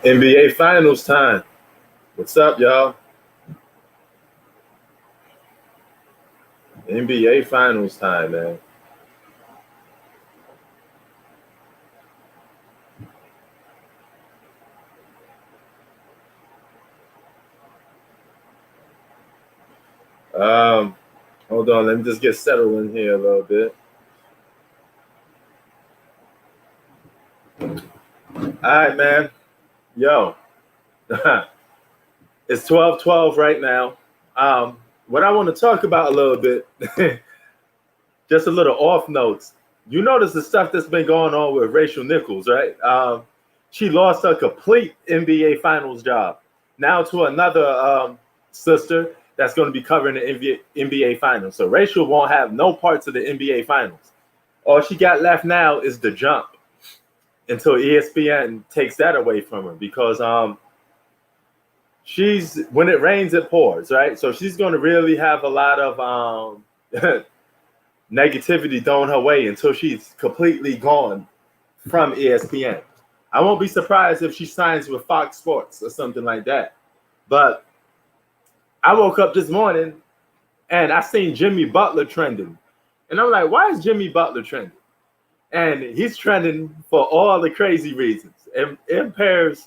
NBA Finals time. What's up, y'all? NBA Finals time, man. Um, Hold on, let me just get settled in here a little bit. All right, man. Yo, it's 12:12 right now. What I want to talk about a little bit, just a little off notes. You notice the stuff that's been going on with Rachel Nichols, right? She lost a complete NBA Finals job now to another sister that's going to be covering the NBA Finals. So Rachel won't have no parts of the NBA Finals. All she got left now is the jump until ESPN takes that away from her because she's when it rains it pours, right? So she's going to really have a lot of negativity thrown her way until she's completely gone from ESPN. I won't be surprised if she signs with Fox Sports or something like that. But I woke up this morning and I seen Jimmy Butler trending. And I'm like, why is Jimmy Butler trending? And he's trending for all the crazy reasons. It impairs.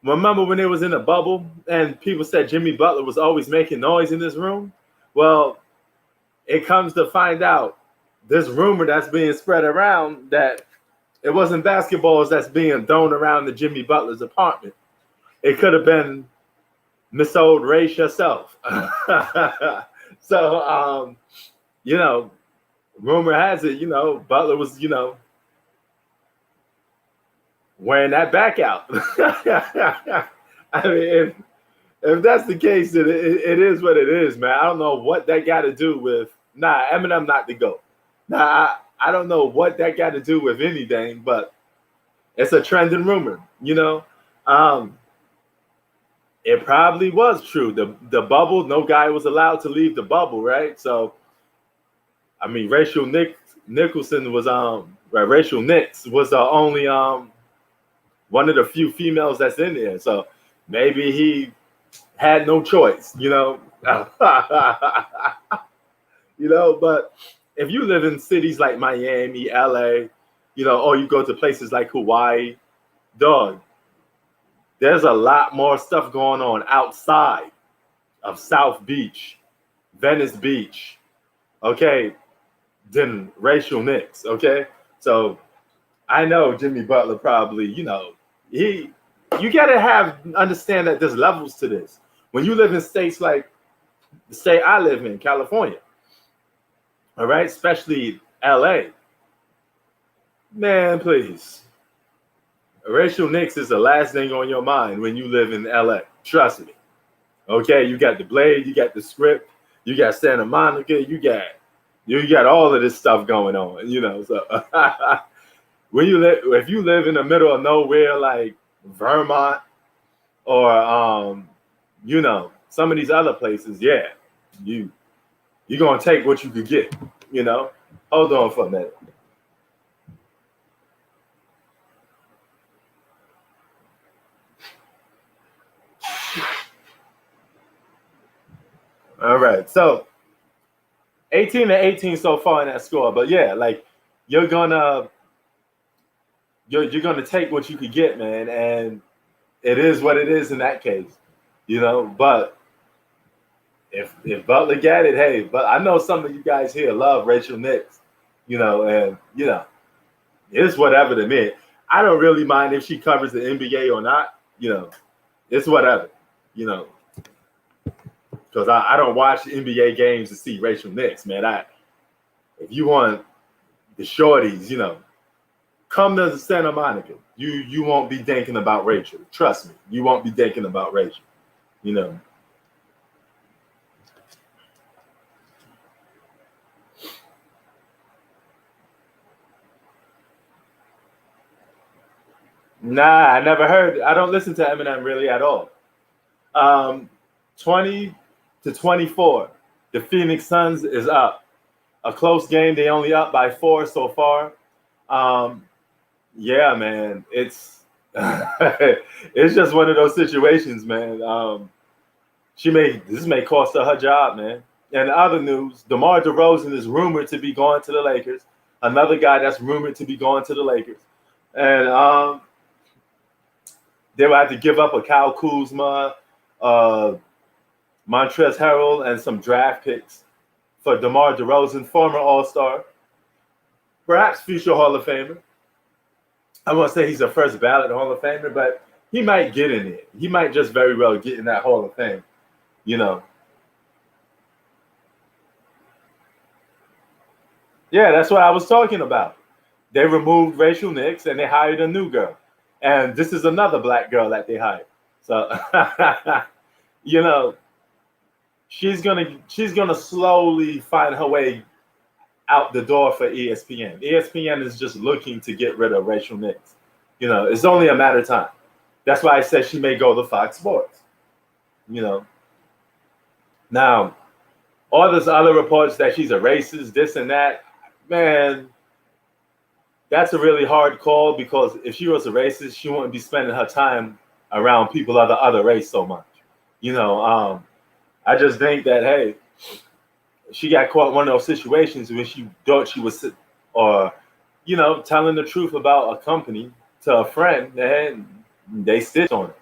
Remember when it was in a bubble and people said Jimmy Butler was always making noise in this room? Well, it comes to find out this rumor that's being spread around that it wasn't basketballs that's being thrown around the Jimmy Butler's apartment. It could have been Miss Old Ray herself. So, rumor has it, Butler was, wearing that back out. I mean, if that's the case, it is what it is, man. I don't know what that got to do with. Nah, Eminem not the GOAT. Nah, I don't know what that got to do with anything, but it's a trending rumor, It probably was true. The bubble, no guy was allowed to leave the bubble, right? So, I mean, Nicholson was Rachel Nix was the only one of the few females that's in there. So maybe he had no choice, But if you live in cities like Miami, LA, or you go to places like Hawaii, dog, there's a lot more stuff going on outside of South Beach, Venice Beach, okay, than Rachel Nix, okay? So I know Jimmy Butler probably, you gotta understand that there's levels to this. When you live in states like the state I live in, California, all right, especially LA, man, please. Rachel Nix is the last thing on your mind when you live in LA. Trust me. Okay, you got the Blade, you got the Script, you got Santa Monica, you got all of this stuff going on, So if you live in the middle of nowhere like Vermont or some of these other places, yeah, you're gonna take what you could get, Hold on for a minute. All right, so 18-18 so far in that score, but yeah, like you're gonna take what you could get, man, and it is what it is in that case, But if Butler got it, hey, but I know some of you guys here love Rachel Nix, and it's whatever to me. I don't really mind if she covers the NBA or not, it's whatever, because I don't watch NBA games to see Rachel Nix, man. If you want the shorties, come to Santa Monica. You won't be thinking about Rachel. Trust me, you won't be thinking about Rachel. Nah, I never heard. I don't listen to Eminem really at all. 20-24. The Phoenix Suns is up. A close game. They only up by 4 so far. Yeah, man. It's It's just one of those situations, man. This may cost her job, man. And other news, DeMar DeRozan is rumored to be going to the Lakers. Another guy that's rumored to be going to the Lakers. And they will have to give up a Kyle Kuzma, Montrezl Harrell, and some draft picks for DeMar DeRozan, former All-Star, perhaps future Hall of Famer. I won't say he's a first ballot Hall of Famer, but he might get in it. He might just very well get in that Hall of Fame, you know. Yeah, that's what I was talking about. They removed Rachel Nix and they hired a new girl. And this is another black girl that they hired. So, you know, she's gonna slowly find her way out the door for ESPN. ESPN is just looking to get rid of Rachel Nix. You know, it's only a matter of time. That's why I said she may go to Fox Sports. You know. Now, all those other reports that she's a racist, this and that, man, that's a really hard call, because if she was a racist, she wouldn't be spending her time around people of the other race so much. You know, I just think that, hey, she got caught in one of those situations where she thought she was, or, you know, telling the truth about a company to a friend, and they stitched on it.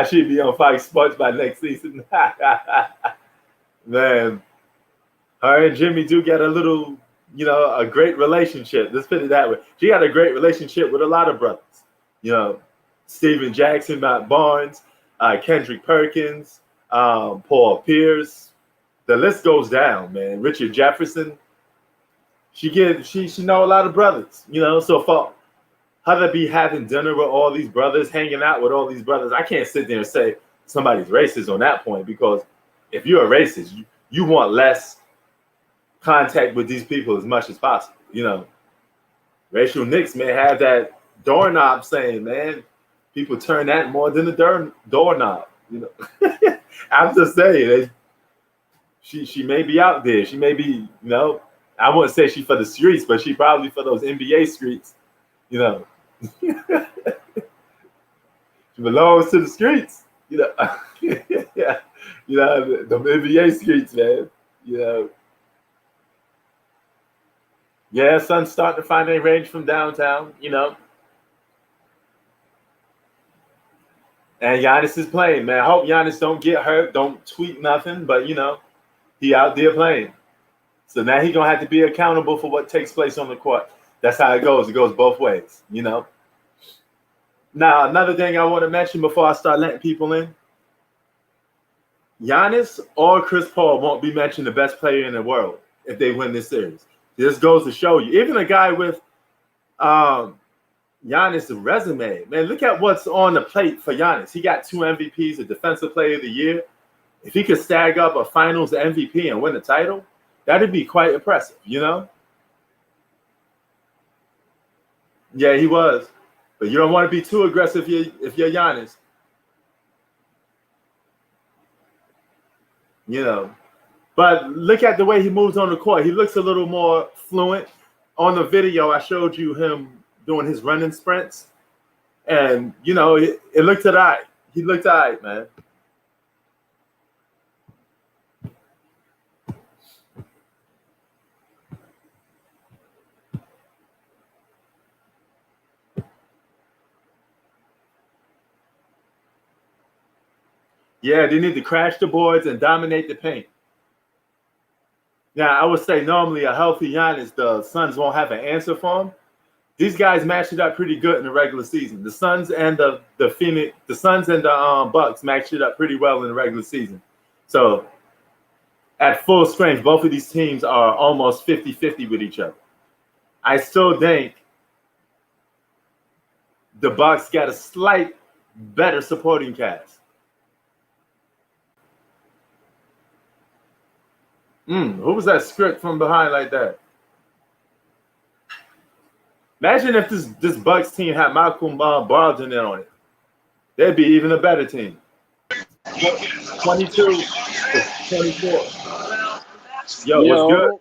She'd be on Fox Sports by next season. Man, her and Jimmy do get a little, you know, a great relationship. Let's put it that way. She got a great relationship with a lot of brothers. You know, Steven Jackson, Matt Barnes, Kendrick Perkins, Paul Pierce. The list goes down, man. Richard Jefferson. She know a lot of brothers. You know, so for her to be having dinner with all these brothers, hanging out with all these brothers, I can't sit there and say somebody's racist on that point, because if you're a racist, you want less contact with these people as much as possible. You know, Rachel Nix may have that doorknob saying, man, people turn that more than the doorknob. You know, I'm just saying, she may be out there. She may be, you know, I wouldn't say she for the streets, but she probably for those NBA streets. You know, she belongs to the streets. You know, yeah, you know, the NBA streets, man. You know. Yeah, sun's starting to find a range from downtown, you know. And Giannis is playing, man. I hope Giannis don't get hurt, don't tweet nothing, but, you know, he out there playing. So now he's going to have to be accountable for what takes place on the court. That's how it goes. It goes both ways, you know. Now, another thing I want to mention before I start letting people in. Giannis or Chris Paul won't be mentioned the best player in the world if they win this series. This goes to show you, even a guy with Giannis' resume, man, look at what's on the plate for Giannis. He got 2 MVPs, a Defensive Player of the Year. If he could stag up a Finals MVP and win the title, that'd be quite impressive, you know? Yeah, he was. But you don't want to be too aggressive if you're Giannis. You know. But look at the way he moves on the court. He looks a little more fluent. On the video, I showed you him doing his running sprints. And, you know, it looked all right. He looked all right, man. Yeah, they need to crash the boards and dominate the paint. Now, I would say normally a healthy Giannis, the Suns won't have an answer for him. These guys matched it up pretty good in the regular season. The Suns and the Bucks matched it up pretty well in the regular season. So at full strength, both of these teams are almost 50-50 with each other. I still think the Bucks got a slight better supporting cast. Who was that script from behind like that? Imagine if this Bucks team had Malcolm Brogdon in on it. They'd be even a better team. 22. 24. Yo, what's good?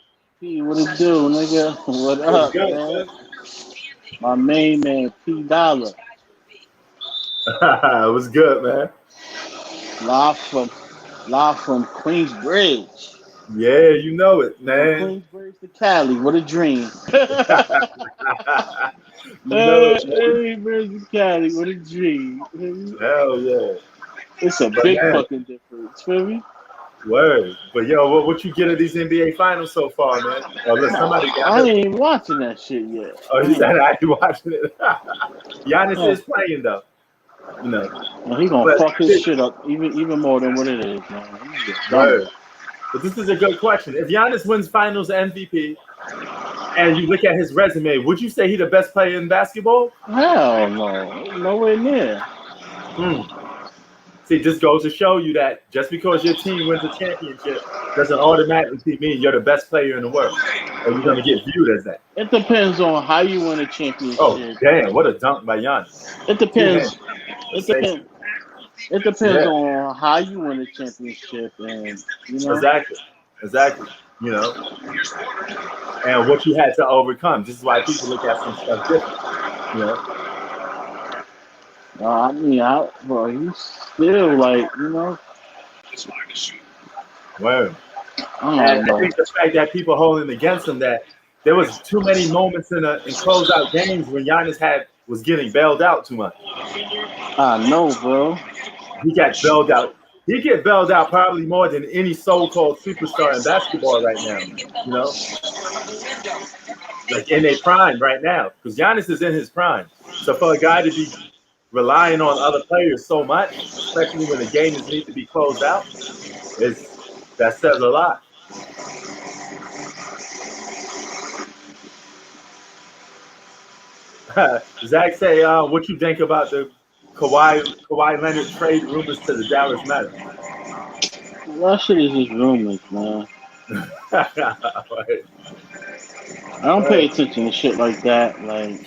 P, what it do, nigga? What What's up, good, man? man? My main man, P Dollar, What's good, man? live from live from Queensbridge. Yeah, you know it, From man. Queensbridge to Cali, what a dream. You know it, man. Queensbridge to Cali, what a dream. Hell yeah. It's a But big man, fucking difference, feel me? word. But yo, what you get of these NBA finals so far, man? Oh, look, somebody got I hurt. ain't even watching that shit yet. Oh, he said I ain't watching it. Giannis Yeah. is playing though, you know. Well, he gonna But fuck his shit up even more than what it is, man. He's a dummy. word. But this is a good question. If Giannis wins Finals MVP, and you look at his resume, would you say he the best player in basketball? Hell no, nowhere near. Hmm. See, this goes to show you that just because your team wins a championship doesn't automatically mean you're the best player in the world, or you're going to get viewed as that. It depends on how you win a Oh, championship. damn, what a dunk by Giannis. It Two hands. depends. It depends. It depends Yeah, on how you win a championship, and you know. exactly. Exactly. You know, and what you had to overcome. This is why people look at some stuff different. You know, I mean, bro, he's still like, word. I And don't I know. think the fact that people holding against him that there was too many moments in closeout games when Giannis was getting bailed out too much. I know, bro. He got bailed out. He get bailed out probably more than any so-called superstar in basketball right now. You know, like in their prime right now, because Giannis is in his prime. So for a guy to be relying on other players so much, especially when the game need to be closed out, that says a lot. Zach say, what you think about the Kawhi Leonard trade rumors to the Dallas Mavericks? That shit is just rumors, man. Right. I don't pay Right. attention to shit like that. Right.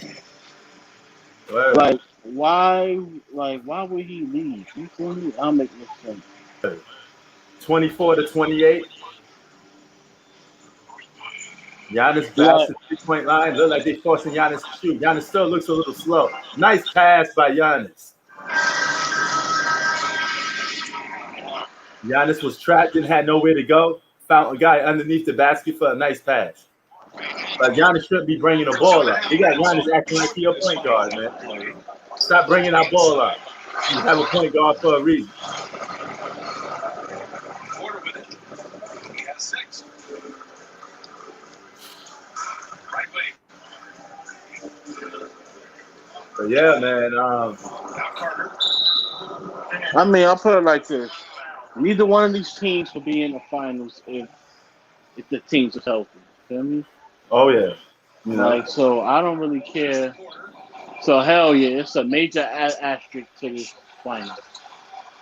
Like why, why would he leave? You feel me? I'll make no sense. 24 to 28. Giannis drives Like, to the 3-point line. Look like they're forcing Giannis to shoot. Giannis still looks a little slow. Nice pass by Giannis. Giannis was trapped and had nowhere to go. Found a guy underneath the basket for a nice pass. But Giannis shouldn't be bringing the ball up. He got Giannis acting like he a point guard, man. Stop bringing that ball up. You have a point guard for a reason. But yeah, man. I mean, I'll put it like this: neither one of these teams will be in the finals if the teams are healthy. Feel me? Oh yeah. You know. Like, so I don't really care. So hell yeah, it's a major asterisk to this final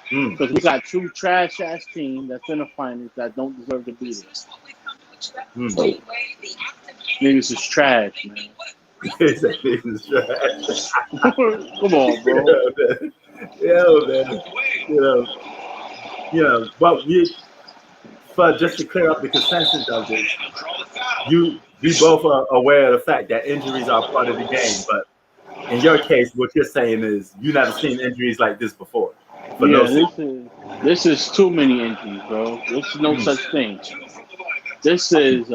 because we got two trash ass teams that's in the finals that don't deserve to be there. So, niggas is trash, man. Niggas is trash. Come on, bro. Yeah, man. You know, but just to clear up the consensus of this, we both are aware of the fact that injuries are part of the game. But in your case, what you're saying is you never seen injuries like this before. This is too many injuries, bro. There's no such thing. This is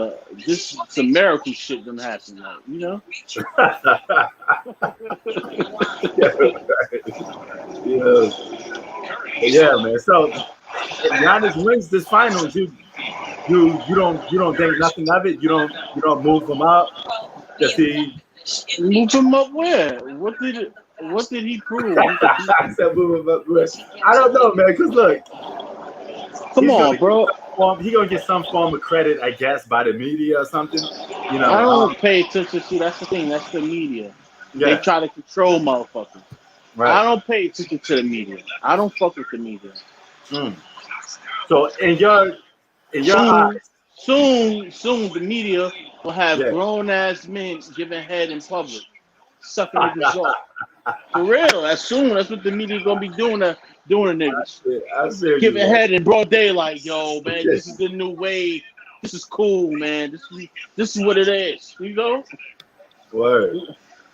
some miracle shit done happen, like, you know. Yeah, man. So if Giannis wins this finals, you don't think nothing of it. You don't move him up. Does he move him up where? What did he prove? I said move him up. I don't know, man. Because look, come on, bro. He gonna get some form of credit, I guess, by the media or something. You know, I don't pay attention to. That's the thing. That's the media. Yeah. They try to control motherfuckers. Right. I don't pay attention to the media. I don't fuck with the media. So in your eyes, soon the media will have grown ass men giving head in public. sucking niggas off. For real, that's what the media gonna be doing to niggas. I see Give it head in broad daylight, yo, man. This is the new wave. This is cool, man. This is what it is. You know? Word.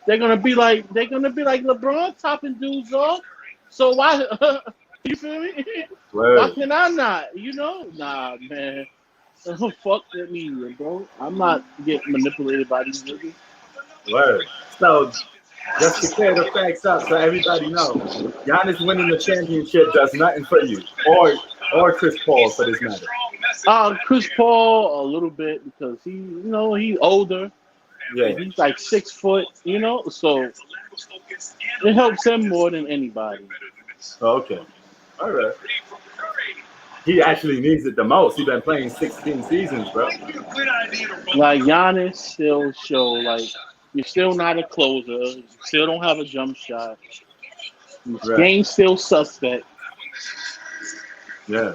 They're gonna be like LeBron topping dudes off. So why you feel me? Word. Why can I not? You know? Nah, man. Fuck that media, bro. I'm not getting manipulated by these niggas. Word. So just to clear the facts up so everybody knows, Giannis winning the championship does nothing for you. Or Chris Paul for this matter. Chris Paul a little bit because he's older. Yeah. He's like 6 foot, so it helps him more than anybody. Okay. All right. He actually needs it the most. He's been playing 16 seasons, bro. Like Giannis still show like you're still not a closer. You still don't have a jump shot. Your game's still suspect. Yeah.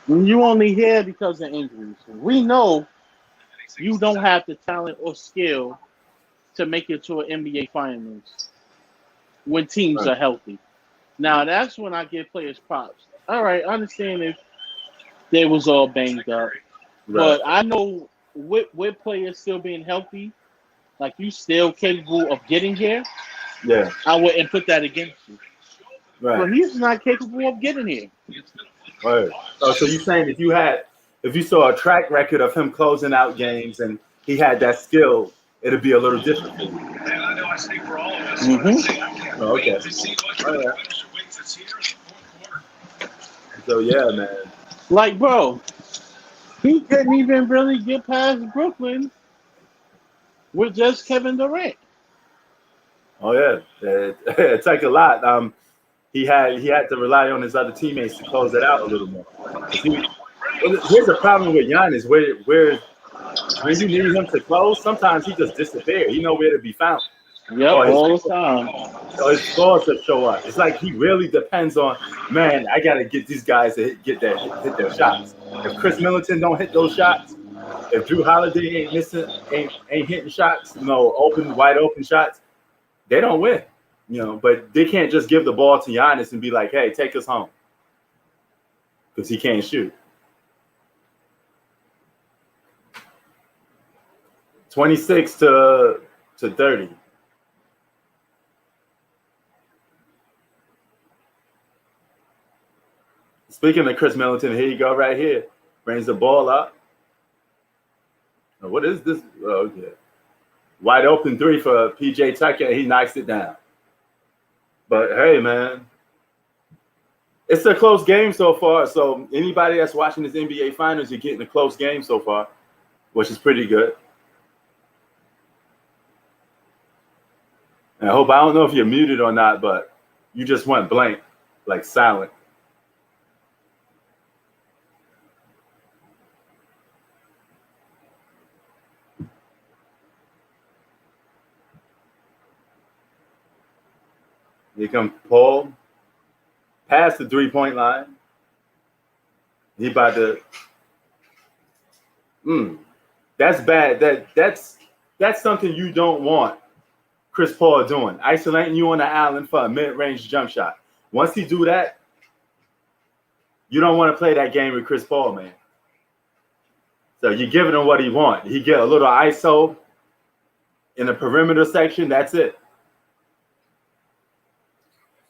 You only here because of injuries. We know you don't have the talent or skill to make it to an NBA Finals when teams are healthy. Now that's when I give players props. All right, I understand if they was all banged up, but I know with players still being healthy, like you still capable of getting here. Yeah, I wouldn't put that against you. right. But he's not capable of getting here. Right. Oh, so you're saying if you saw a track record of him closing out games and he had that skill, it'd be a little different for you. Mm-hmm. Oh, okay. All right. So yeah, man. Like, bro, he couldn't even really get past Brooklyn with just Kevin Durant. Oh yeah, it takes a lot. He had to rely on his other teammates to close it out a little more. Here's the problem with Giannis, where when you need him to close, sometimes he just disappears. He nowhere to be found. Yep, all the time. So his scores to show up. It's like he really depends on, man, I gotta get these guys to hit their shots. If Chris Middleton don't hit those shots, if Drew Holiday ain't hitting shots, wide open shots, they don't win. But they can't just give the ball to Giannis and be like, hey, take us home. Because he can't shoot. 26 to 30. Speaking of Chris Middleton, here you go right here. Brings the ball up. What is this? Oh, yeah. Wide open three for PJ Tucker, and he knocks it down. But, hey, man. It's a close game so far. So anybody that's watching this NBA Finals, you're getting a close game so far, which is pretty good. And I don't know if you're muted or not, but you just went blank, like silent. Here comes Paul. Past the 3-point line. He about to. That's bad. That's something you don't want Chris Paul doing. Isolating you on the island for a mid-range jump shot. Once he do that, you don't want to play that game with Chris Paul, man. So you're giving him what he wants. He get a little ISO in the perimeter section. That's it.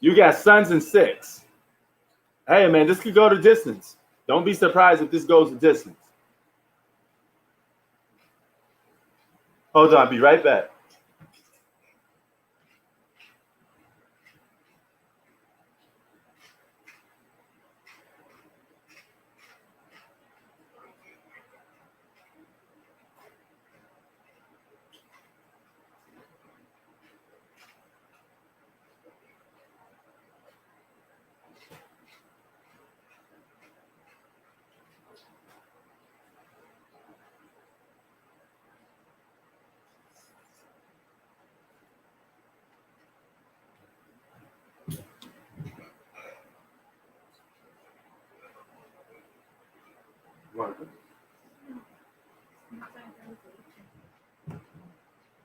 You got Suns and 6. Hey, man, this could go to distance. Don't be surprised if this goes to distance. Hold on, I'll be right back.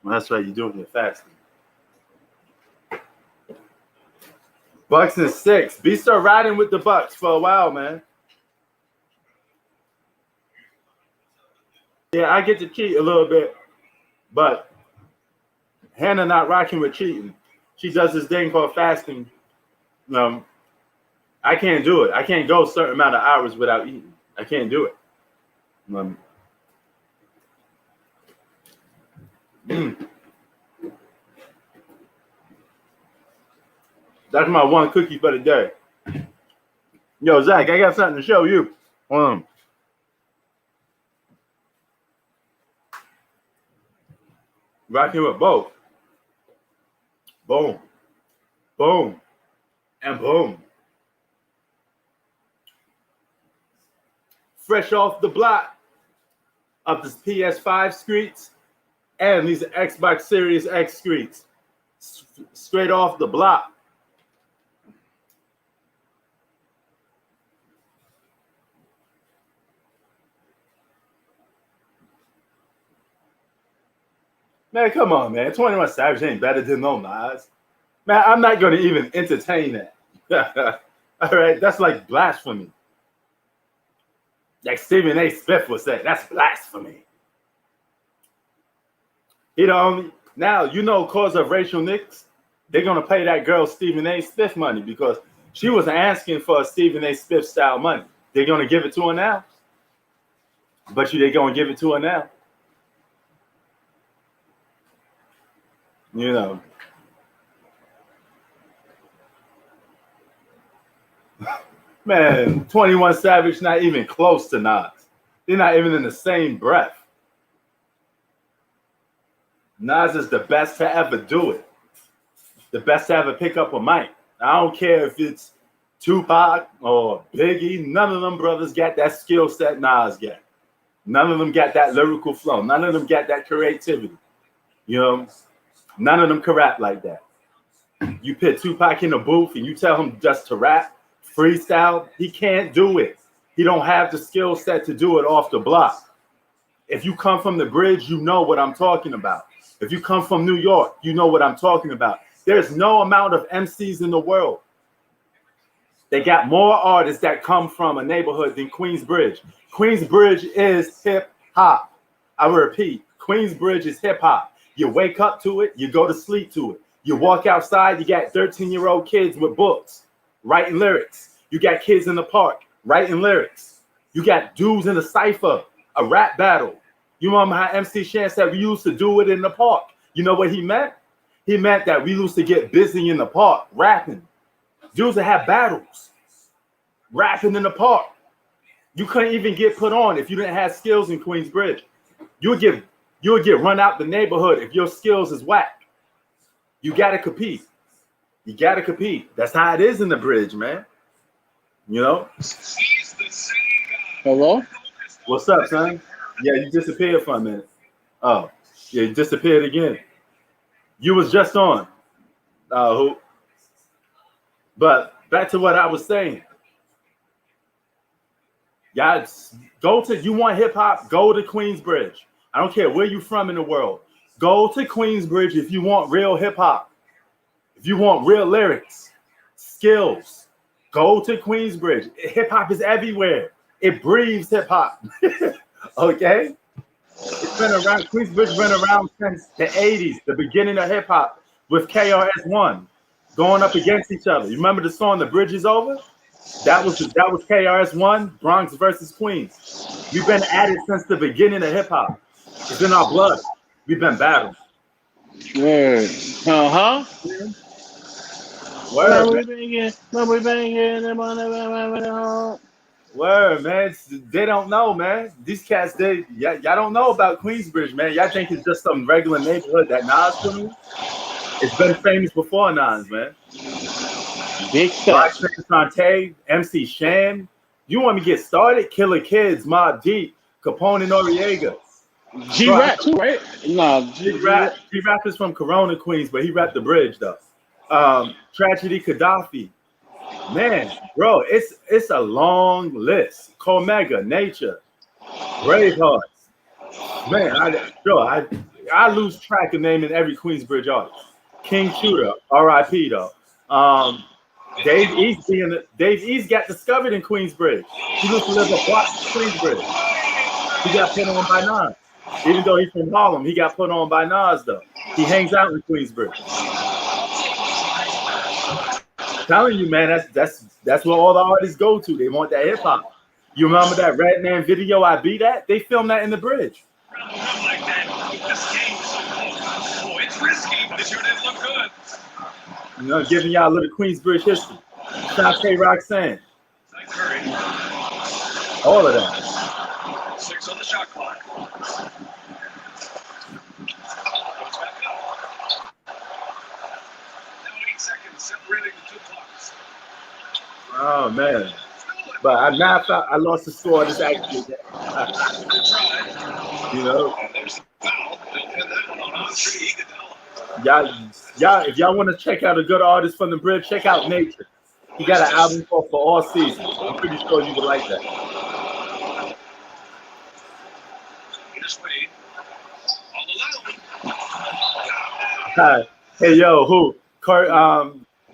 Well, that's right, you're doing it fasting. Bucks and 6. B start riding with the Bucks for a while, man. Yeah, I get to cheat a little bit, but Hannah not rocking with cheating. She does this thing called fasting. I can't do it. I can't go a certain amount of hours without eating. I can't do it. That's my one cookie for the day. Yo, Zach, I got something to show you. Rocking with both. Boom. Boom. And boom. Fresh off the block of this PS5 streets and these Xbox Series X streets. Straight off the block. Man, come on, man. 21 Savage ain't better than no Nas. Man, I'm not going to even entertain that. All right, that's like blasphemy. Like Stephen A. Smith would say, that's blasphemy. Now, cause of racial nicks, they're going to pay that girl Stephen A. Smith money because she was asking for a Stephen A. Smith style money. They're going to give it to her now. But they're going to give it to her now. Man, 21 Savage not even close to Nas. They're not even in the same breath. Nas is the best to ever do it. The best to ever pick up a mic. I don't care if it's Tupac or Biggie. None of them brothers got that skill set Nas got. None of them got that lyrical flow. None of them got that creativity. None of them can rap like that. You put Tupac in the booth and you tell him just to rap, freestyle, he can't do it. He don't have the skill set to do it off the block. If you come from the bridge, you know what I'm talking about. If you come from New York, you know what I'm talking about. There's no amount of MCs in the world. They got more artists that come from a neighborhood than Queensbridge. Queensbridge is hip hop. I repeat, Queensbridge is hip hop. You wake up to it, you go to sleep to it. You walk outside, you got 13-year-old kids with books writing lyrics. You got kids in the park writing lyrics. You got dudes in the cypher, a rap battle. You remember how MC Shan said we used to do it in the park? You know what he meant? He meant that we used to get busy in the park rapping. Dudes that have battles, rapping in the park. You couldn't even get put on if you didn't have skills in Queensbridge. You would get run out the neighborhood if your skills is whack. You gotta compete. You gotta compete. That's how it is in the bridge, man. Hello? What's up, son? Yeah, you disappeared for a minute. Oh, yeah, you disappeared again. You was just on. Who? But back to what I was saying. Y'all you want hip hop, go to Queensbridge. I don't care where you're from in the world. Go to Queensbridge if you want real hip hop. If you want real lyrics, skills, go to Queensbridge. Hip hop is everywhere. It breathes hip hop. Okay? It's been around. Queensbridge been around since the 80s, the beginning of hip hop with KRS-One going up against each other. You remember the song "The Bridge Is Over"? That was KRS-One, Bronx versus Queens. We've been at it since the beginning of hip hop. It's in our blood. We've been battling. Word. Uh-huh. Word, man. Word, man. They don't know, man. These cats, y'all don't know about Queensbridge, man. Y'all think it's just some regular neighborhood that Nas put in? It's been famous before Nas, man. Big stuff. Sante, MC Shan. You want me to get started? Killer Kids, Mobb Deep, Capone Noriega. G-Rap too, right? No, G-Rap is from Corona, Queens, but he rapped the bridge, though. Tragedy Gaddafi. Man, bro, it's a long list. Comega, Nature, Bravehearts. Man, I lose track of naming every Queensbridge artist. King Shooter, R.I.P. though. Dave East got discovered in Queensbridge. He used to live a block from Queensbridge. He got put on by Nas. Even though he's from Harlem, he got put on by Nas, though. He hangs out in Queensbridge. I'm telling you, man, that's where all the artists go to. They want that hip-hop. You remember that Redman video, I Be That? They filmed that in the bridge. It's risky, but it sure didn't look good. You know, giving y'all a little Queensbridge history. Shantae Roxanne. All of that. 6 on the shot clock. Now 8 seconds separating the two clocks. Oh, man. But I lost the score of this actually. You know. Y'all, if y'all want to check out a good artist from the bridge, check out Nature. He got an album for all seasons. I'm pretty sure you would like that. Hi. Hey, yo, who?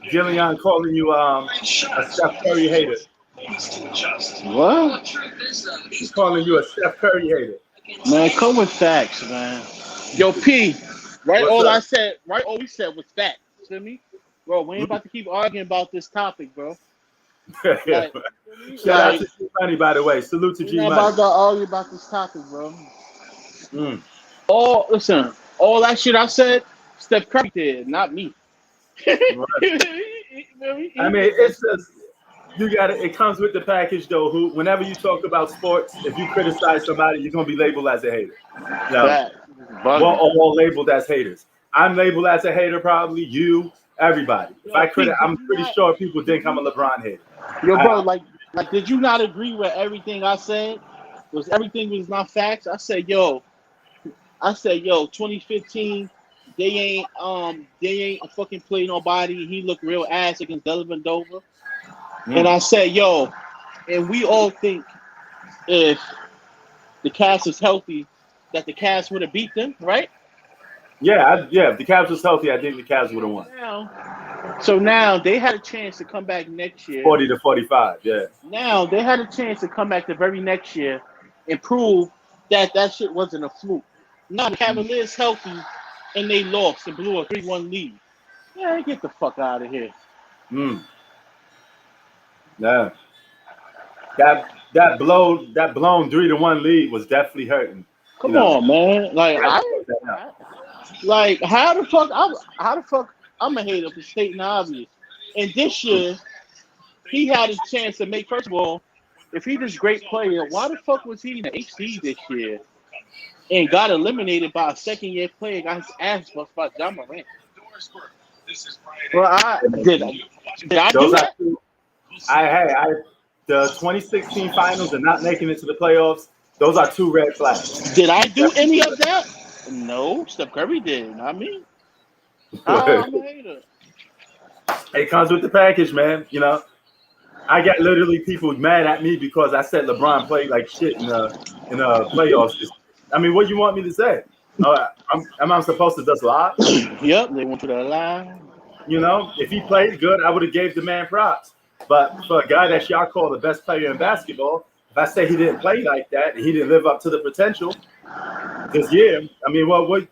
Gillian calling you a Steph Curry hater. What? She's calling you a Steph Curry hater. Man, come with facts, man. Yo, P, right? What's All up? I said, right? All we said was facts. Feel me? Bro, we ain't about to keep arguing about this topic, bro. Like, Shout out to G Money, by the way. Salute to G we're Money. not about to argue about this topic, bro. Listen, all that shit I said, Steph Curry did, not me. right. I mean, it's just you got it. It comes with the package, though. Whenever you talk about sports, if you criticize somebody, you're gonna be labeled as a hater. We're all labeled as haters. I'm labeled as a hater, probably you, everybody. If I I'm pretty sure people think I'm a LeBron hater. Yo, bro, like, did you not agree with everything I said? Everything was not facts? I said, yo, 2015, they ain't fucking play nobody. He looked real ass against Delavan Dover. And I said, yo, and we all think if the Cavs was healthy, that the Cavs would have beat them, right? Yeah, if the Cavs was healthy, I think the Cavs would have won. So now they had a chance to come back next year. 40-45, yeah. Now they had a chance to come back the very next year and prove that shit wasn't a fluke. Now the Cavaliers healthy and they lost and blew a 3-1 lead. Yeah, get the fuck out of here. Yeah. That blown 3-1 lead was definitely hurting. Come on, man. Like how the fuck I'm a hater for stating obvious. And this year he had a chance to make, first of all, if he's this great player, why the fuck was he in the HC this year and got eliminated by a second-year player, got his ass bust by John Morant? Well, did I do that? The 2016 finals and not making it to the playoffs, those are 2 red flags. Did I do any of that? No, Steph Curry did, not me. I'm a hater. It comes with the package, man. You know, I got literally people mad at me because I said LeBron played like shit in the playoffs. I mean, what do you want me to say? Am I supposed to just lie? Yep, they want you to lie. You know, if he played good, I would have gave the man props. But for a guy that y'all call the best player in basketball, if I say he didn't play like that, he didn't live up to the potential this year, I mean, what would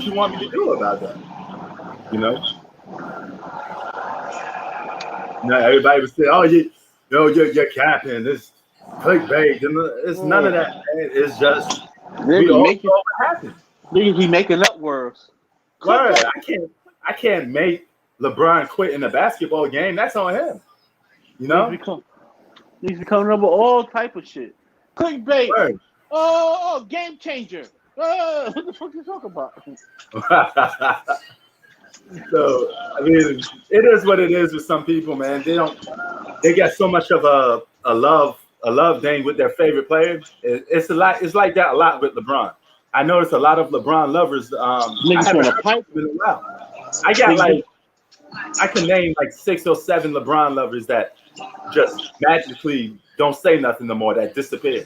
you want me to do about that? You know? Now everybody would say, "Oh, you're capping. This clickbait." It's none of that, man. It's just we all know what happened. Niggas be making up words. Word. I can't make LeBron quit in the basketball game. That's on him. You know? He's becoming up with all type of shit. Clickbait. Word. Oh, game changer. What the fuck you talking about? So I mean, it is what it is with some people, man. They got so much of a love thing with their favorite player. It's like that a lot with LeBron. I noticed a lot of LeBron lovers. Niggas want to pipe in a while. I can name like 6 or 7 LeBron lovers that just magically don't say nothing no more, that disappear.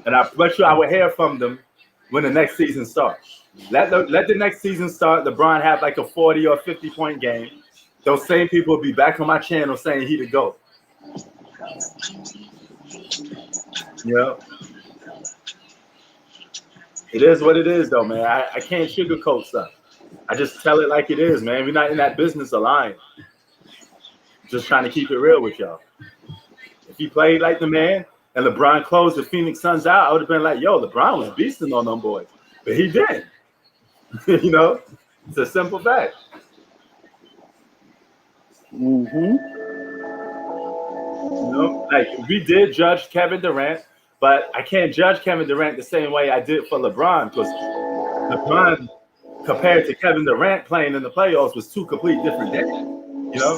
And I bet you I will hear from them when the next season starts. Let the next season start. LeBron have like a 40 or 50 point game. those same people will be back on my channel saying he the GOAT. You know? It is what it is, though, man. I can't sugarcoat stuff. I just tell it like it is, man. We're not in that business of lying. Just trying to keep it real with y'all. If he played like the man and LeBron closed the Phoenix Suns out, I would have been like, yo, LeBron was beasting on them boys. But he didn't. You know? It's a simple fact. Mm-hmm. You know? Like, we did judge Kevin Durant, but I can't judge Kevin Durant the same way I did for LeBron, because LeBron, compared to Kevin Durant playing in the playoffs, was two complete different days. You know?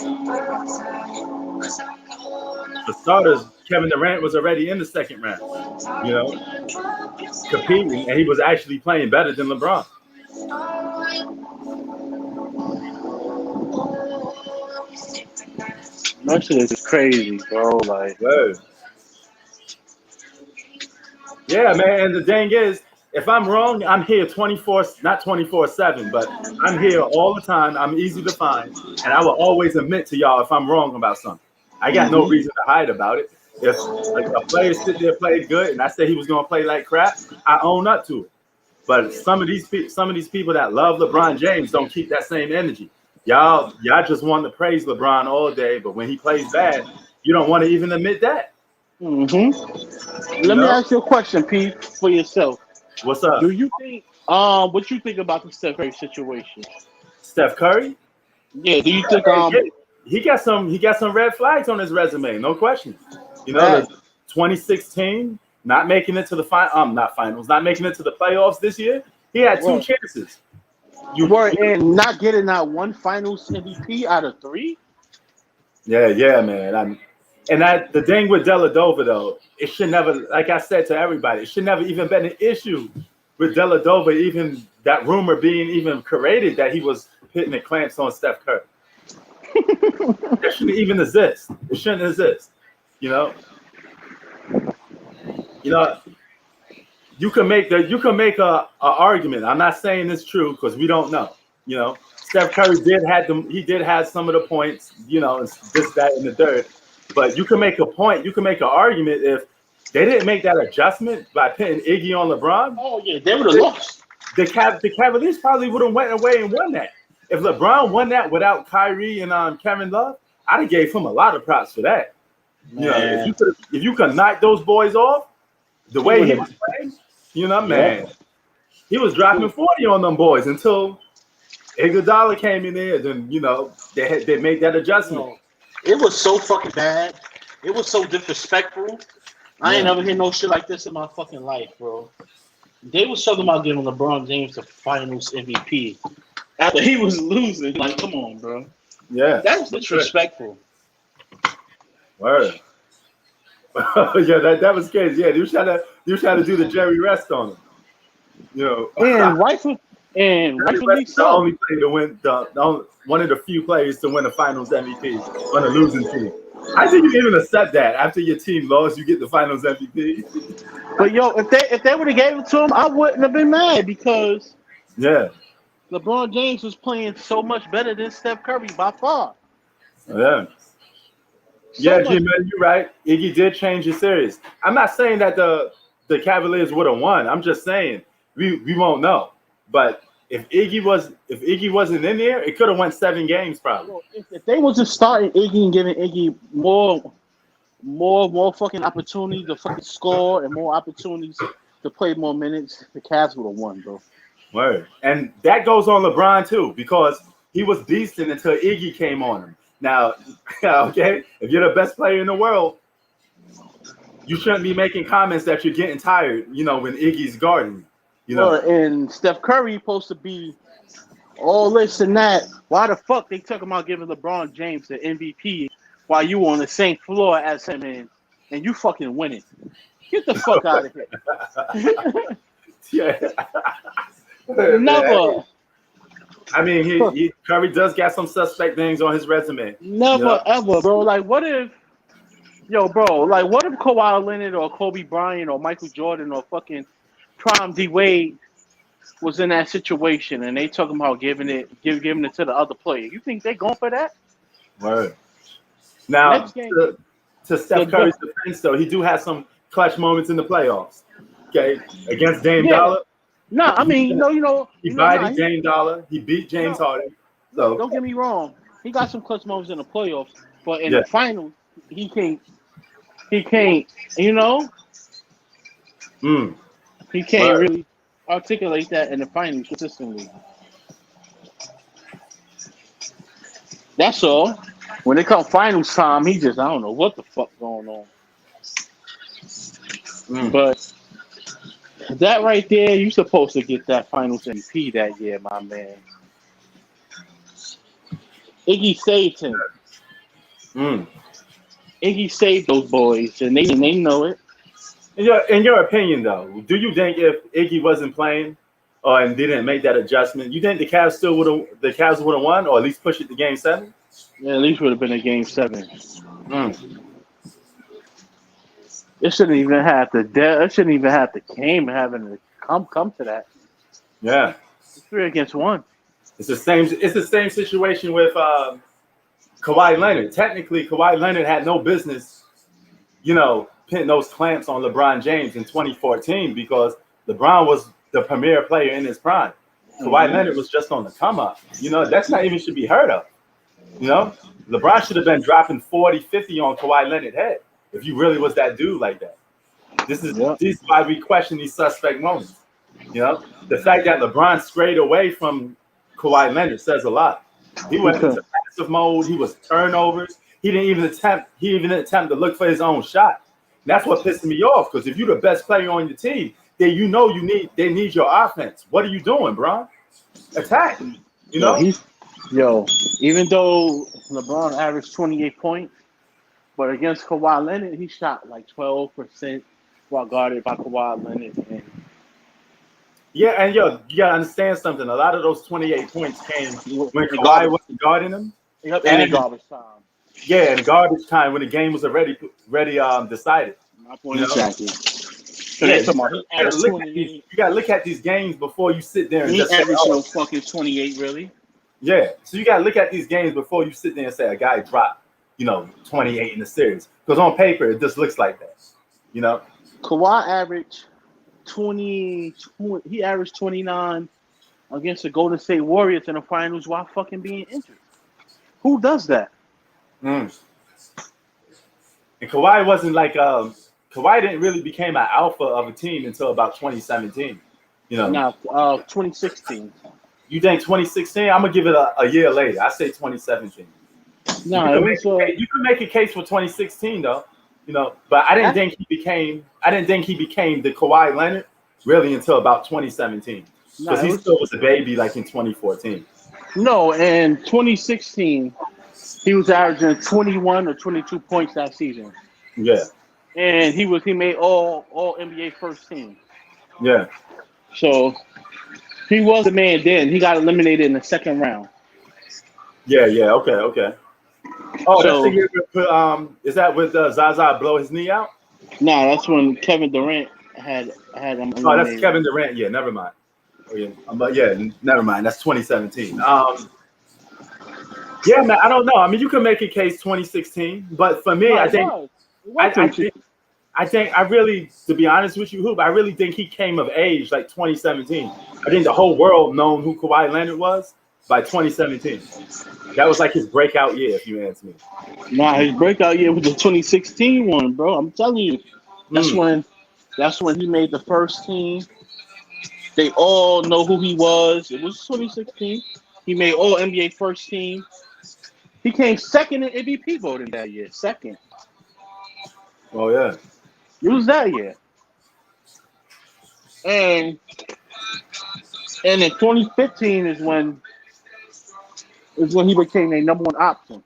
For starters, Kevin Durant was already in the second round, you know, competing, and he was actually playing better than LeBron. That shit is crazy, bro. Like, Whoa. Yeah, man. And the thing is, if I'm wrong, I'm here not 24/7, but I'm here all the time. I'm easy to find, and I will always admit to y'all if I'm wrong about something. I got no reason to hide about it. If like a player sit there played good, and I said he was gonna play like crap, I own up to it. But some of these people that love LeBron James don't keep that same energy. Y'all just want to praise LeBron all day, but when he plays bad, you don't want to even admit that. mm-hmm. Let me ask you a question, Pete, for yourself. What's up? Do you think what you think about the Steph Curry situation? Steph Curry? Yeah, do you think he got some red flags on his resume, no question. You know, the 2016 not making it to the not making it to the playoffs this year. He had two chances. You were in not getting that one Finals MVP out of 3. Yeah, man. And that the thing with Dellavedova though, it should never, like I said to everybody, it should never even been an issue with Dellavedova, even that rumor being even created that he was hitting the clamps on Steph Curry. That shouldn't even exist. It shouldn't exist. You know, you can make a argument. I'm not saying it's true because we don't know. You know, Steph Curry did have some of the points. You know, and this, that, and the third. But you can make a point. You can make an argument if they didn't make that adjustment by putting Iggy on LeBron. Oh yeah, they would have lost. The Cavaliers probably would have went away and won that. If LeBron won that without Kyrie and Kevin Love, I'd have gave him a lot of props for that. Man. You know, if you could knock those boys off the way he was playing, you know, man, he was dropping 40 on them boys until Iguodala came in there. Then you know they made that adjustment. It was so fucking bad. It was so disrespectful. I ain't never heard no shit like this in my fucking life, bro. They was talking about giving LeBron James the Finals MVP after he was losing. Like, come on, bro. Yeah, that's disrespectful. Word. Yeah, that was crazy. Yeah, you trying to do the Jerry Rest on him. You know, and rightfully so. The only player to win, one of the few players to win a Finals MVP on a losing team. I think you even accept that after your team lost, you get the Finals MVP. But yo, if they would have gave it to him, I wouldn't have been mad because LeBron James was playing so much better than Steph Curry by far. Yeah. Yeah, G-Man, you're right. Iggy did change the series. I'm not saying that the Cavaliers would have won. I'm just saying we won't know. But if Iggy wasn't in there, it could have won 7 games probably. If they was just starting Iggy and giving Iggy more fucking opportunities to fucking score and more opportunities to play more minutes, the Cavs would have won, bro. Word. And that goes on LeBron too, because he was beasting until Iggy came on him. Now, okay, if you're the best player in the world, you shouldn't be making comments that you're getting tired, you know, when Iggy's guarding. You know, and Steph Curry supposed to be all this and that. Why the fuck they talking about giving LeBron James the MVP while you on the same floor as him and you fucking winning? Get the fuck out of here. Yeah. Never. I mean, Curry does got some suspect things on his resume. Never ever, bro. Like, what if Kawhi Leonard or Kobe Bryant or Michael Jordan or fucking Prime D Wade was in that situation and they talking about giving it to the other player? You think they going for that? Word. Now, Next game, to Steph Curry's defense, though, he do have some clutch moments in the playoffs. Okay, against Dame Dollar. No, I mean, he bodied Dame Dollar. He beat James Harden. So don't get me wrong. He got some clutch moments in the playoffs, but in the finals, he can't. He can't really articulate that in the finals consistently. That's all. When it comes finals time, I don't know what the fuck going on. But that right there, you supposed to get that finals MVP that year, my man. Iggy saved him. Iggy saved those boys, and they know it. In your opinion, though, do you think if Iggy wasn't playing and didn't make that adjustment, you think the Cavs would have won, or at least pushed it to Game 7? Yeah, at least would have been a Game 7. It shouldn't even have to. It shouldn't even have the game having to come to that. Yeah, it's 3-1. It's the same situation with Kawhi Leonard. Technically, Kawhi Leonard had no business, pinning those clamps on LeBron James in 2014 because LeBron was the premier player in his prime. Kawhi Leonard was just on the come up. That's not even should be heard of. LeBron should have been dropping 40, 50 on Kawhi Leonard's head if you really was that dude like that. This is why we question these suspect moments. The fact that LeBron strayed away from Kawhi Leonard says a lot. He went into passive mode. He was turnovers. He didn't even attempt to look for his own shot. And that's what pissed me off because if you're the best player on your team, then they need your offense. What are you doing, bro? Attack. Even though LeBron averaged 28 points, but against Kawhi Leonard, he shot like 12% while guarded by Kawhi Leonard. And you gotta understand something. A lot of those 28 points came when Kawhi wasn't guarding them. Yep, and in garbage time. Yeah, in garbage time when the game was already decided. My point exactly. You gotta look at these games before you sit there and he just averaged no fucking 28, really. Yeah, so you gotta look at these games before you sit there and say a guy dropped, 28 in the series. Because on paper it just looks like that. Kawhi averaged 20. He averaged 29 against the Golden State Warriors in the finals while fucking being injured. Who does that? And Kawhi wasn't like Kawhi didn't really become an alpha of a team until about 2017. 2016. You think 2016? I'm gonna give it a year later. I say 2017. No, you can make a case for 2016 though. But I didn't think he became the Kawhi Leonard really until about 2017. Because he still was a baby like in 2014. No, in 2016, he was averaging 21 or 22 points that season. Yeah. And he made all NBA first team. Yeah. So he was the man then. He got eliminated in the second round. Yeah, okay. Oh, so, that's the year with, is that with Zaza blow his knee out? No, that's when Kevin Durant had him. Oh, that's Kevin Durant. Yeah, never mind. Never mind. That's 2017. Yeah, man, I don't know. I mean, you can make a case 2016, but for me, I think, to be honest with you, Hoop, I really think he came of age like 2017. I think the whole world known who Kawhi Leonard was by 2017. That was like his breakout year, if you ask me. Nah, his breakout year was the 2016 one, bro. I'm telling you, that's when he made the first team. They all know who he was. It was 2016. He made all NBA first team. He came second in MVP voting that year. Second. Oh yeah. It was that year. And in 2015 is when he became a number one option.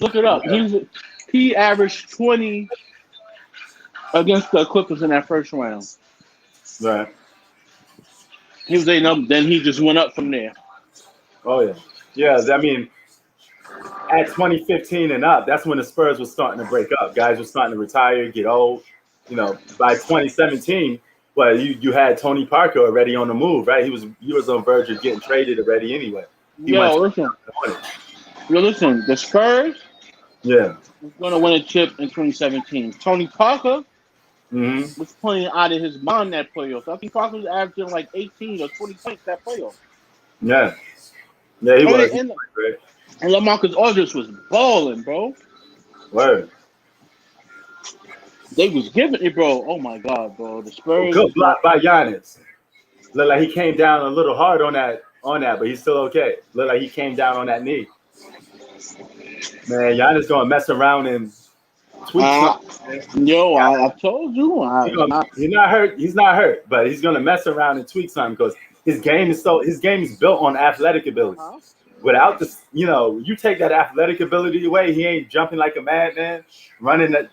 Look it up. Yeah. He averaged 20 against the Clippers in that first round. Right. He was a number. Then he just went up from there. Oh yeah. Yeah, I mean, at 2015 and up, that's when the Spurs were starting to break up. Guys were starting to retire, get old. By 2017, well, you had Tony Parker already on the move, right? He was on verge of getting traded already anyway. Listen. Yo, listen, the Spurs Yeah. was going to win a chip in 2017. Tony Parker Mm-hmm. was playing out of his mind that playoff. I think Parker was averaging like 18 or 20 points that playoff. Yeah. Yeah, he I was. mean, He was great. and LaMarcus Aldridge was balling, bro. Word. They was giving it, bro. Oh my god, bro. The Spurs Good is not. block by Giannis. Look like he came down a little hard on that, but he's still okay. Look like he came down on that knee. Man, Giannis gonna mess around and tweak something. Yo, I told you. He's not hurt. He's not hurt, but he's gonna mess around and tweak something because his game is built on athletic ability. Without this, you take that athletic ability away, he ain't jumping like a madman, running that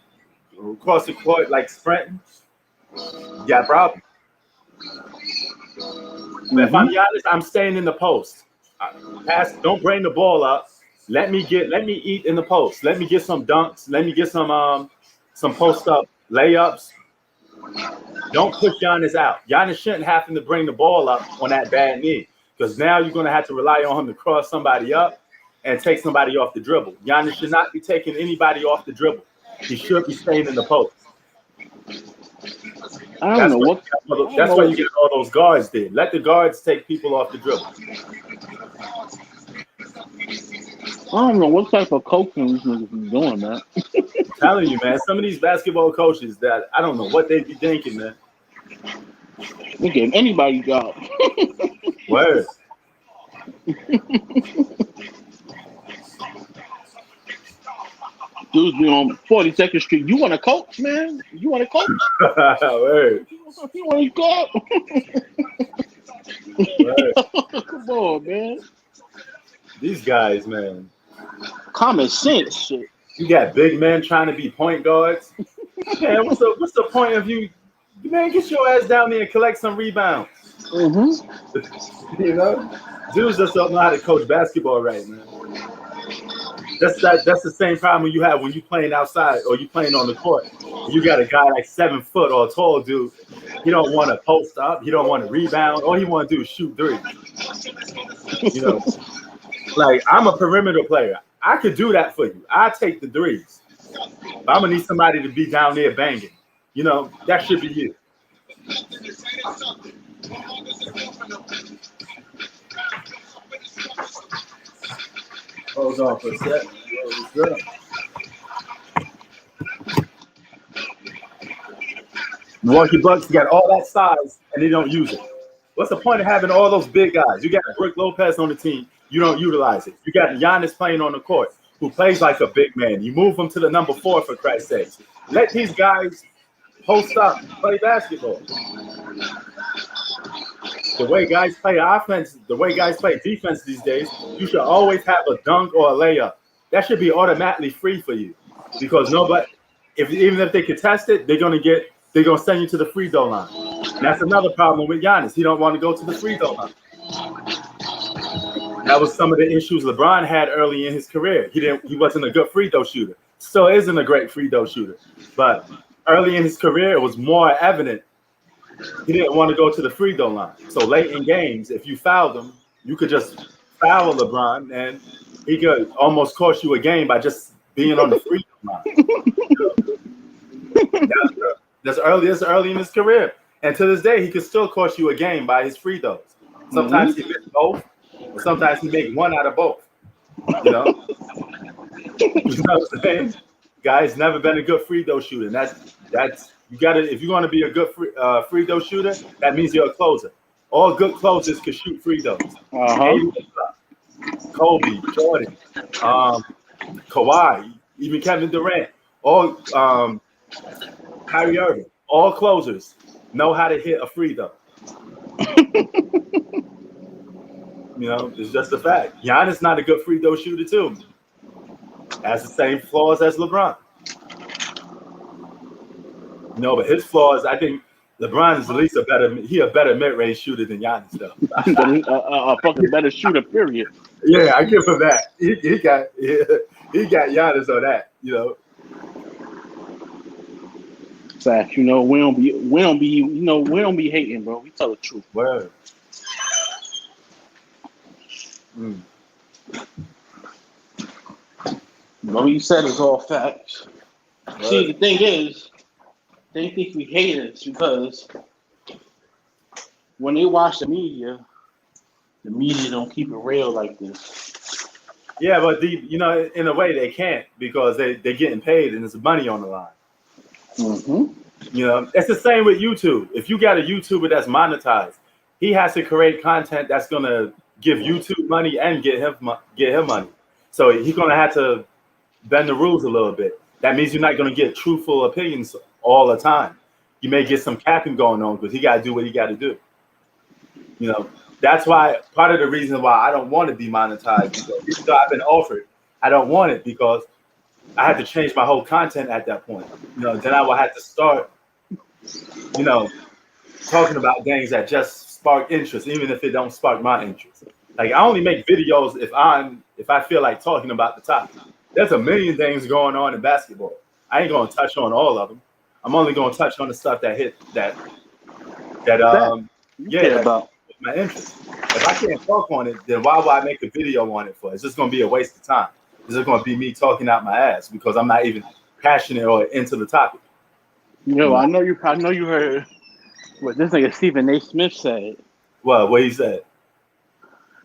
across the court like sprinting. You got a problem. But if I'm Giannis, I'm staying in the post. Don't bring the ball up. Let me eat in the post. Let me get some dunks. Let me get some post up layups. Don't push Giannis out. Giannis shouldn't have to bring the ball up on that bad knee because now you're going to have to rely on him to cross somebody up and take somebody off the dribble. Giannis should not be taking anybody off the dribble. He should be staying in the post. I don't know what. That's why you get all those guards there. Let the guards take people off the dribble. I don't know what type of coaching these niggas be doing, man. I'm telling you, man. Some of these basketball coaches that I don't know what they be thinking, man. They give anybody a job. Word. Dudes be on 42nd Street. You want to coach, man? You want to coach? Word. You want to coach? Come on, man. These guys, man. Common sense shit. You got big men trying to be point guards. Man, what's the point of you? Man, get your ass down there and collect some rebounds. Mm-hmm. Dudes just don't know how to coach basketball right, man. That's the same problem you have when you playing outside or you playing on the court. You got a guy like 7 foot or a tall dude. He don't want to post up. He don't want to rebound. All he want to do is shoot threes. Like I'm a perimeter player. I could do that for you. I take the threes. But I'm gonna need somebody to be down there banging. That should be you. Hold on for a sec. Milwaukee Bucks got all that size and they don't use it. What's the point of having all those big guys? You got Brook Lopez on the team. You don't utilize it. You got Giannis playing on the court who plays like a big man. You move him to the number 4 for Christ's sake. Let these guys post up and play basketball. The way guys play offense, the way guys play defense these days, you should always have a dunk or a layup. That should be automatically free for you because even if they contest it, they're gonna send you to the free throw line. And that's another problem with Giannis. He don't want to go to the free throw line. That was some of the issues LeBron had early in his career. He wasn't a good free throw shooter. Still isn't a great free throw shooter. But early in his career, it was more evident he didn't want to go to the free throw line. So late in games, if you fouled him, you could just foul LeBron and he could almost cost you a game by just being on the free throw line. That's early in his career. And to this day, he could still cost you a game by his free throws. Sometimes he missed both, or sometimes he make one out of both. You know what I'm saying? Guy's never been a good free throw shooter. That's you got to, if you're going to be a good free throw shooter, that means you're a closer. All good closers can shoot free throws. Kobe, Jordan, Kawhi, even Kevin Durant, all Kyrie Irving, all closers know how to hit a free throw. It's just a fact. Giannis not a good free throw shooter too. Has the same flaws as LeBron. But his flaws, I think LeBron is at least a better mid-range shooter than Giannis though. A fucking better shooter, period. Yeah, I give him that. He got Giannis on that. Fact, we don't be hating, bro. We tell the truth. Word. What you said is all facts. But, See, the thing is, they think we haters because when they watch the media don't keep it real like this. yeah, but in a way they can't because they're getting paid and there's money on the line. Mm-hmm. It's the same with YouTube. If you got a YouTuber that's monetized, he has to create content that's gonna give YouTube money and get him money. So he's gonna have to bend the rules a little bit. That means you're not gonna get truthful opinions all the time. You may get some capping going on because he got to do what he got to do. That's why part of the reason why I don't want to be monetized, because even though I've been offered, I don't want it because I had to change my whole content at that point. Then I would have to start, talking about things that just spark interest, even if it don't spark my interest. Like I only make videos if I feel like talking about the topic. There's a million things going on in basketball. I ain't gonna touch on all of them. I'm only gonna touch on the stuff that hit that about my interest. If I can't talk on it, then why would I make a video on it for? It's just gonna be a waste of time. It's just gonna be me talking out my ass because I'm not even passionate or into the topic. I know you heard what this nigga Stephen A. Smith said. What he said?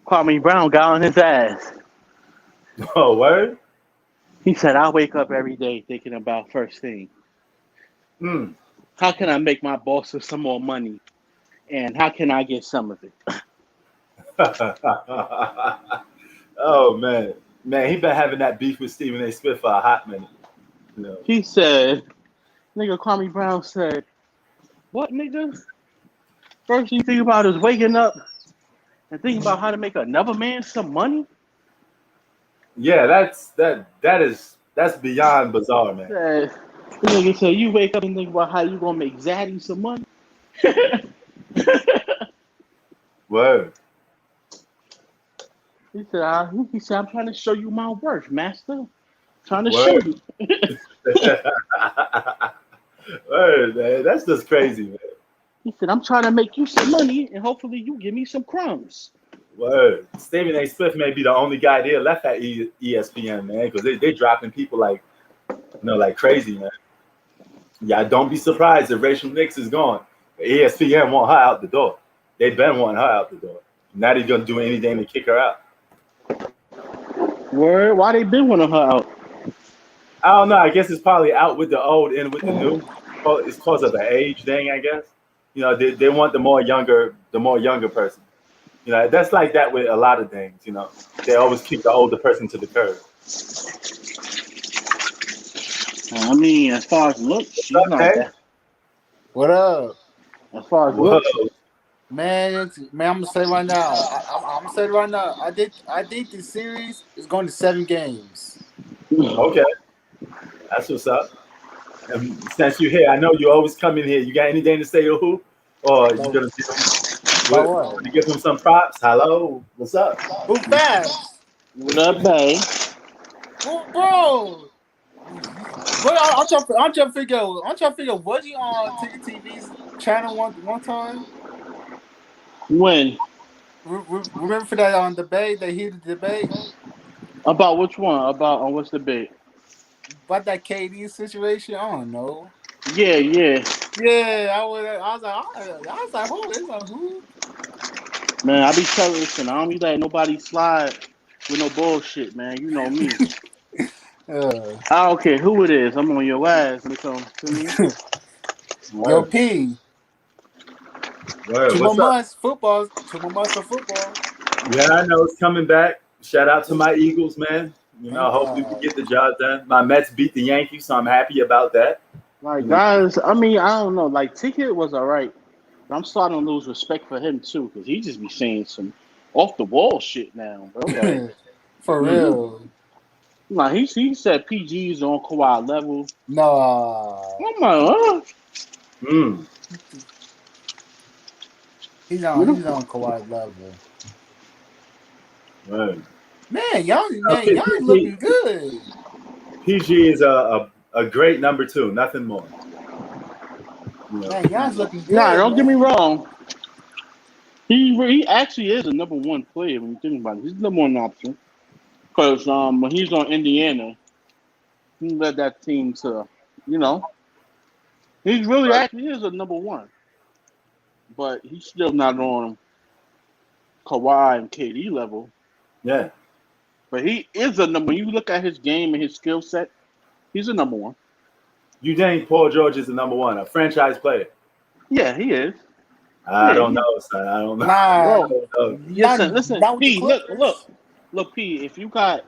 Kwame Brown got on his ass. Oh, word? He said, I wake up every day thinking about first thing. How can I make my bosses some more money? And how can I get some of it? Oh, man. Man, he been having that beef with Stephen A. Smith for a hot minute. He said, nigga Kwame Brown said, what, nigga? First you think about is waking up and thinking about how to make another man some money? Yeah, that's beyond bizarre, man. The nigga said, you wake up and think about how you gonna make Zaddy some money? Word. He said, I'm trying to show you my worth, master. Trying to show you. Word, man. That's just crazy, man. He said, I'm trying to make you some money and hopefully you give me some crumbs. Word. Stephen A. Smith may be the only guy there left at ESPN, man, because they dropping people like crazy, man. Yeah, don't be surprised if Rachel Nix is gone. ESPN want her out the door. They've been wanting her out the door. Now they're gonna do anything to kick her out. Word? Why they been wanting her out? I don't know. I guess it's probably out with the old and with the new. It's because of the age thing, I guess. They want the more younger person. That's like that with a lot of things. They always keep the older person to the curb. I mean, as far as looks, she's not that. What up? As far as looks, man, I'm gonna say right now. I'm gonna say right now. I think the series is going to 7 games. Okay, that's what's up. And since you're here, I know you always come in here. You got anything to say to who? Or you gonna give him some props? Hello, what's up? Who fast? What up, babe? Bro. I'm trying to figure. Was he on Ticket TV's channel one time? When? Remember for that debate, that heated debate? About which one? About what's the debate? About that KD situation? I don't know. Yeah. Yeah, I was like, who? Man, I be telling listen, I don't be letting nobody slide with no bullshit, man. You know me. I don't care who it is. I'm on your ass. Yo, P. Word, 2 more months of football. Yeah, I know it's coming back. Shout out to my Eagles, man. Hopefully we get the job done. My Mets beat the Yankees, so I'm happy about that. Like, guys, I mean, I don't know. Like, Ticket was all right. But I'm starting to lose respect for him, too, because he just be saying some off-the-wall shit now, bro. Like, for real. Like, he said PG's on Kawhi level. No. I'm like, He's on Kawhi level. Right. Man, y'all looking good. PG is a great number 2, nothing more. Man, y'all's looking good. Nah, don't get me wrong. He actually is a number 1 player when you think about it. He's the number 1 option. Because when he's on Indiana, He led that team to, you know, he's really actually is a number one, but he's still not on Kawhi and KD level. Yeah. But he is a number. When you look at his game and his skill set, he's a number one. You think Paul George is the number one, a franchise player? Yeah, he is. I don't know, son. I don't know. Nah, Bro, not, listen, not with the P, Clippers. look, P. If you got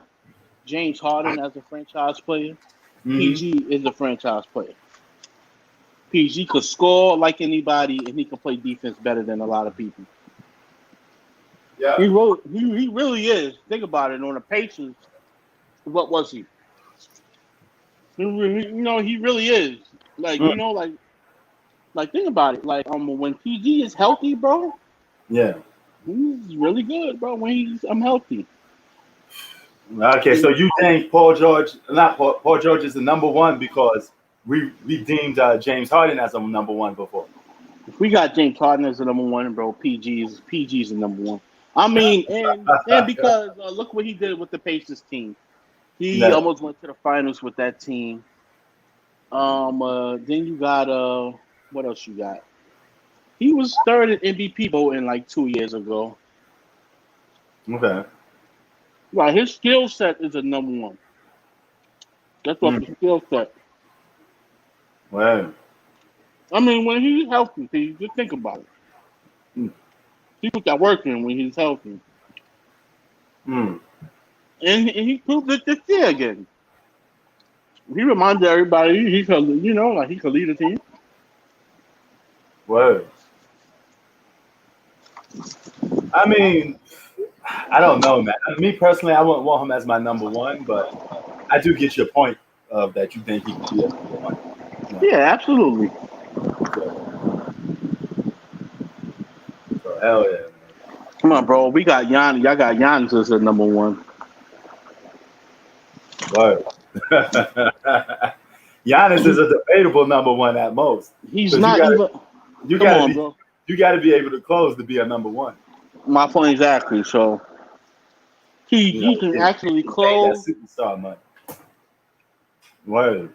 James Harden as a franchise player, Mhm. PG is a franchise player. PG could score like anybody, and he can play defense better than a lot of people. Yeah. He really is. Think about it. On the Pacers, what was he? He really is. Like, think about it. Like, when PG is healthy, bro, Yeah. he's really good, bro. When I'm healthy. Okay, so you think Paul George is the number one because we deemed James Harden as a number one before. If we got James Harden as the number one, bro, PG's the number one. I mean, and because look what he did with the Pacers team. He almost went to the finals with that team. Then you got what else you got? He was third in MVP voting like 2 years ago. Okay. Right, his skill set is a number one. That's what the skill set. Wow. I mean, when he's healthy, just think about it. He put that work in when he's healthy. And he proved it this year again. He reminded everybody he could, he could lead a team. Word. I mean, I don't know, man. Me personally, I wouldn't want him as my number one, but I do get your point of that you think he could be a number one. Yeah, absolutely. So hell yeah, man. Come on, bro. We got Giannis. Y'all got Giannis as a number one. Word. Giannis is a debatable number one at most. He's not even. You got to be able to close to be a number one. My point exactly. So he can actually close. That superstar money. Word.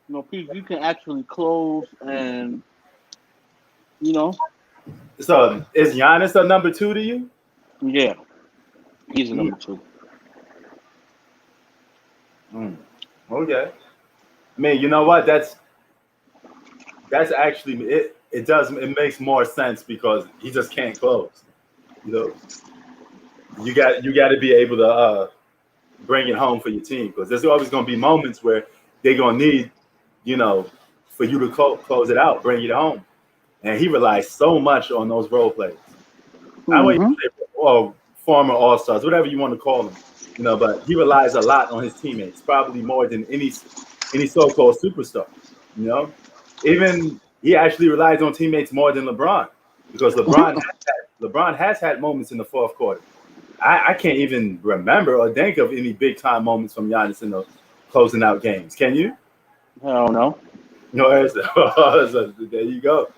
You can actually close and So is Giannis a number two to you? Yeah, he's a number two. Okay. I mean, you know what? That's actually it. It makes more sense because he just can't close. You got to be able to bring it home for your team because there's always going to be moments where they're going to need, for you to close it out, bring it home. And he relies so much on those role players. I wouldn't say former all-stars, whatever you want to call them, but he relies a lot on his teammates, probably more than any so-called superstar. Even he actually relies on teammates more than LeBron because LeBron has had moments in the fourth quarter. I can't even remember or think of any big-time moments from Giannis in the closing out games. Can you? Hell no. No, there you go.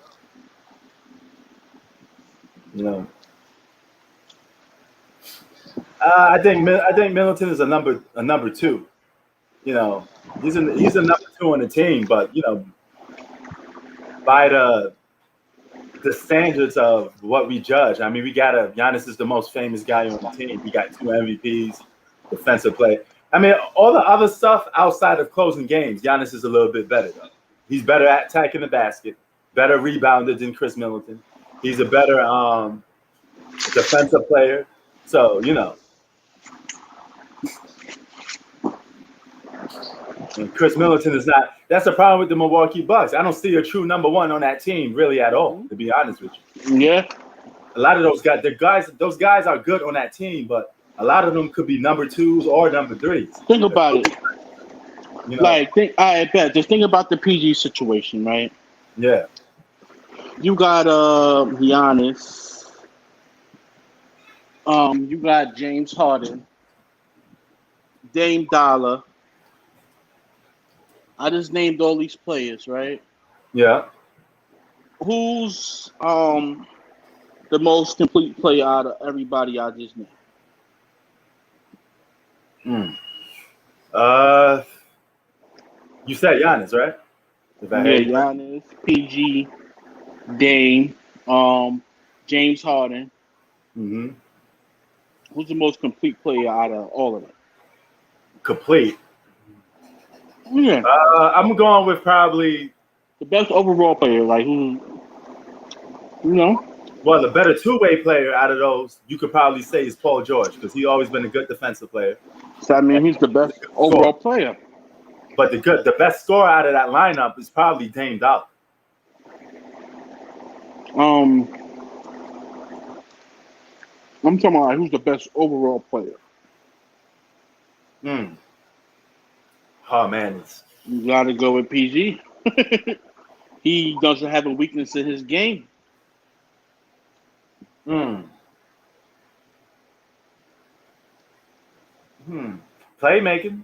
I think Middleton is a number two. He's a number two on the team, but by the standards of what we judge, I mean, Giannis is the most famous guy on the team. We got 2 MVPs, defensive player. I mean, all the other stuff outside of closing games, Giannis is a little bit better though. He's better at attacking the basket, better rebounder than Chris Middleton. He's a better defensive player. So, and Chris Middleton is not. That's the problem with the Milwaukee Bucks. I don't see a true number one on that team really at all, to be honest with you. Yeah. A lot of those guys are good on that team, but a lot of them could be number twos or number threes. Think about it. I bet. Just think about the PG situation, right? Yeah. You got Giannis. You got James Harden, Dame Dollar. I just named all these players, right? Yeah. Who's the most complete player out of everybody I just named? You said Giannis, right? If I Yeah, heard you right. Giannis, PG, Dame, James Harden. Mm-hmm. Who's the most complete player out of all of them? Complete. Yeah, I'm going with probably the best overall player. Like who? You know. well, the better two-way player out of those you could probably say is Paul George because he's always been a good defensive player. So I And mean, he's the he's best a good overall scorer. player. But the best scorer out of that lineup is probably Dame Dollar. Um, I'm talking about like, who's the best overall player. Mm. Oh man, it's You got to go with PG. He doesn't have a weakness in his game. mm. Playmaking.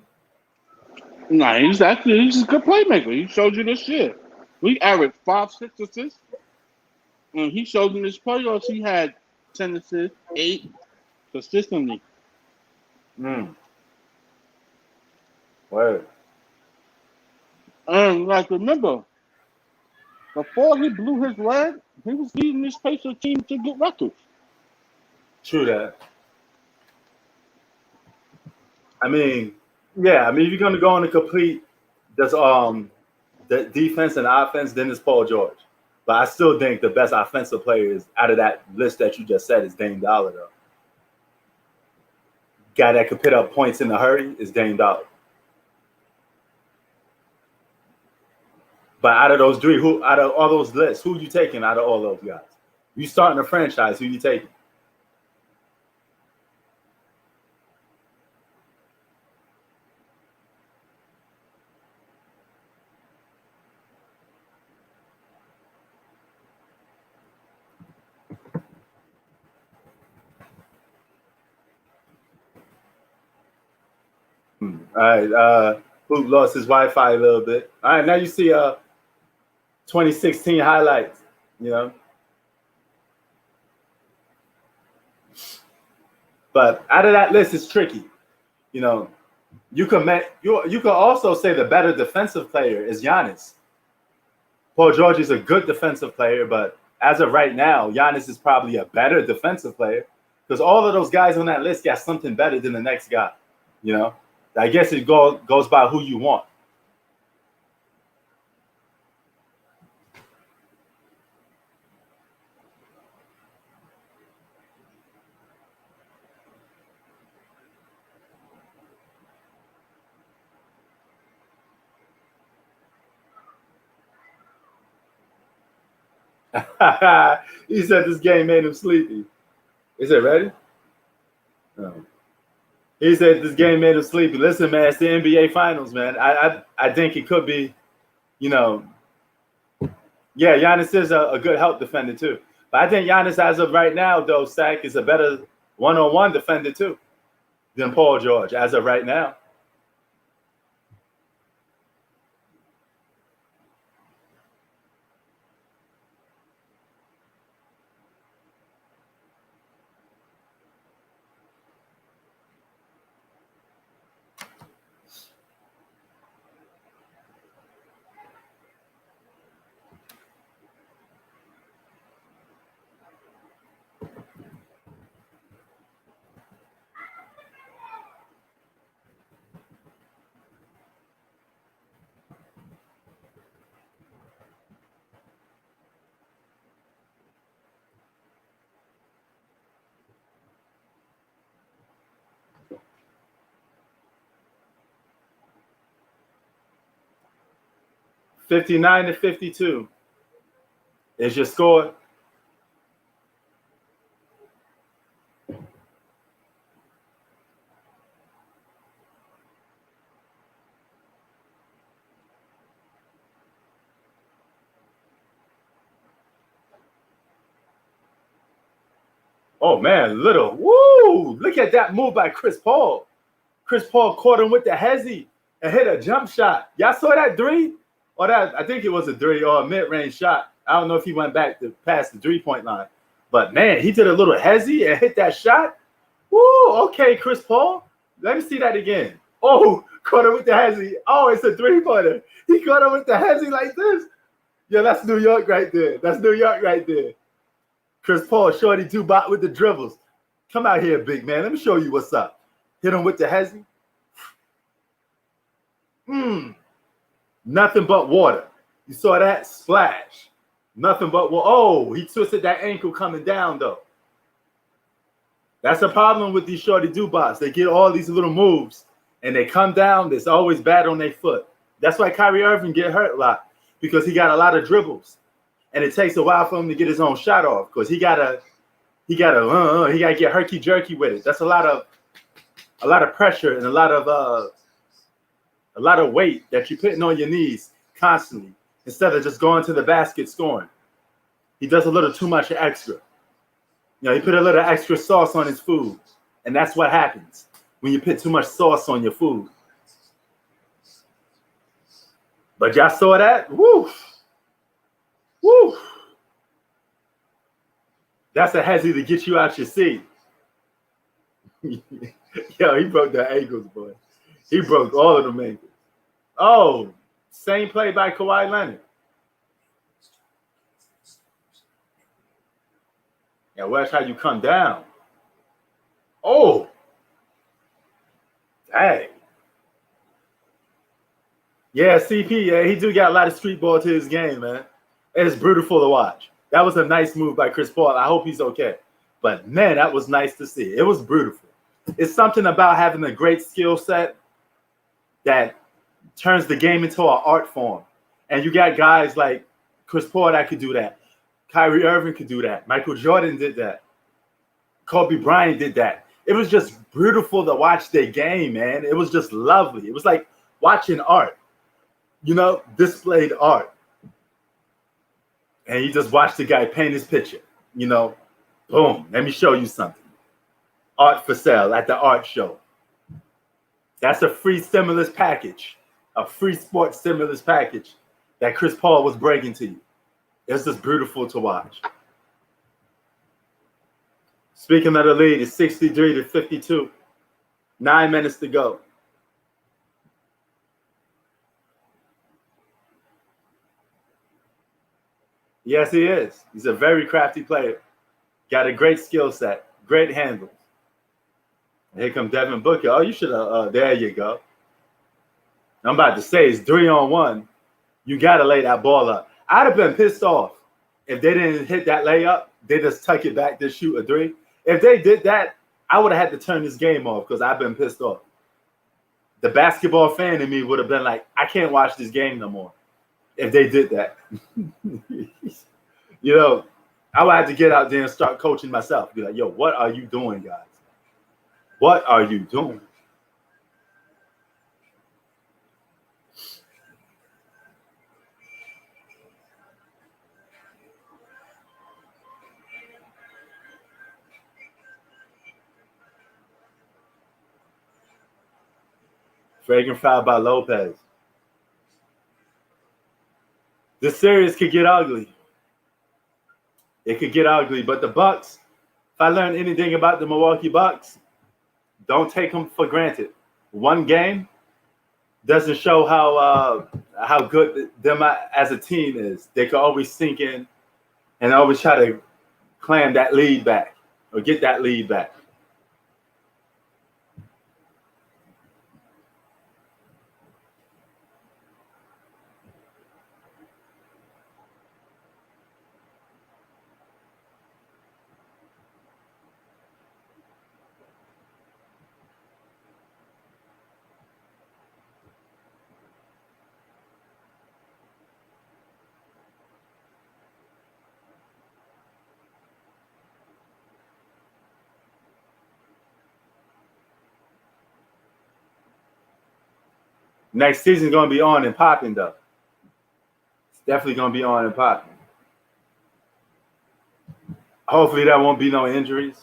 Nah, he's a good playmaker. He showed you this year. We averaged 5, 6 assists. And he showed in his playoffs he had 10 assists, 8 consistently. Mm. Word. And like remember, before he blew his leg, he was leading this Pacers team to good records. True that. I mean, yeah. I mean, if you're gonna go on a complete, that's the defense and offense, then it's Paul George. But I still think the best offensive player is out of that list that you just said is Dame Dollar, though. Guy that could put up points in a hurry is Dame Dollar. But out of those three, who out of all those lists, who you taking out of all those guys? You starting a franchise, who you taking? All right, Hoop lost his Wi-Fi a little bit. All right, now you see 2016 highlights. You know, but out of that list, it's tricky. You know, you could also say the better defensive player is Giannis. Paul George is a good defensive player, but as of right now, Giannis is probably a better defensive player because all of those guys on that list got something better than the next guy. You know, I guess it goes by who you want. He said this game made him sleepy. Is it ready? No. He said this game made him sleepy. Listen, man, it's the NBA Finals, man. I think it could be, you know, yeah, Giannis is a good help defender too. But I think Giannis, as of right now, though, Sack is a better one-on-one defender too than Paul George as of right now. $59-52 is your score. Oh man, little woo! Look at that move by Chris Paul. Chris Paul caught him with the hezzy and hit a jump shot. Y'all saw that three? Or that I think it was a three or a mid-range shot. I don't know if he went back to past the three-point line. But man, he did a little hezzy and hit that shot. Woo! Okay, Chris Paul. Let me see that again. Oh, caught him with the hezzy. Oh, it's a 3-pointer. He caught him with the hezzy like this. Yeah, that's New York right there. That's New York right there. Chris Paul, shorty two-bot with the dribbles. Come out here, big man. Let me show you what's up. Hit him with the hezzy. Nothing but water. You saw that? Splash. Nothing but water. Oh, he twisted that ankle coming down, though. That's the problem with these shorty do-bots. They get all these little moves, and they come down. It's always bad on their foot. That's why Kyrie Irving get hurt a lot, because he got a lot of dribbles. And it takes a while for him to get his own shot off, because he gotta get herky jerky with it. That's a lot of pressure and a lot of weight that you're putting on your knees constantly instead of just going to the basket scoring. He does a little too much extra. He put a little extra sauce on his food, and that's what happens when you put too much sauce on your food. But y'all saw that? Woo! Woo! That's a hezzy to get you out your seat. Yo, he broke the ankles, boy. He broke all of them ankles. Oh, same play by Kawhi Leonard. Yeah, watch how you come down. Oh, dang. Yeah, CP, yeah, he do got a lot of street ball to his game, man. It's beautiful to watch. That was a nice move by Chris Paul. I hope he's okay. But, man, that was nice to see. It was beautiful. It's something about having a great skill set that turns the game into an art form. And you got guys like Chris Paul that could do that. Kyrie Irving could do that. Michael Jordan did that. Kobe Bryant did that. It was just beautiful to watch their game, man. It was just lovely. It was like watching art, displayed art. And you just watch the guy paint his picture, boom, let me show you something. Art for sale at the art show. That's a free stimulus package, a free sports stimulus package that Chris Paul was bringing to you. It's just beautiful to watch. Speaking of the lead, it's 63-52. 9 minutes to go. Yes, he is. He's a very crafty player. Got a great skill set, great handles. Here comes Devin Booker. Oh, you should have. There you go. I'm about to say it's 3-on-1. You got to lay that ball up. I'd have been pissed off if they didn't hit that layup. They just tuck it back to shoot a three. If they did that, I would have had to turn this game off because I've been pissed off. The basketball fan in me would have been like, I can't watch this game no more if they did that. I would have to get out there and start coaching myself. Be like, yo, what are you doing, guys? What are you doing? Fragrant foul by Lopez. This series could get ugly. It could get ugly, but the Bucks, if I learned anything about the Milwaukee Bucks, don't take them for granted. One game doesn't show how good them as a team is. They can always sink in and always try to claim that lead back or get that lead back. Next season's going to be on and popping, though. It's definitely going to be on and popping. Hopefully there won't be no injuries.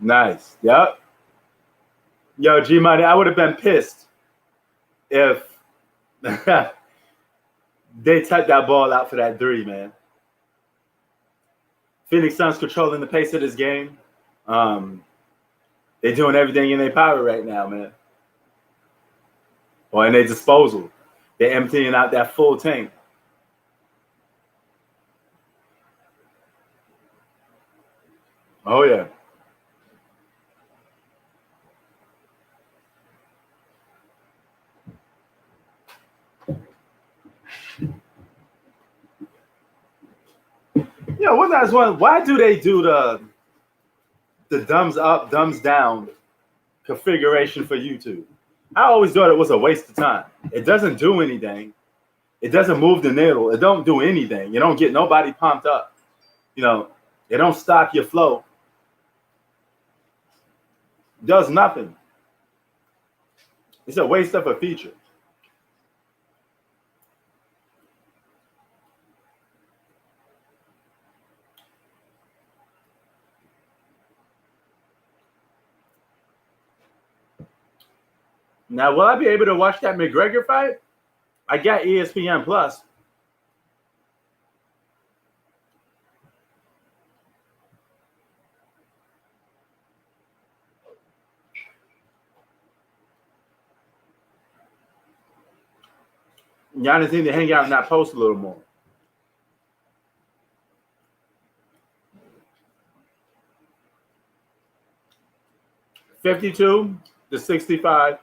Nice. Yep. Yo, G Money, I would have been pissed if they tucked that ball out for that 3, man. Phoenix Suns controlling the pace of this game. They're doing everything in their power right now, man. Or in their disposal. They're emptying out that full tank. Oh, yeah. Yeah, one last one. Why do they do the thumbs up, thumbs down configuration for YouTube? I always thought it was a waste of time. It doesn't do anything. It doesn't move the needle. It don't do anything. You don't get nobody pumped up. You know, it don't stop your flow. It does nothing. It's a waste of a feature. Now, will I be able to watch that McGregor fight? I got ESPN Plus. Giannis need to hang out in that post a little more. $52-65.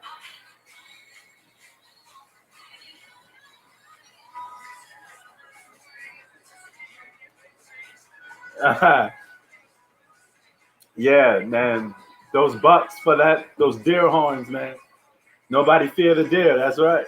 Yeah, man. Those bucks for that, those deer horns, man. Nobody fear the deer. That's right.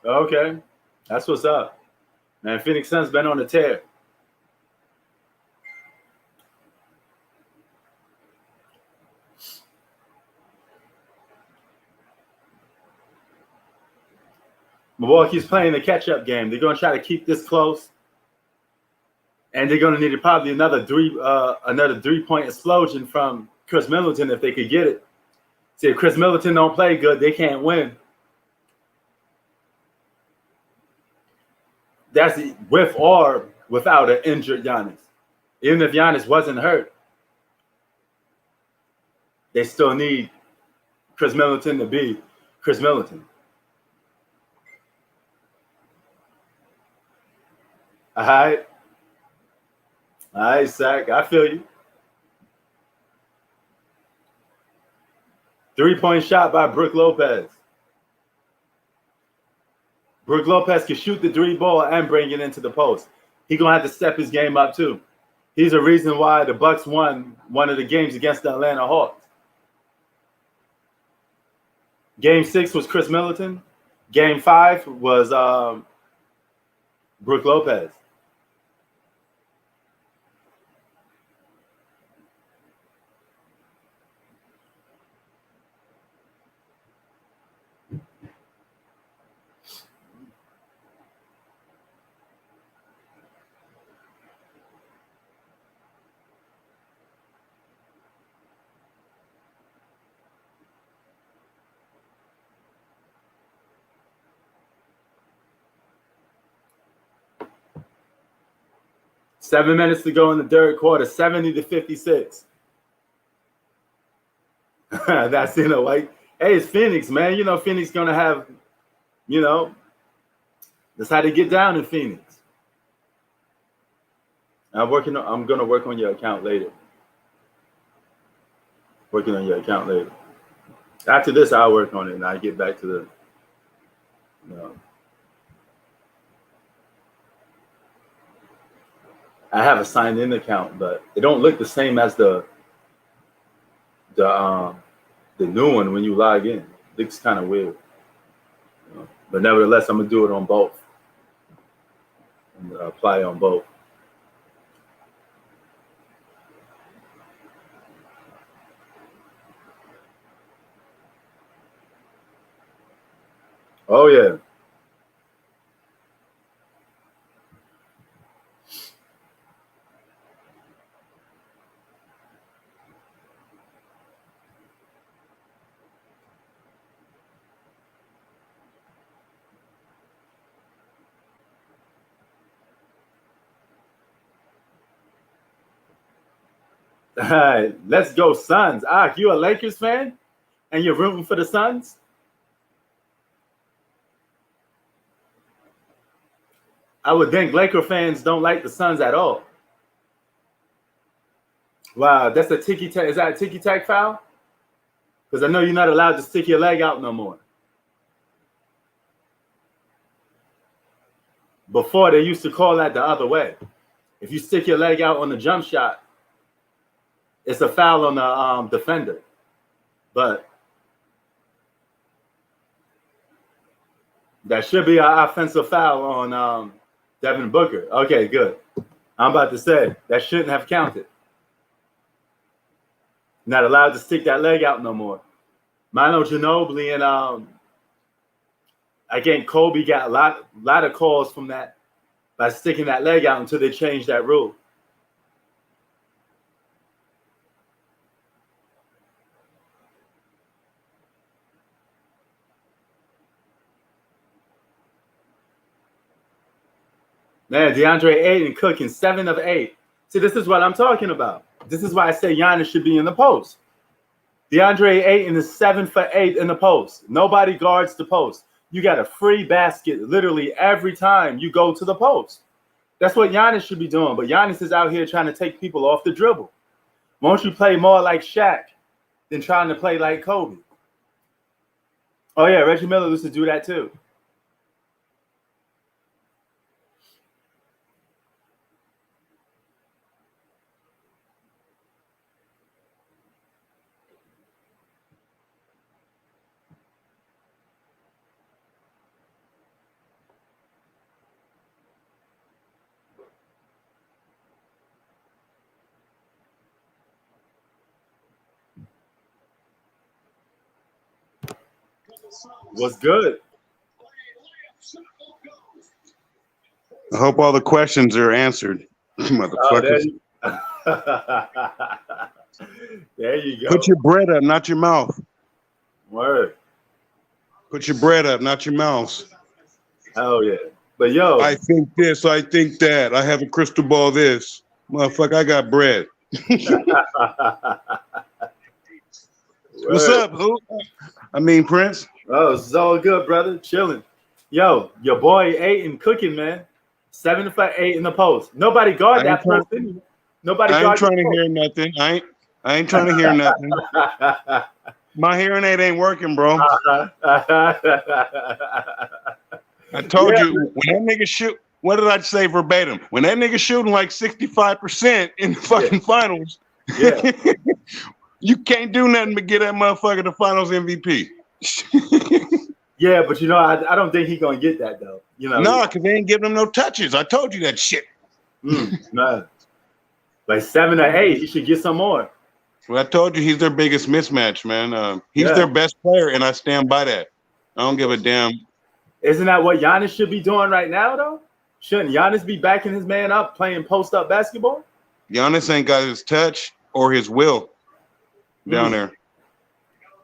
Okay. That's what's up. Man, Phoenix Suns been on a tear. Milwaukee's playing the catch-up game. They're going to try to keep this close. And they're going to need probably another three-point explosion from Chris Middleton if they could get it. See, if Chris Middleton don't play good, they can't win. That's with or without an injured Giannis. Even if Giannis wasn't hurt, they still need Chris Middleton to be Chris Middleton. All right. All right, Zach. I feel you. 3-point shot by Brook Lopez. Brook Lopez can shoot the 3 ball and bring it into the post. He's going to have to step his game up, too. He's a reason why the Bucks won one of the games against the Atlanta Hawks. Game 6 was Chris Middleton. Game 5 was Brook Lopez. Seven minutes to go in the third quarter, 70-56. That's, like, hey, it's Phoenix, man. Phoenix going to have, that's how they get down in Phoenix. I'm going to work on your account later. Working on your account later. After this, I'll work on it and I'll get back to the, I have a signed-in account, but it don't look the same as the the new one when you log in. Looks kind of weird. But nevertheless, I'm gonna do it on both. And apply on both. Oh yeah. All right, let's go Suns. You a Lakers fan? And you're rooting for the Suns? I would think Laker fans don't like the Suns at all. Wow, that's a ticky-tack. Is that a ticky-tack foul? Because I know you're not allowed to stick your leg out no more. Before, they used to call that the other way. If you stick your leg out on the jump shot, it's a foul on the defender. But that should be an offensive foul on Devin Booker. Okay, good. I'm about to say, that shouldn't have counted. Not allowed to stick that leg out no more. Manu Ginobili and again, Kobe got a lot of calls from that by sticking that leg out until they changed that rule. Man, DeAndre Ayton cooking 7 of 8. See, this is what I'm talking about. This is why I say Giannis should be in the post. DeAndre Ayton is 7 for 8 in the post. Nobody guards the post. You got a free basket literally every time you go to the post. That's what Giannis should be doing. But Giannis is out here trying to take people off the dribble. Won't you play more like Shaq than trying to play like Kobe? Oh, yeah, Reggie Miller used to do that too. What's good? I hope all the questions are answered, motherfuckers. There you go. Put your bread up, not your mouth. Word. Put your bread up, not your mouth. Oh, yeah. But, yo. I think this, I think that. I have a crystal ball this. Motherfucker, I got bread. What's up, who? I mean, Prince. Oh, it's all good, brother. Chilling. Yo, your boy Ayton cooking, man. 7 for 8 in the post. Nobody guard that post. Nobody guard. I ain't trying to hear nothing. I ain't trying to hear nothing. My hearing aid ain't working, bro. I told you when that nigga shoot. What did I say verbatim? When that nigga shooting like 65% in the fucking finals, you can't do nothing but get that motherfucker the finals MVP. Yeah, but you know, I don't think he's gonna get that though. You know, no, because they ain't giving him no touches. I told you that shit. Man. Like 7 or 8, he should get some more. Well, I told you he's their biggest mismatch, man. He's their best player, and I stand by that. I don't give a damn. Isn't that what Giannis should be doing right now, though? Shouldn't Giannis be backing his man up, playing post-up basketball? Giannis ain't got his touch or his will down there.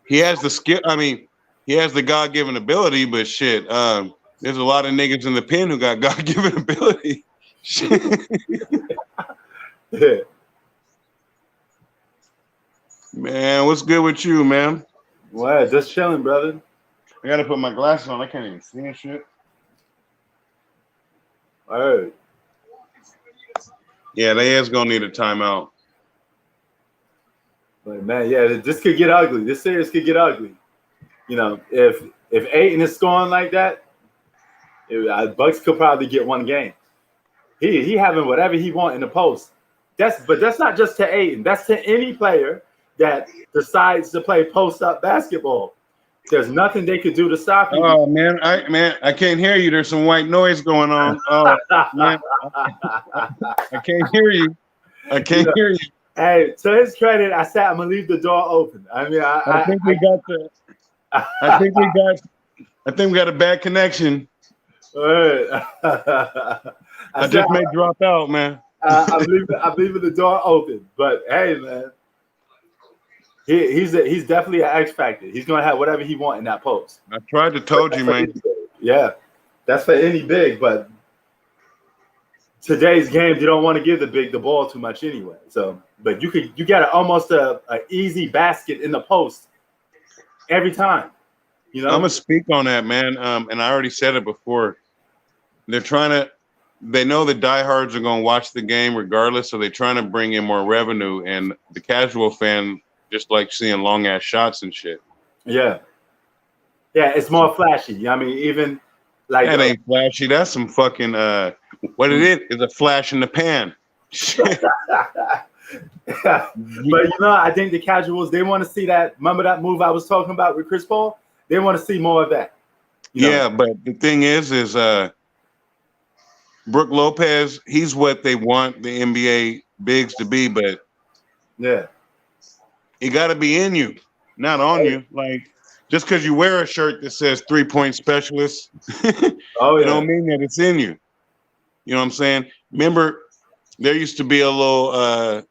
He has the skill. I mean, he has the God-given ability, but shit, there's a lot of niggas in the pen who got God-given ability. Yeah. Man, what's good with you, man? Well, just chilling, brother. I gotta put my glasses on. I can't even see shit. All right. Yeah, they is gonna need a timeout. But man, yeah, this could get ugly. This series could get ugly. You know, if Ayton is scoring like that, Bucks could probably get one game. He having whatever he want in the post. But that's not just to Ayton. That's to any player that decides to play post-up basketball. There's nothing they could do to stop you. Oh man, I can't hear you. There's some white noise going on. Oh man, I can't hear you. I can't hear you. Hey, to his credit, I said I'm gonna leave the door open. I mean, I think we got a bad connection. I just may drop out, man. I'm leaving the door open. But hey, man, he's definitely an X factor. He's gonna have whatever he wants in that post. I tried to told you, man. Yeah, that's for any big, but today's game, you don't want to give the big the ball too much anyway. So, but you got almost a easy basket in the post every time. You know, I'm gonna speak on that, man. And I already said it before. They know the diehards are gonna watch the game regardless, so they're trying to bring in more revenue, and the casual fan just like seeing long ass shots and shit. Yeah, it's more flashy. I mean, even like that ain't flashy. That's some fucking what it is a flash in the pan. But I think the casuals, they want to see that. Remember that move I was talking about with Chris Paul? They want to see more of that. Yeah, but the thing is Brook Lopez, he's what they want the NBA bigs to be, but yeah, it got to be in you, not on you. Like just because you wear a shirt that says 3-point specialist, it don't mean that it's in you. You know what I'm saying? Remember, there used to be a little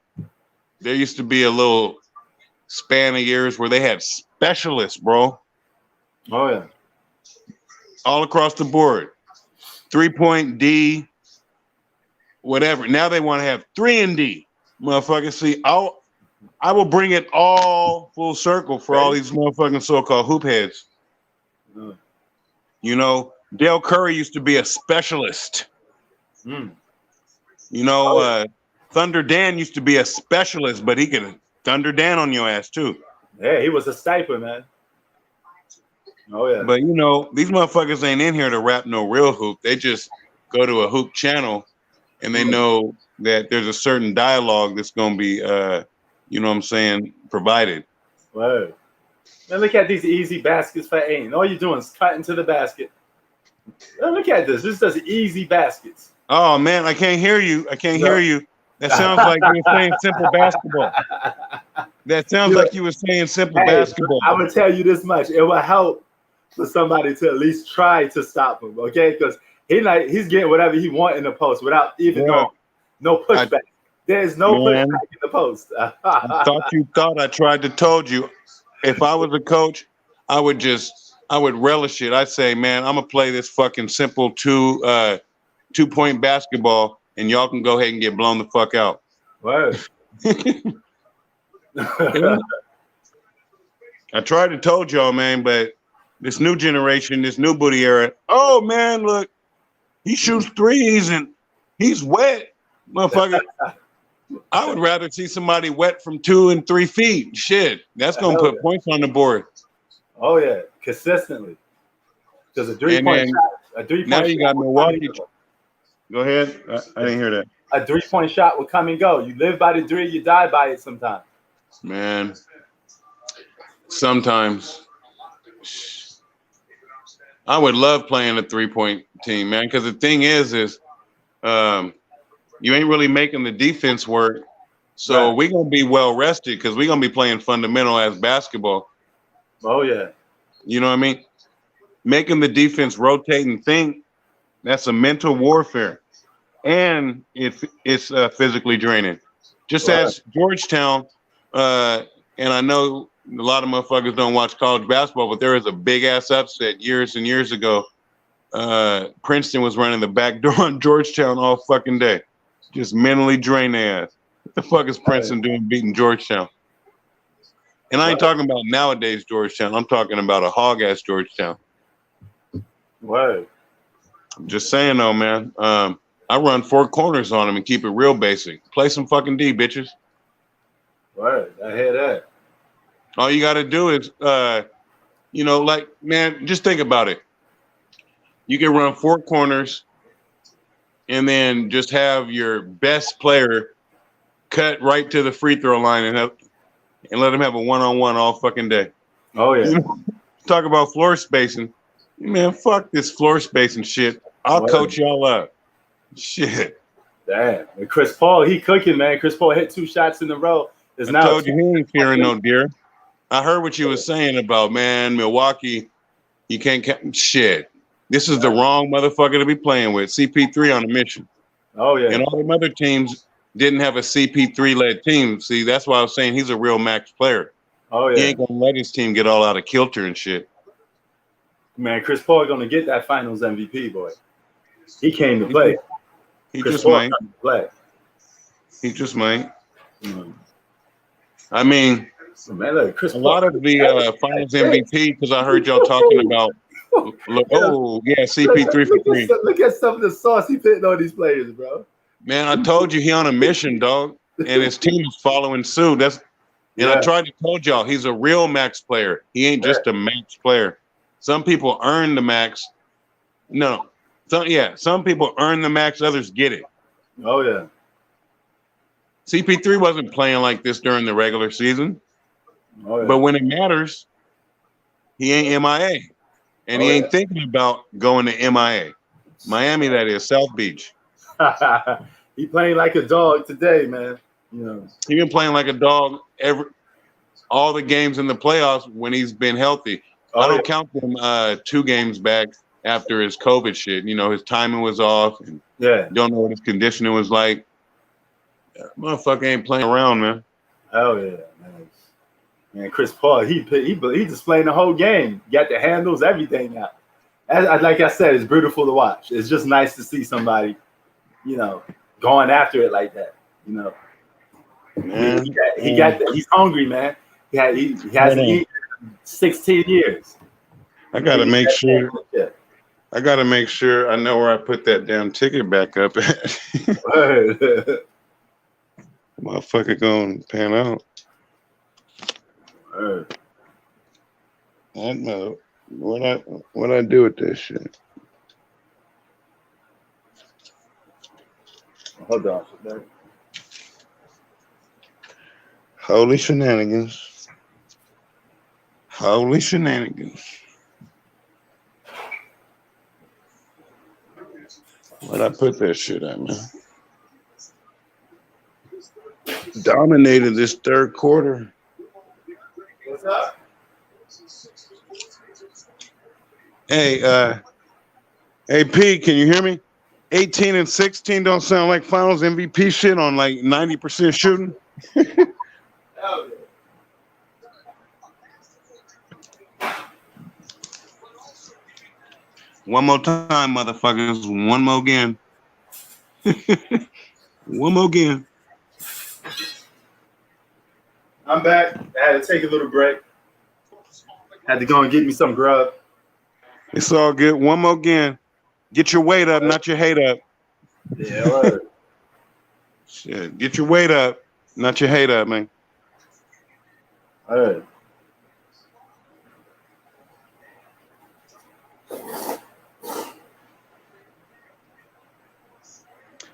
span of years where they had specialists, bro. Oh yeah, all across the board. 3-point D, whatever. Now they want to have 3 and D. Motherfuckers, see, I will bring it all full circle for all these motherfucking so-called hoop heads. You know, Dale Curry used to be a specialist. You know, Thunder Dan used to be a specialist, but he could Thunder Dan on your ass too. Yeah, he was a sniper, man. Oh yeah. But these motherfuckers ain't in here to rap no real hoop. They just go to a hoop channel and they know that there's a certain dialogue that's gonna be you know what I'm saying, provided. Whoa. Man, look at these easy baskets for Ain. All you're doing is cut into the basket. Man, look at this. This is easy baskets. Oh man, I can't hear you. Hear you. That sounds like you were saying simple basketball. That sounds like you were saying simple basketball. I'm gonna tell you this much. It will help for somebody to at least try to stop him, okay? Because he's getting whatever he wants in the post without even no pushback. There's no pushback in the post. I thought you thought I tried to told you. If I was a coach, I would relish it. I'd say, man, I'm gonna play this fucking simple 2-point basketball, and y'all can go ahead and get blown the fuck out. Right. I tried to told y'all, man, but this new generation, this new booty era. Oh man, look, he shoots threes and he's wet, motherfucker. I would rather see somebody wet from 2 and 3 feet. Shit, that's gonna put points on the board. Oh yeah, consistently. Because a 3-point shot, now you got Milwaukee. Go ahead. I didn't hear that. A 3-point shot will come and go. You live by the 3, you die by it sometimes. Man, sometimes. I would love playing a 3-point team, man, because the thing is you ain't really making the defense work. So we're going to be well rested because we're going to be playing fundamental as basketball. Oh, yeah. You know what I mean? Making the defense rotate and think, that's a mental warfare. And it's physically draining. Just as Georgetown, and I know a lot of motherfuckers don't watch college basketball, but there was a big-ass upset years and years ago. Princeton was running the back door on Georgetown all fucking day. Just mentally drain their ass. What the fuck is Princeton doing beating Georgetown? And I ain't talking about nowadays Georgetown. I'm talking about a hog-ass Georgetown. Word. I'm just saying, though, man. I run 4 corners on them and keep it real basic. Play some fucking D, bitches. Word. I hear that. All you got to do is, man, just think about it. You can run 4 corners and then just have your best player cut right to the free throw line and and let him have a one-on-one all fucking day. Oh yeah. Talk about floor spacing. Man, fuck this floor spacing shit. I'll coach y'all up. Shit. Damn. And Chris Paul, he cooking, man. Chris Paul hit 2 shots in a row. I told you he ain't fearing no deer. I heard what you were saying about, man, Milwaukee. You can't shit. This is the wrong motherfucker to be playing with. CP3 on a mission. Oh yeah. And all them other teams didn't have a CP3-led team. See, that's why I was saying he's a real max player. Oh yeah. He ain't gonna let his team get all out of kilter and shit. Man, Chris Paul gonna get that Finals MVP, boy. He came to play. He Chris just Paul might. came to play. He just might. I mean, man, look, Chris a Paul. lot of the Finals MVP, because I heard y'all talking about. CP3 for 3. Look at some of the sauce he putting on these players, bro. Man, I told you he on a mission, dog, and his team is following suit. I tried to told y'all he's a real max player. He ain't just a max player. Some people earn the max. No, some people earn the max. Others get it. Oh yeah. CP3 wasn't playing like this during the regular season, but when it matters, he ain't MIA. And he ain't thinking about going to MIA. Miami, that is, South Beach. He playing like a dog today, man. You know. He been playing like a dog all the games in the playoffs when he's been healthy. I don't count them 2 games back after his COVID shit. You know, his timing was off. And don't know what his conditioning was like. Motherfucker ain't playing around, man. Oh yeah, man. Man, Chris Paul, he displaying the whole game. Got the handles, everything out. Like I said, it's beautiful to watch. It's just nice to see somebody, you know, going after it like that. You know, man, he's hungry, man. He hasn't eaten in 16 years. I gotta make sure. I gotta make sure I know where I put that damn ticket back up at. Motherfucker gonna pan out. I don't know what I do with this shit. Hold on. Holy shenanigans. Holy shenanigans. Where'd I put that shit at, man? Dominated this third quarter. What's up? Hey, P, can you hear me? 18 and 16 don't sound like Finals MVP shit on like 90% shooting. One more time, motherfuckers. One more again. One more again. I'm back. I had to take a little break. Had to go and get me some grub. It's all good. One more again. Get your weight up, not your hate up. Yeah, word. Shit. Get your weight up, not your hate up, man. All right.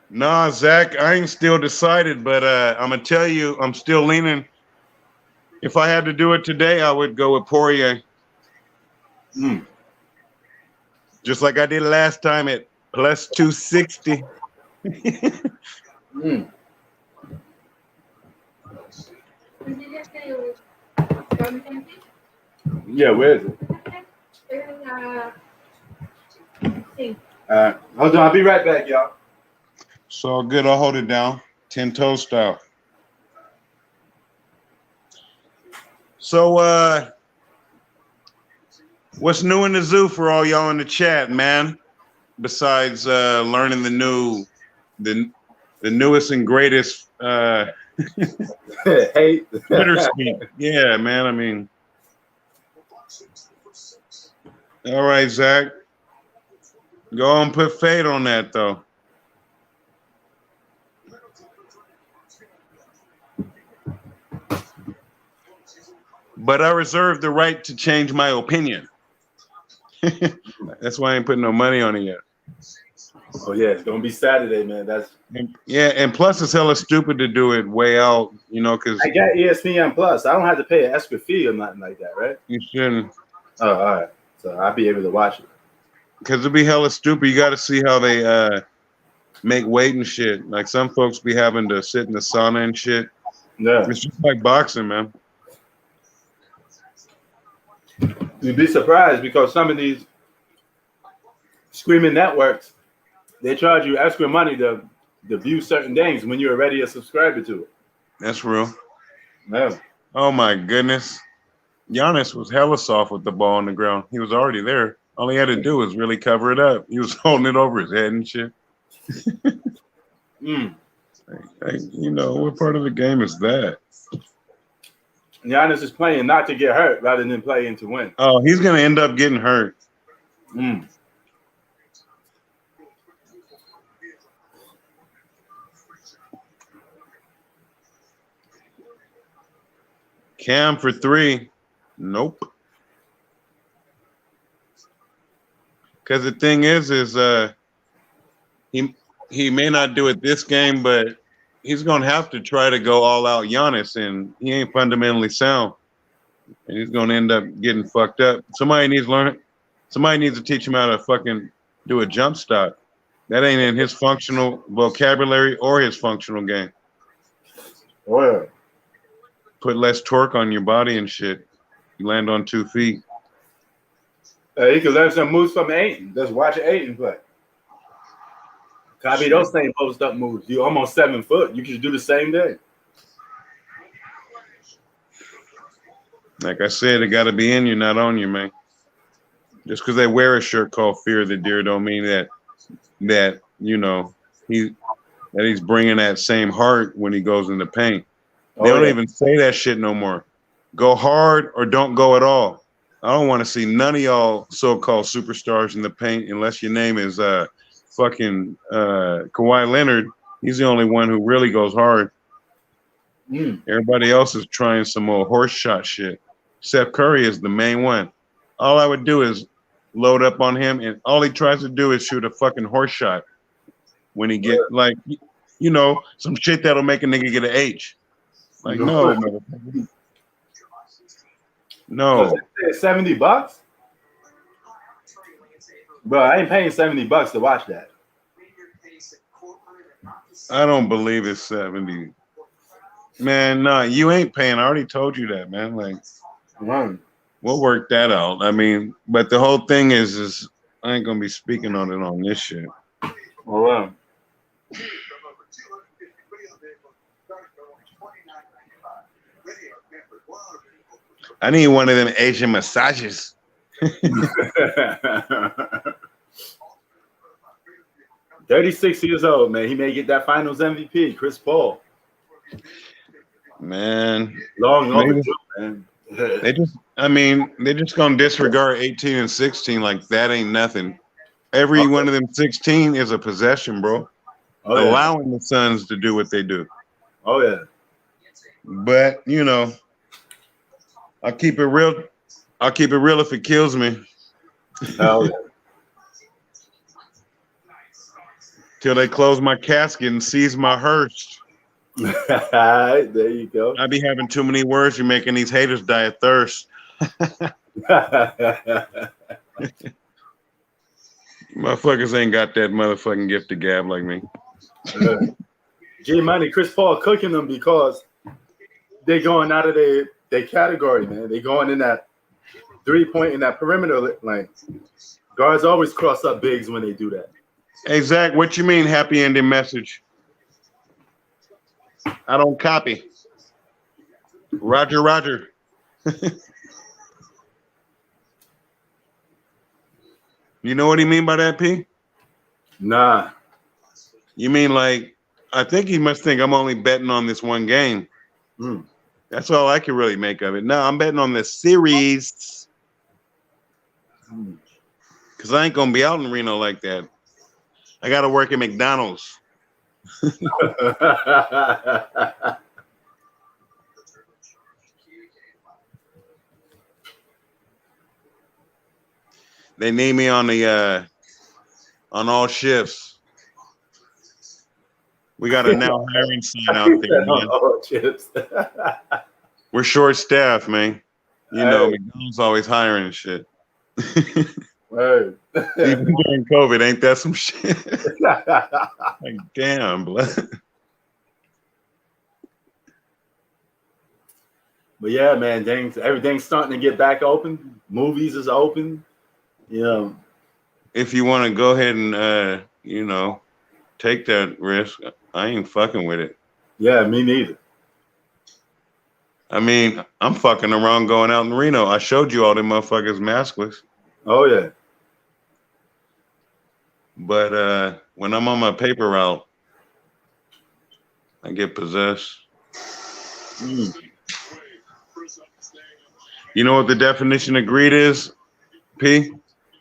Nah, Zach, I ain't still decided, but I'm gonna tell you, I'm still leaning. If I had to do it today, I would go with Poirier. Just like I did last time at plus 260. Yeah, where is it? Hold on, I'll be right back, y'all. It's all good. I'll hold it down. 10-toe style. So, what's new in the zoo for all y'all in the chat, man? Besides learning the newest and greatest Hey. Twitter speak. Yeah, man. I mean, all right, Zach. Go on and put fade on that, though. But I reserve the right to change my opinion. That's why I ain't putting no money on it yet. Oh yeah, it's gonna be Saturday, man. And plus it's hella stupid to do it way out, because I got ESPN Plus. I don't have to pay an extra fee or nothing like that, right? you shouldn't. Oh, all right. So I'll be able to watch it. Because it'd be hella stupid. You got to see how they make weight and shit. Like some folks be having to sit in the sauna and shit. Yeah. It's just like boxing, man. You'd be surprised because some of these streaming networks, they charge you extra money to view certain things when you're already a subscriber to it. That's real. Yeah. Oh my goodness. Giannis was hella soft with the ball on the ground. He was already there. All he had to do was really cover it up. He was holding it over his head and shit. What part of the game is that? Giannis is playing not to get hurt rather than playing to win. Oh, he's going to end up getting hurt. Cam for 3. Nope. Because the thing is he may not do it this game, but he's going to have to try to go all out Giannis, and he ain't fundamentally sound. And he's going to end up getting fucked up. Somebody needs to teach him how to fucking do a jump stop. That ain't in his functional vocabulary or his functional game. Oh, yeah. Put less torque on your body and shit. You land on 2 feet. He could learn some moves from Ayton. Just watch Ayton play. Copy those same post-up moves. You're almost 7 foot. You can do the same thing. Like I said, it got to be in you, not on you, man. Just because they wear a shirt called Fear of the Deer don't mean that he's bringing that same heart when he goes in the paint. They don't even say that shit no more. Go hard or don't go at all. I don't want to see none of y'all so-called superstars in the paint unless your name is fucking Kawhi Leonard. He's the only one who really goes hard. Everybody else is trying some more horse shot shit. Steph Curry is the main one. All I would do is load up on him, and all he tries to do is shoot a fucking horse shot when he get some shit that'll make a nigga get an H. Like no. $70? Bro, I ain't paying $70 to watch that. I don't believe it's 70. Man, nah, you ain't paying. I already told you that, man. Like, we'll work that out. I mean, but the whole thing is I ain't gonna be speaking on it on this shit. Oh, wow. I need one of them Asian massages. 36 years old, man. He may get that Finals MVP. Chris Paul. Man, long overdue, man. They're just gonna disregard 18 and 16 like that ain't nothing. Every one of them 16 is a possession, bro. Allowing the Suns to do what they do. Oh yeah. But I'll keep it real. I'll keep it real if it kills me. Hell yeah. Till they close my casket and seize my hearse. There you go. I be having too many words. You're making these haters die of thirst. Motherfuckers ain't got that motherfucking gift of gab like me. G-Money, Chris Paul cooking them because they going out of their category, man. They going in that 3-point in that perimeter lane. Guards always cross up bigs when they do that. Hey, Zach, what you mean happy ending message? I don't copy. Roger, Roger. You know what he mean by that, P? Nah. You mean like, I think he must think I'm only betting on this one game. That's all I can really make of it. No, I'm betting on the series. Because I ain't going to be out in Reno like that. I got to work at McDonald's. They need me on the on all shifts. We got a now hiring sign out there, man. Oh, chips. We're short staffed, man. You know, McDonald's always hiring and shit. Word. Even during COVID, ain't that some shit? Like, damn, blood. But yeah, man, everything's starting to get back open. Movies is open. You know. If you want to go ahead and, you know, take that risk, I ain't fucking with it. Yeah, me neither. I mean, I'm fucking around going out in Reno. I showed you all them motherfuckers maskless. Oh, yeah. But when I'm on my paper route, I get possessed. Mm. You know what the definition of greed is, P?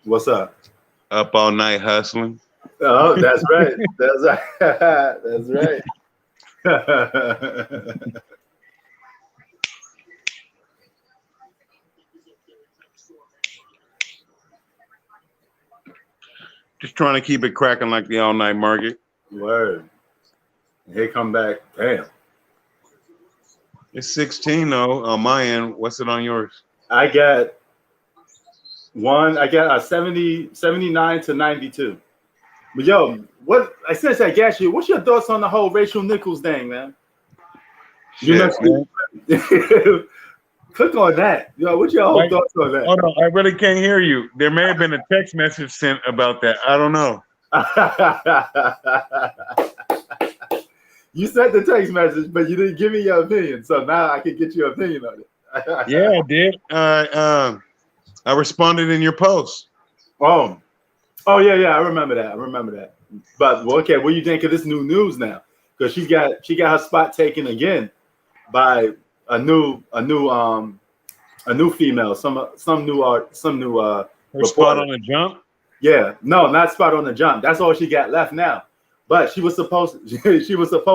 What's up? Up all night hustling. Oh, that's right. That's right. That's right. Just trying to keep it cracking like the all-night market. Word. Here come back. Damn. It's 16 though on my end. What's it on yours? I got a 79 to 92. But yo, since I got you, what's your thoughts on the whole Rachel Nichols thing, man? Shit, man. Click on that. Yo, what's your whole thoughts on that? Hold on, I really can't hear you. There may have been a text message sent about that. I don't know. You sent the text message, but you didn't give me your opinion. So now I can get your opinion on it. Yeah, I did. I responded in your post. Oh, yeah. I remember that. But okay, what do you think of this new news now? Because she got her spot taken again by a new female, some new Her reporter. spot on the jump. Yeah, no, not spot on the jump. That's all she got left now. But she was supposed to.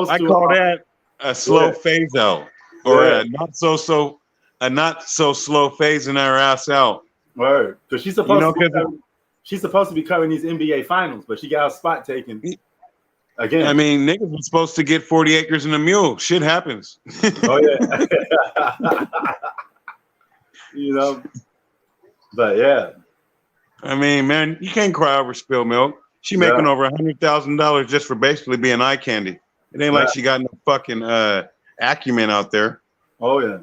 I call that a slow phase out, or a not so slow phasing her ass out. Word, because she's supposed to be covering these NBA finals, but she got her spot taken again. I mean, niggas were supposed to get 40 acres and a mule. Shit happens. Oh yeah. You know, but yeah. I mean, man, you can't cry over spilled milk. She making over $100,000 just for basically being eye candy. It ain't like she got no fucking acumen out there. Oh yeah.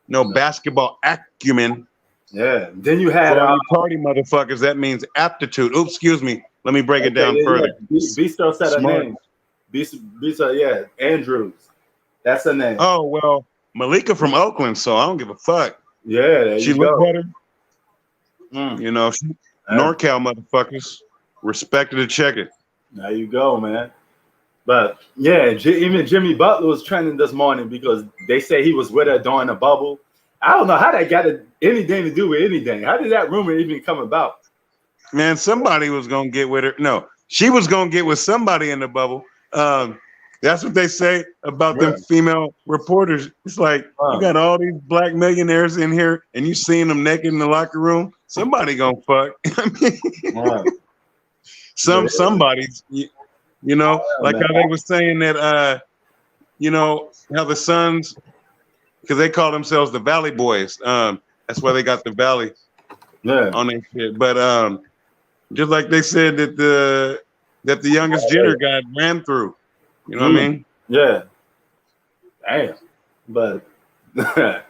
No basketball acumen. Yeah. Then you had party motherfuckers. That means aptitude. Oops, excuse me. Let me break it down further. Bistro said her name. Bistro, yeah, Andrews. That's her name. Oh well, Malika from Oakland, so I don't give a fuck. Yeah, she look better. You know, NorCal motherfuckers respected to check it. There you go, man. But yeah, even Jimmy Butler was trending this morning because they say he was with her during the bubble. I don't know how that got anything to do with anything. How did that rumor even come about? Man, somebody was gonna get with her. No, she was gonna get with somebody in the bubble. That's what they say about them female reporters. It's like you got all these black millionaires in here, and you seeing them naked in the locker room. Somebody gonna fuck. I mean, somebody's. You know, like how they were saying that. You know how the Suns, because they call themselves the Valley Boys. That's why they got the Valley on their shit. But just like they said that the youngest Jenner got ran through. You know what I mean? Yeah. Damn. But it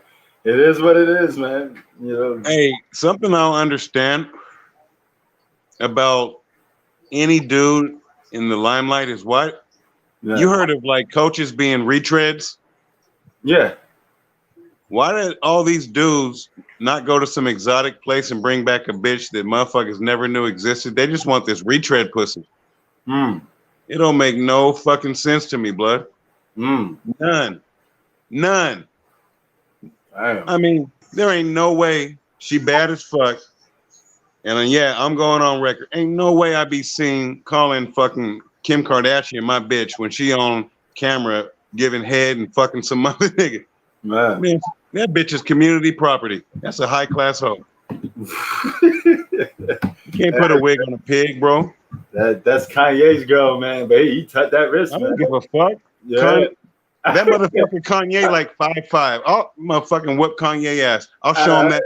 is what it is, man. You know. Hey, something I don't understand about any dude in the limelight is what? Yeah. You heard of like coaches being retreads? Yeah. Why did all these dudes not go to some exotic place and bring back a bitch that motherfuckers never knew existed? They just want this retread pussy. It don't make no fucking sense to me, blood. None. Damn. I mean, there ain't no way she bad as fuck. And I'm going on record. Ain't no way I be seen calling fucking Kim Kardashian my bitch when she on camera giving head and fucking some other nigga. Man, that bitch is community property. That's a high class hoe. You can't put a wig on a pig, bro. That's Kanye's girl, man. But he touched that wrist, I man. don't give a fuck. Yeah. That motherfucker Kanye like 5'5". Oh, motherfucking whip Kanye ass. I'll show him that.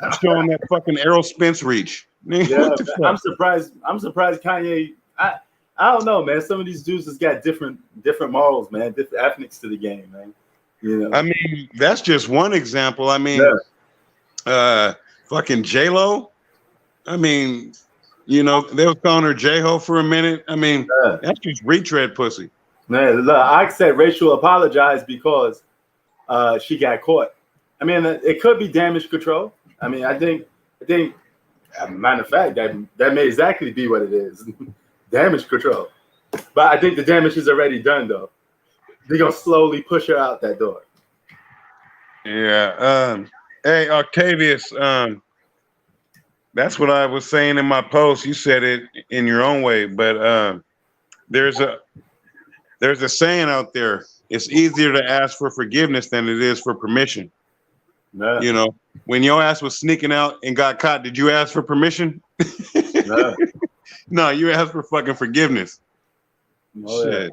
I'll show him that fucking Errol Spence reach. Yeah, I'm surprised. I'm surprised Kanye. I don't know, man. Some of these dudes has got different morals, man. Different ethnics to the game, man. You know. I mean, that's just one example. I mean, fucking J-Lo. I mean, you know, they were calling her J-Ho for a minute. I mean, that's just retread pussy. Man, look, I said Rachel apologized because she got caught. I mean, it could be damage control. I mean, I think, as a matter of fact, that may exactly be what it is, damage control. But I think the damage is already done, though. They're gonna slowly push her out that door. Yeah. Hey, Octavius. That's what I was saying in my post. You said it in your own way, but there's a saying out there. It's easier to ask for forgiveness than it is for permission. Yeah. You know, when your ass was sneaking out and got caught, did you ask for permission? Yeah. No, you asked for fucking forgiveness. Oh, Shit. Yeah.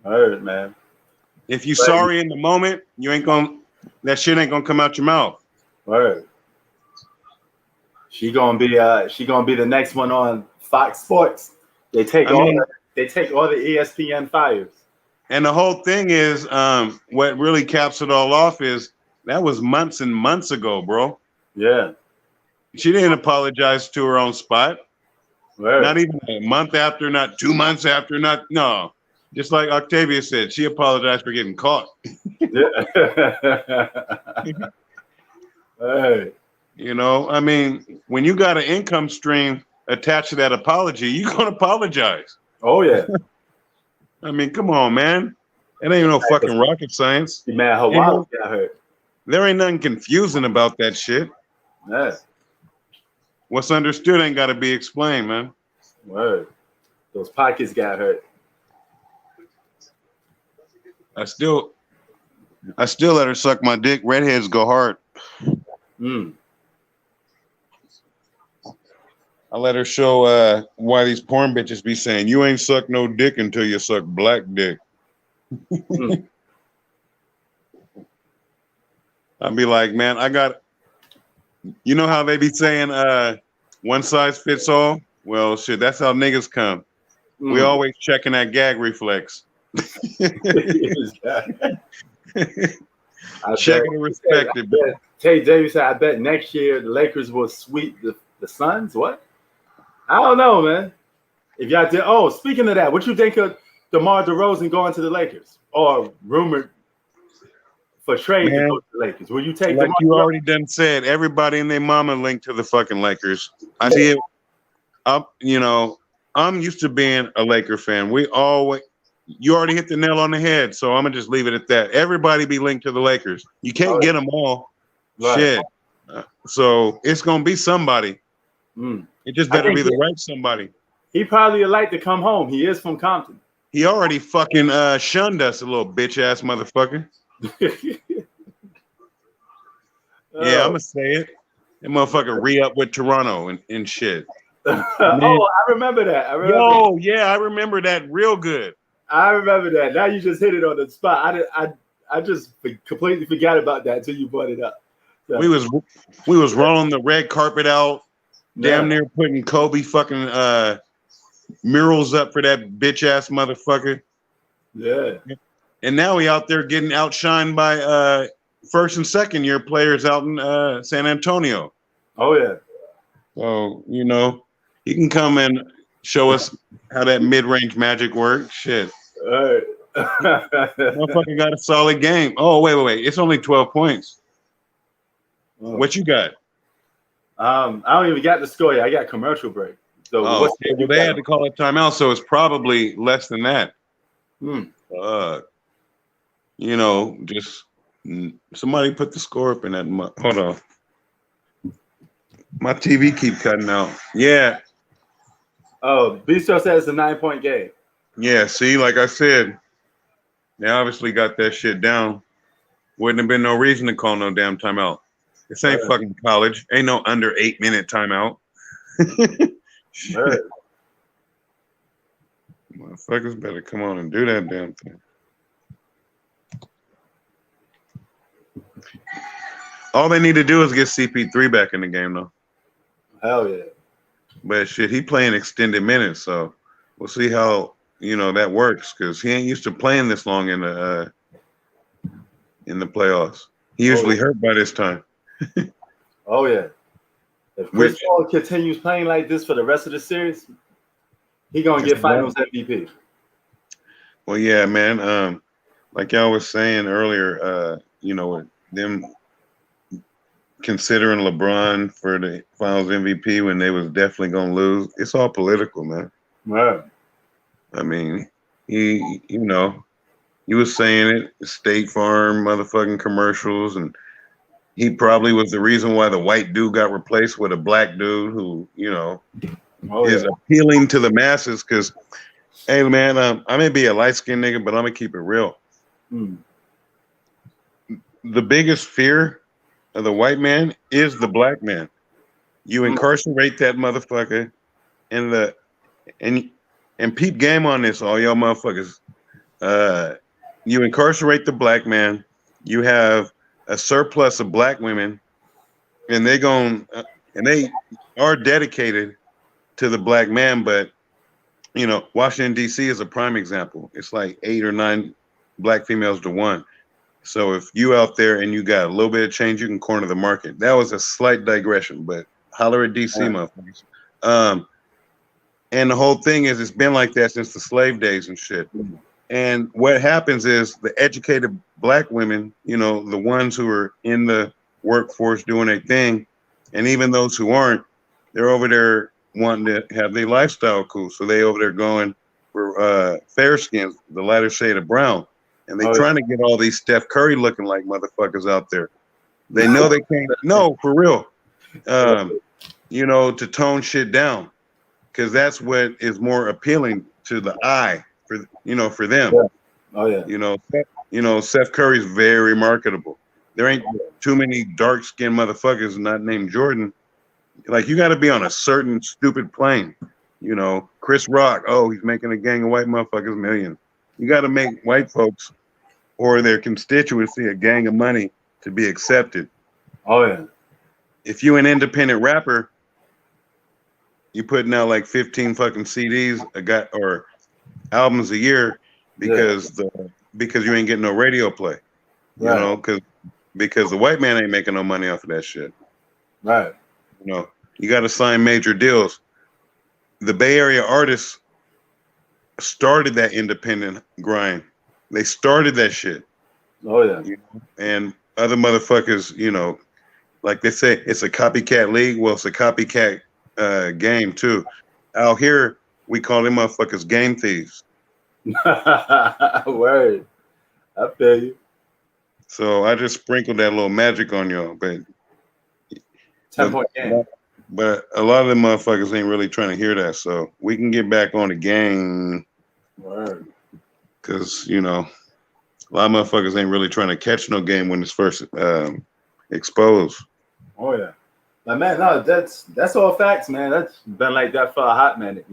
I heard, man. If you sorry in the moment, that shit ain't gonna come out your mouth. Word. She gonna be the next one on Fox Sports. They take all the ESPN fires. And the whole thing is, what really caps it all off is that was months and months ago, bro. Yeah. She didn't apologize to her own spot. Word. Not even a month after, not 2 months after, no. Just like Octavia said, she apologized for getting caught. Yeah. Hey. You know, I mean, when you got an income stream attached to that apology, you're gonna apologize. Oh yeah. I mean, come on, man. It ain't no fucking rocket science. Man, her wallet got hurt. There ain't nothing confusing about that shit. Yeah. What's understood ain't got to be explained, man. Word. Those pockets got hurt. I still let her suck my dick. Redheads go hard. I let her show why these porn bitches be saying you ain't suck no dick until you suck black dick. I'd be like, man, you know how they be saying one size fits all? Well, shit, that's how niggas come. We always checking that gag reflex. Checking and respected. Tay Davis said, I bet next year the Lakers will sweep the Suns. What? I don't know, man. If y'all did, speaking of that, what you think of DeMar DeRozan going to the Lakers, or rumored for trade to go to the Lakers? Will you take? Like you already done said, everybody and their mama linked to the fucking Lakers. I see it. I'm used to being a Laker fan. You already hit the nail on the head, so I'm gonna just leave it at that. Everybody be linked to the Lakers. You can't get them all. Right. Shit. So it's gonna be somebody. It just better be the right somebody. He probably would like to come home. He is from Compton. He already fucking shunned us, a little bitch ass motherfucker. Yeah, I'm gonna say it. That motherfucker re-up with Toronto and shit. I remember that. I remember that real good. I remember that. Now you just hit it on the spot. I just completely forgot about that until you brought it up. So. We was rolling the red carpet out, damn near putting Kobe fucking murals up for that bitch ass motherfucker. Yeah. And now he out there getting outshined by first and second year players out in San Antonio. Oh yeah. So he can come and show us how that mid-range magic works. Shit. All right. Motherfucker got a solid game. Oh, wait. It's only 12 points. Oh. What you got? I don't even got the score yet. I got commercial break. So they had to call a timeout, so it's probably less than that. Just somebody put the score up in that. Hold on. My TV keep cutting out. Yeah. Oh, Bistro says it's a 9-point game. Yeah, see, like I said, they obviously got that shit down. Wouldn't have been no reason to call no damn timeout. This ain't fucking college. Ain't no under 8-minute timeout. Shit. Word. Motherfuckers better come on and do that damn thing. All they need to do is get CP3 back in the game, though. Hell yeah. But shit, he playing extended minutes, so we'll see how that works because he ain't used to playing this long in the playoffs. He usually hurt by this time. Oh yeah. If Chris Paul continues playing like this for the rest of the series, he gonna get Finals MVP. Well, yeah, man. Like y'all was saying earlier, with them considering LeBron for the Finals MVP when they was definitely gonna lose. It's all political, man. Right. I mean, he was saying it, State Farm motherfucking commercials, and he probably was the reason why the white dude got replaced with a black dude who, is appealing to the masses. Because, hey, man, I may be a light-skinned nigga, but I'm gonna keep it real. The biggest fear of the white man is the black man. You incarcerate that motherfucker, and peep game on this, all y'all motherfuckers. You incarcerate the black man. You have a surplus of black women, and they are dedicated to the black man. But Washington D.C. is a prime example. It's like 8 or 9 black females to 1. So if you out there and you got a little bit of change, you can corner the market. That was a slight digression, but holler at DC, motherfuckers. And the whole thing is, it's been like that since the slave days and shit. And what happens is the educated black women, the ones who are in the workforce doing their thing, and even those who aren't, they're over there wanting to have their lifestyle cool. So they over there going for fair skins, the lighter shade of brown. And they're trying to get all these Steph Curry looking like motherfuckers out there. They know they can't. No, for real. To tone shit down, because that's what is more appealing to the eye for them. Yeah. Oh yeah. Steph Curry's very marketable. There ain't too many dark skinned motherfuckers not named Jordan. Like, you got to be on a certain stupid plane. Chris Rock. Oh, he's making a gang of white motherfuckers millions. You got to make white folks or their constituency a gang of money to be accepted. Oh yeah. If you an independent rapper, you putting out like 15 fucking CDs or albums a year because you ain't getting no radio play. Because the white man ain't making no money off of that shit. Right. You got to sign major deals. The Bay Area artists started that independent grind. They started that shit. Oh yeah. And other motherfuckers, like they say, it's a copycat league. Well, it's a copycat game too. Out here, we call them motherfuckers game thieves. Word. I feel you. So I just sprinkled that little magic on y'all, but 10-point game. But a lot of them motherfuckers ain't really trying to hear that. So we can get back on the game. Word. Because, a lot of motherfuckers ain't really trying to catch no game when it's first exposed. Oh, yeah. But, man, no, that's all facts, man. That's been like that for a hot minute,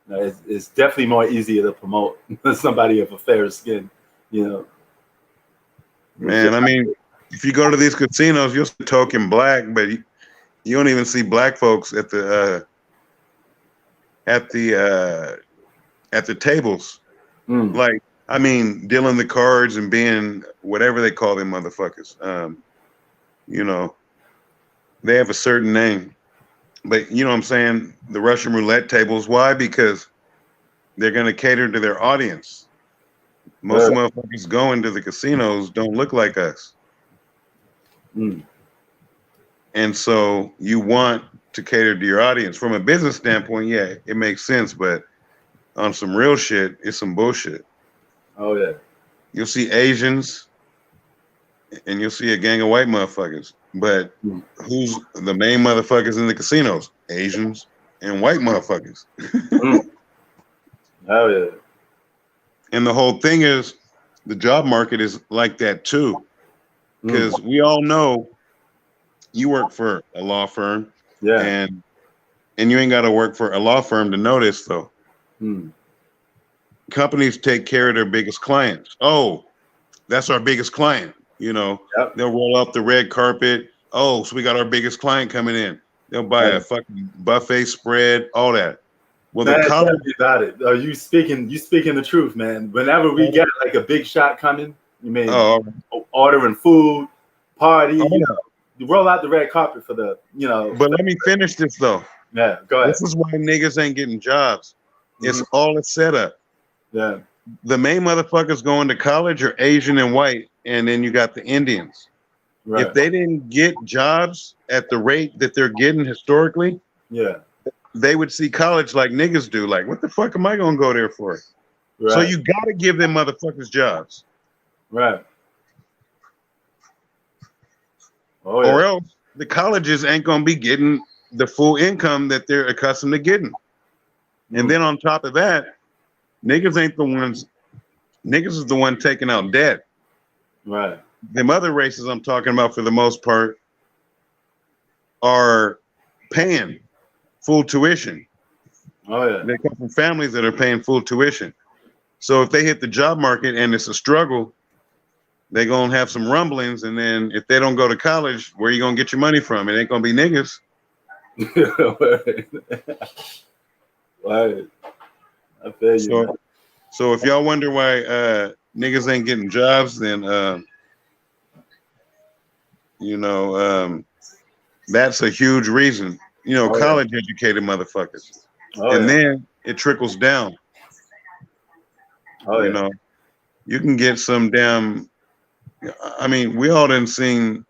It's definitely more easier to promote somebody of a fair skin, Man, I mean, if you go to these casinos, you'll see token black, but you don't even see black folks at the tables. Like, I mean, dealing the cards and being whatever they call them motherfuckers. They have a certain name, but you know what I'm saying? The Russian roulette tables. Why? Because they're going to cater to their audience. Most motherfuckers going to the casinos don't look like us. And so you want to cater to your audience. From a business standpoint, yeah, it makes sense, but on some real shit, it's some bullshit. Oh, yeah. You'll see Asians and you'll see a gang of white motherfuckers. But who's the main motherfuckers in the casinos? Asians and white motherfuckers. Oh, yeah. And the whole thing is, the job market is like that too. Because we all know you work for a law firm. Yeah. And and you ain't got to work for a law firm to know this, though. Companies take care of their biggest clients. Oh, that's our biggest client. You know, they'll roll up the red carpet. Oh, so we got our biggest client coming in. They'll buy a fucking buffet spread, all that. Well, man, the college tell me about it. You speaking the truth, man. Whenever we get like a big shot coming, you mean ordering food, party, you roll out the red carpet for the, you know. But let me finish this though. Yeah, go ahead. This is why niggas ain't getting jobs. It's all a setup. Yeah. The main motherfuckers going to college are Asian and white, and then you got the Indians. Right. If they didn't get jobs at the rate that they're getting historically, they would see college like niggas do. Like, what the fuck am I gonna go there for? Right. So you gotta give them motherfuckers jobs. Right. Oh, yeah. Or else the colleges ain't gonna be getting the full income that they're accustomed to getting. And then on top of that, niggas ain't the ones. Niggas is the one taking out debt. Right. Them other races I'm talking about, for the most part, are paying full tuition. Oh yeah. They come from families that are paying full tuition. So if they hit the job market and it's a struggle, they're gonna have some rumblings. And then if they don't go to college, where are you gonna get your money from? It ain't gonna be niggas. Right. I feel you. So if y'all wonder why niggas ain't getting jobs, then that's a huge reason. You know, college educated motherfuckers. And then it trickles down. You know, you can get some damn, I mean, we all done seen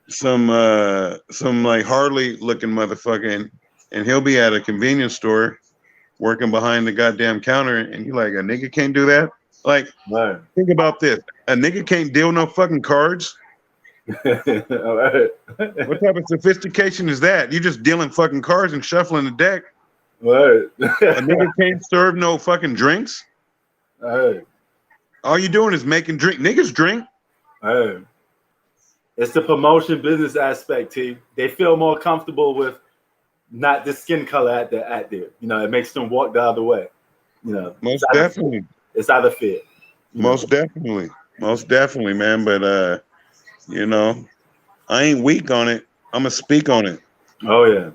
some like Harley looking motherfucker, and he'll be at a convenience store working behind the goddamn counter, and you're like, a nigga can't do that? Like, think about this. A nigga can't deal no fucking cards. All right. What type of sophistication is that? You just dealing fucking cards and shuffling the deck. Right. A nigga can't serve no fucking drinks. Hey. All you doing is making drink. Niggas drink. Hey. It's the promotion business aspect, T. They feel more comfortable with not the skin color at there. You know, it makes them walk the other way. You know, most definitely. It's out of fear. Most definitely, man. But you know, I ain't weak on it. I'm gonna speak on it. Oh yeah.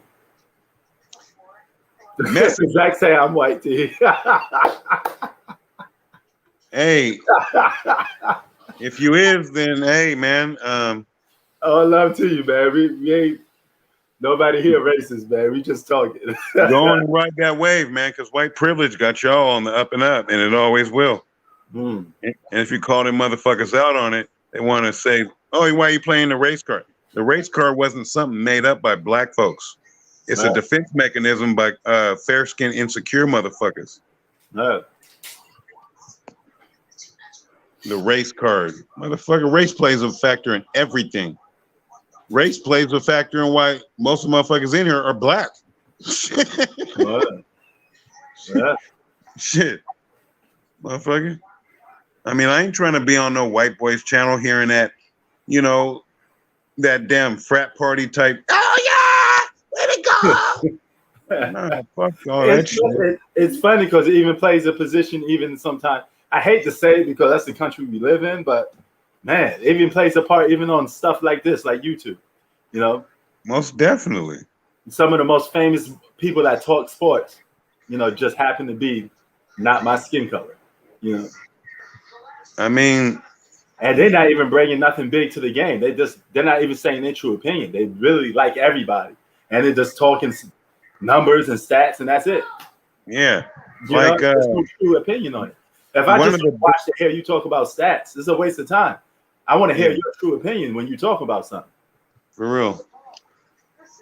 Zach say I'm white, T. Hey, if you is, then hey, man. Oh, love to you, man. We ain't nobody here racist, man. We just talking. Go on and ride that wave, man, because white privilege got y'all on the up and up, and it always will. And if you call them motherfuckers out on it, they want to say, "Oh, why are you playing the race card?" The race card wasn't something made up by black folks. It's a defense mechanism by fair-skinned, insecure motherfuckers. The race card. Motherfucker, race plays a factor in everything. Race plays a factor in why most of the motherfuckers in here are black. Shit. Motherfucker. I mean, I ain't trying to be on no white boys channel hearing that, you know, that damn frat party type. Oh, yeah! Let it go! Nah, fuck all that shit. It's funny because it even plays a position even sometimes. I hate to say it because that's the country we live in, but man, it even plays a part even on stuff like this, like YouTube. You know? Most definitely. Some of the most famous people that talk sports, you know, just happen to be not my skin color. You know? I mean, and they're not even bringing nothing big to the game. They're not even saying their true opinion. They really like everybody, and they're just talking numbers and stats, and that's it. Yeah, you know, there's no true opinion on it. If I just watch to hear you talk about stats, it's a waste of time. I want to hear your true opinion when you talk about something. For real.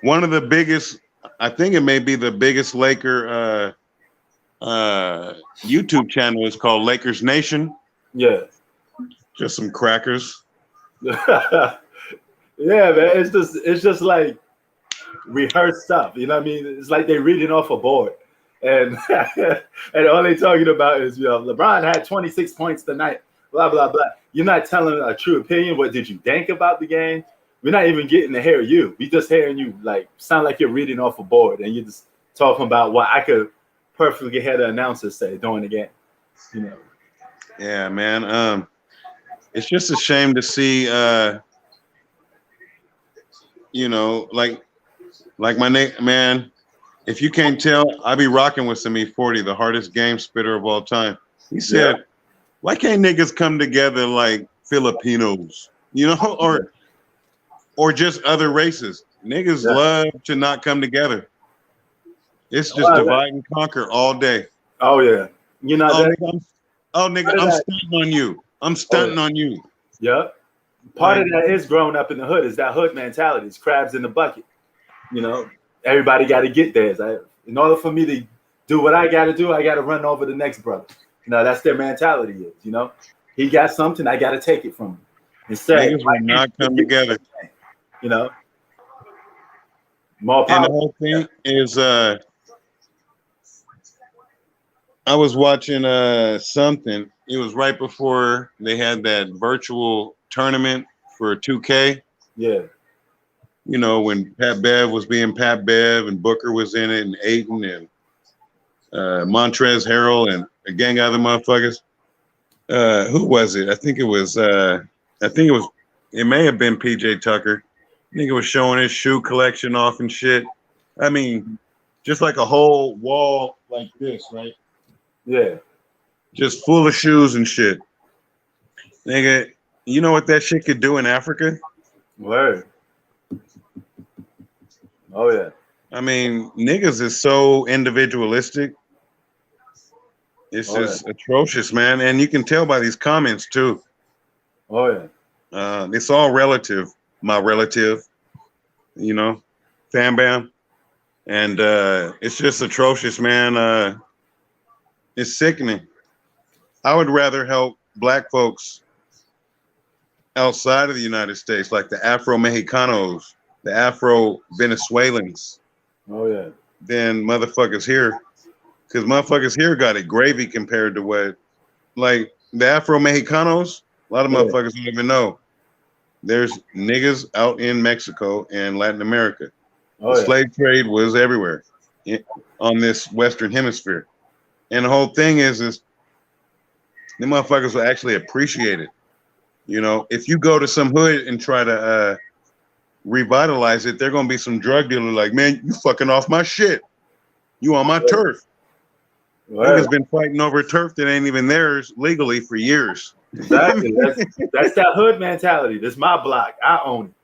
One of the biggest, I think it may be the biggest Laker YouTube channel is called Lakers Nation. Yeah. Just some crackers. Yeah, man. It's just like rehearsed stuff. You know what I mean? It's like they're reading off a board. And and all they're talking about is, you know, LeBron had 26 points tonight, blah, blah, blah. You're not telling a true opinion. What did you think about the game? we're not even getting to hear you. We just hearing you like sound like you're reading off a board, and you're just talking about what I could perfectly hear the announcer say during the game. You know. Yeah, man. It's just a shame to see. You know, like my man. If you can't tell, I be rocking with some E40, the hardest game spitter of all time. He said, "Why can't niggas come together like Filipinos? You know, or just other races? Niggas love to not come together. It's just divide and conquer all day. Oh yeah, you know that. Nigga, I'm stunting on you. I'm stunting on you. Yeah. Part of that is growing up in the hood. Is that hood mentality? It's crabs in the bucket. You know, everybody got to get theirs. In order for me to do what I got to do, I got to run over the next brother. You know, that's their mentality. Is you know, he got something, I got to take it from him. Instead, niggas will not come together. You know, more power. And the whole thing is, I was watching something. It was right before they had that virtual tournament for 2K. Yeah. You know, when Pat Bev was being Pat Bev and Booker was in it and Ayton and Montrezl Harrell and a gang of other motherfuckers. Who was it? I think it may have been PJ Tucker. I think it was showing his shoe collection off and shit. I mean, just like a whole wall like this, right? Yeah. Just full of shoes and shit. Nigga, you know what that shit could do in Africa? Word. Oh yeah. I mean, niggas is so individualistic. It's just atrocious, man. And you can tell by these comments too. Oh yeah. It's all relative. My relative, you know, Fam Bam. And it's just atrocious, man. It's sickening. I would rather help black folks outside of the United States, like the Afro-Mexicanos, the Afro-Venezuelans. Oh yeah. Than motherfuckers here. Because motherfuckers here got it gravy compared to what, like the Afro-Mexicanos, a lot of motherfuckers don't even know. There's niggas out in Mexico and Latin America. The slave trade was everywhere on this Western hemisphere. And the whole thing is the motherfuckers will actually appreciate it. You know, if you go to some hood and try to revitalize it, they're going to be some drug dealer like, man, you fucking off my shit. You on my turf. Niggas been fighting over turf that ain't even theirs legally for years. Exactly. That's that hood mentality. This is my block. I own it.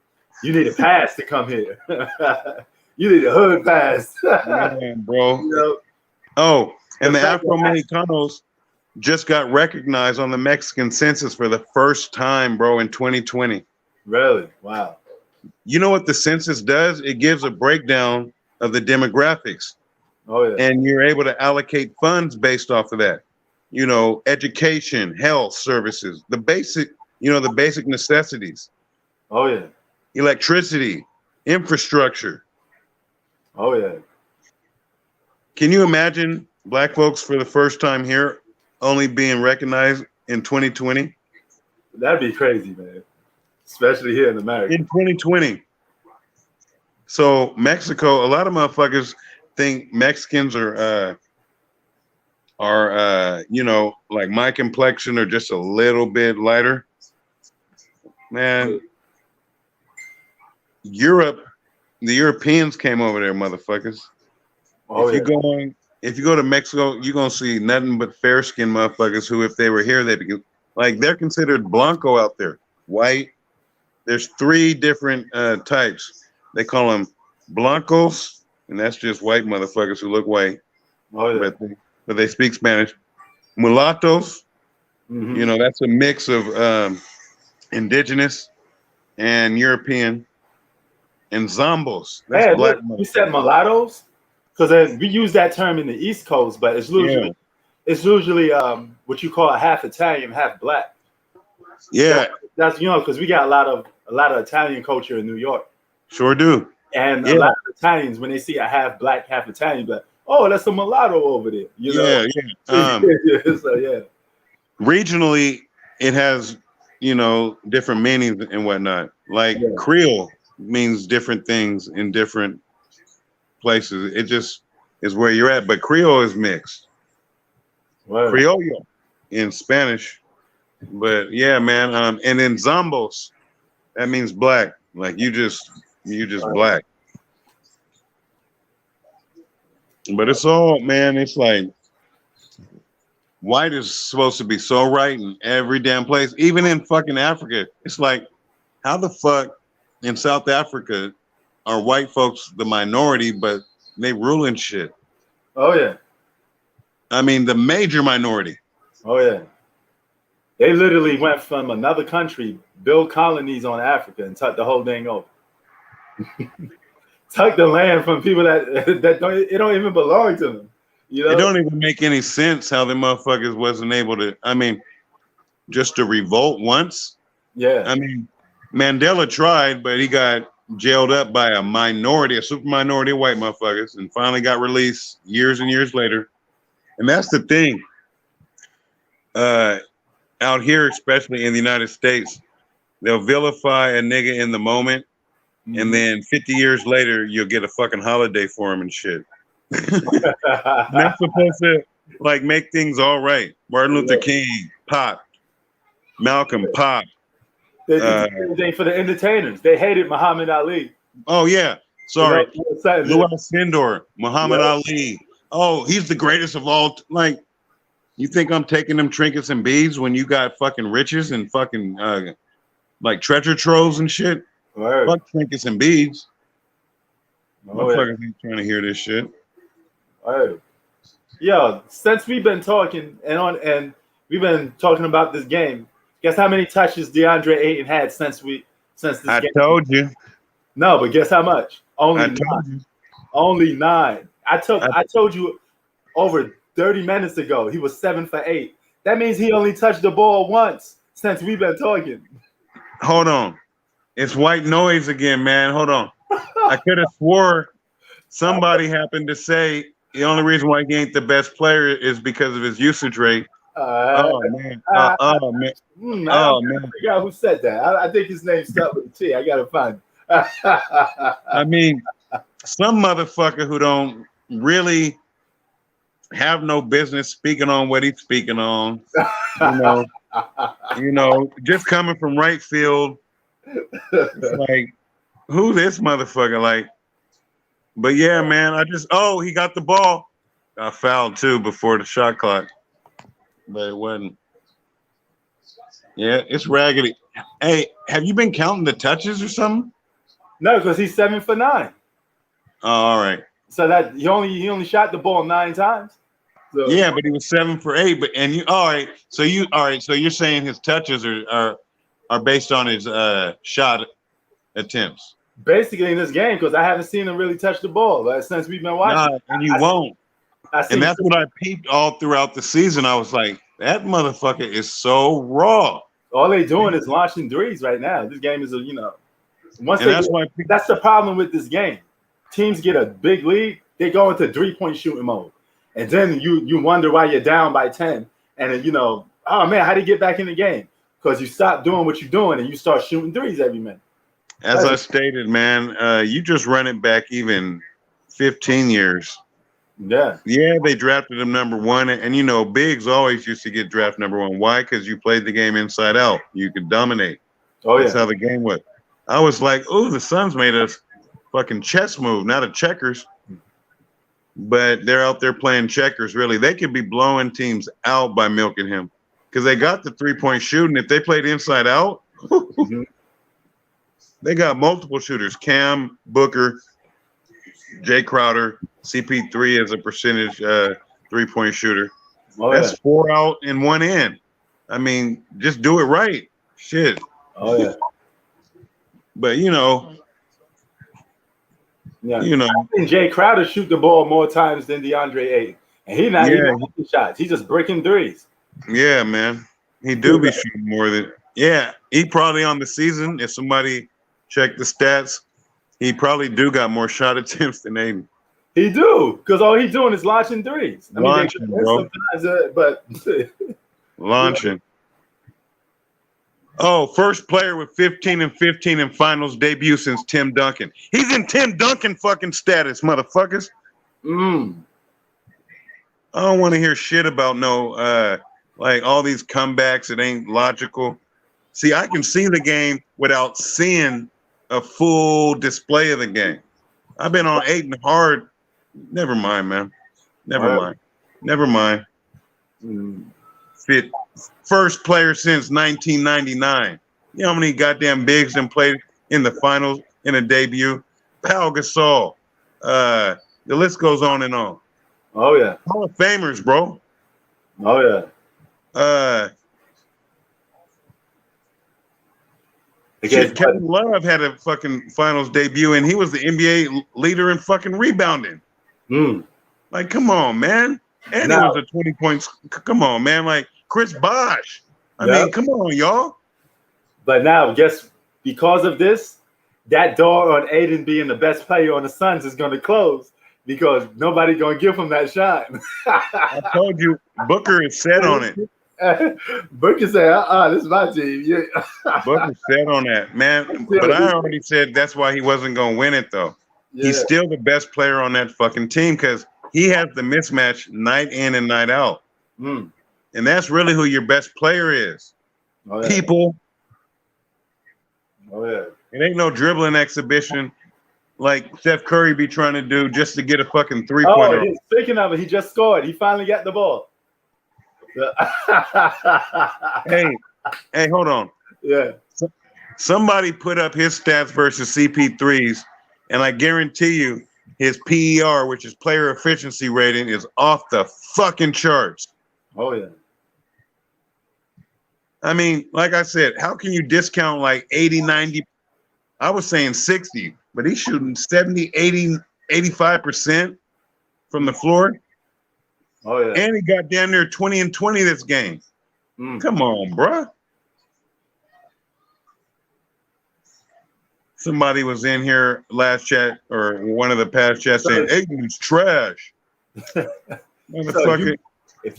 You need a pass to come here. You need a hood pass. Man, bro. You know? Oh, and the Afro-Mexicanos just got recognized on the Mexican census for the first time, bro, in 2020. Really? Wow. You know what the census does? It gives a breakdown of the demographics. Oh, yeah. And you're able to allocate funds based off of that. You know, education, health services, the basic necessities. Oh, yeah. Electricity, infrastructure. Oh, yeah. Can you imagine black folks for the first time here only being recognized in 2020? That'd be crazy, man. Especially here in America. In 2020. So Mexico, a lot of motherfuckers think Mexicans are you know, like my complexion or just a little bit lighter. Man, Europe, the Europeans came over there, motherfuckers. Oh, if you go to Mexico, you're gonna see nothing but fair skinned motherfuckers who, if they were here, they'd be like, they're considered blanco out there, white. There's 3 different types. They call them blancos, and that's just white motherfuckers who look white. Oh, yeah. But they speak Spanish. Mulattos, you know, that's a mix of indigenous and European. And zombos. That's black. You said mulattoes? Because we use that term in the East Coast, but it's usually what you call a half Italian, half black. Yeah. So that's, you know, because we got a lot of Italian culture in New York. Sure do. And a lot of Italians, when they see a half black, half Italian, but oh, that's a mulatto over there. You know? Yeah. So yeah. Regionally, it has different meanings and whatnot. Like Creole means different things in different places. It just is where you're at. But Creole is mixed. Word. Criollo in Spanish. But yeah, man. And then Zambos, that means black. Like you just black. But it's all, man, it's like white is supposed to be so right in every damn place, even in fucking Africa. It's like, how the fuck in South Africa are white folks the minority, but they ruling shit? Oh yeah. I mean, the major minority. Oh yeah. They literally went from another country, build colonies on Africa, and took the whole thing over. Took the land from people that don't even belong to them. It don't even make any sense how the motherfuckers wasn't able to. I mean, just to revolt once. Yeah. I mean, Mandela tried, but he got jailed up by a super minority of white motherfuckers, and finally got released years and years later. And that's the thing. Out here, especially in the United States, they'll vilify a nigga in the moment, and then 50 years later, you'll get a fucking holiday for him and shit. That's supposed to like make things all right. Martin Luther King popped, Malcolm popped. They did the same thing for the entertainers. They hated Muhammad Ali. Oh yeah, sorry, Louis Sindor, Muhammad Ali. Oh, he's the greatest of all. Like, you think I'm taking them trinkets and beads when you got fucking riches and fucking like treasure troves and shit? Word. Fuck trinkets and beads. Motherfuckers ain't trying to hear this shit. Word. Yo, since we've been talking and we've been talking about this game, guess how many touches DeAndre Ayton had since this game? I told you. No, but guess how much? Only I 9. told you. Only 9. I told you over 30 minutes ago he was 7 for 8. That means he only touched the ball once since we've been talking. Hold on. It's white noise again, man. Hold on. I could have swore somebody happened to say the only reason why he ain't the best player is because of his usage rate. Oh man. I Man. figure out who said that. I think his name starts with a T. I gotta find him. I mean, some motherfucker who don't really have no business speaking on what he's speaking on. Just coming from right field. It's like, who this motherfucker? Like, but yeah, man, he got the ball. Got fouled too before the shot clock. But it wasn't. Yeah, it's raggedy. Hey, have you been counting the touches or something? No, because he's 7 for 9. Oh, all right. So that he only shot the ball 9 times. So. Yeah, but he was 7 for 8. But So you're saying his touches are based on his shot attempts. Basically in this game, because I haven't seen him really touch the ball since we've been watching. Nah, and you won't. And that's what I peeped all throughout the season. I was like, that motherfucker is so raw. All they doing is launching threes right now. This game is that's the problem with this game. Teams get a big lead, they go into 3-point shooting mode. And then you wonder why you're down by 10. And then, oh man, how do you get back in the game? Because you stop doing what you're doing and you start shooting threes every minute. As I stated, man, you just run it back even 15 years. Yeah. Yeah, they drafted him number 1. And bigs always used to get drafted number 1. Why? Because you played the game inside out. You could dominate. Oh, That's how the game was. I was like, oh, the Suns made a fucking chess move, not a checkers. But they're out there playing checkers, really. They could be blowing teams out by milking him because they got the 3-point shooting. If they played inside out, they got multiple shooters. Cam, Booker, Jay Crowder, CP3 as a percentage 3-point shooter. Oh, that's 4 out and 1 in. I mean, just do it right. Shit. Oh, yeah. But, Yeah. I think Jay Crowder shoot the ball more times than DeAndre Ayton. And he's not even making shots. He's just breaking threes. Yeah, man. He do be shooting more than he probably on the season, if somebody checked the stats, he probably do got more shot attempts than Ayton. He do, because all he's doing is launching threes. Launching. Oh, first player with 15 and 15 in finals debut since Tim Duncan. He's in Tim Duncan fucking status, motherfuckers. I don't want to hear shit about no like all these comebacks. It ain't logical. See, I can see the game without seeing a full display of the game. I've been on Aiden hard. Never mind, man. Never mind. Fit first player since 1999. You know how many goddamn bigs and played in the finals in a debut? Pau Gasol. The list goes on and on. Oh yeah. Hall of Famers, bro. Oh yeah. Shit, Kevin Love had a fucking finals debut, and he was the NBA leader in fucking rebounding. Like, come on, man. And he was a 20 points. Come on, man. Like Chris Bosh. I mean, come on, y'all. But now, guess because of this, that door on Aiden being the best player on the Suns is going to close because nobody going to give him that shine. I told you, Booker is set on it. Booker said, this is my team. Yeah. Booker set on that, man. But I already said that's why he wasn't going to win it, though. Yeah. He's still the best player on that fucking team because he has the mismatch night in and night out. And that's really who your best player is. Oh, yeah. People. Oh, yeah. It ain't no dribbling exhibition like Steph Curry be trying to do just to get a fucking three-pointer. Oh, speaking of it, he just scored. He finally got the ball. Hey, hold on. Yeah. Somebody put up his stats versus CP3's, and I guarantee you his PER, which is player efficiency rating, is off the fucking charts. Oh, yeah. I mean, like I said, how can you discount like 80, 90? I was saying 60, but he's shooting 70, 80, 85% from the floor. Oh, yeah. And he got down there 20 and 20 this game. Come on, bruh. Somebody was in here last chat or one of the past chats saying Aiden's trash. So if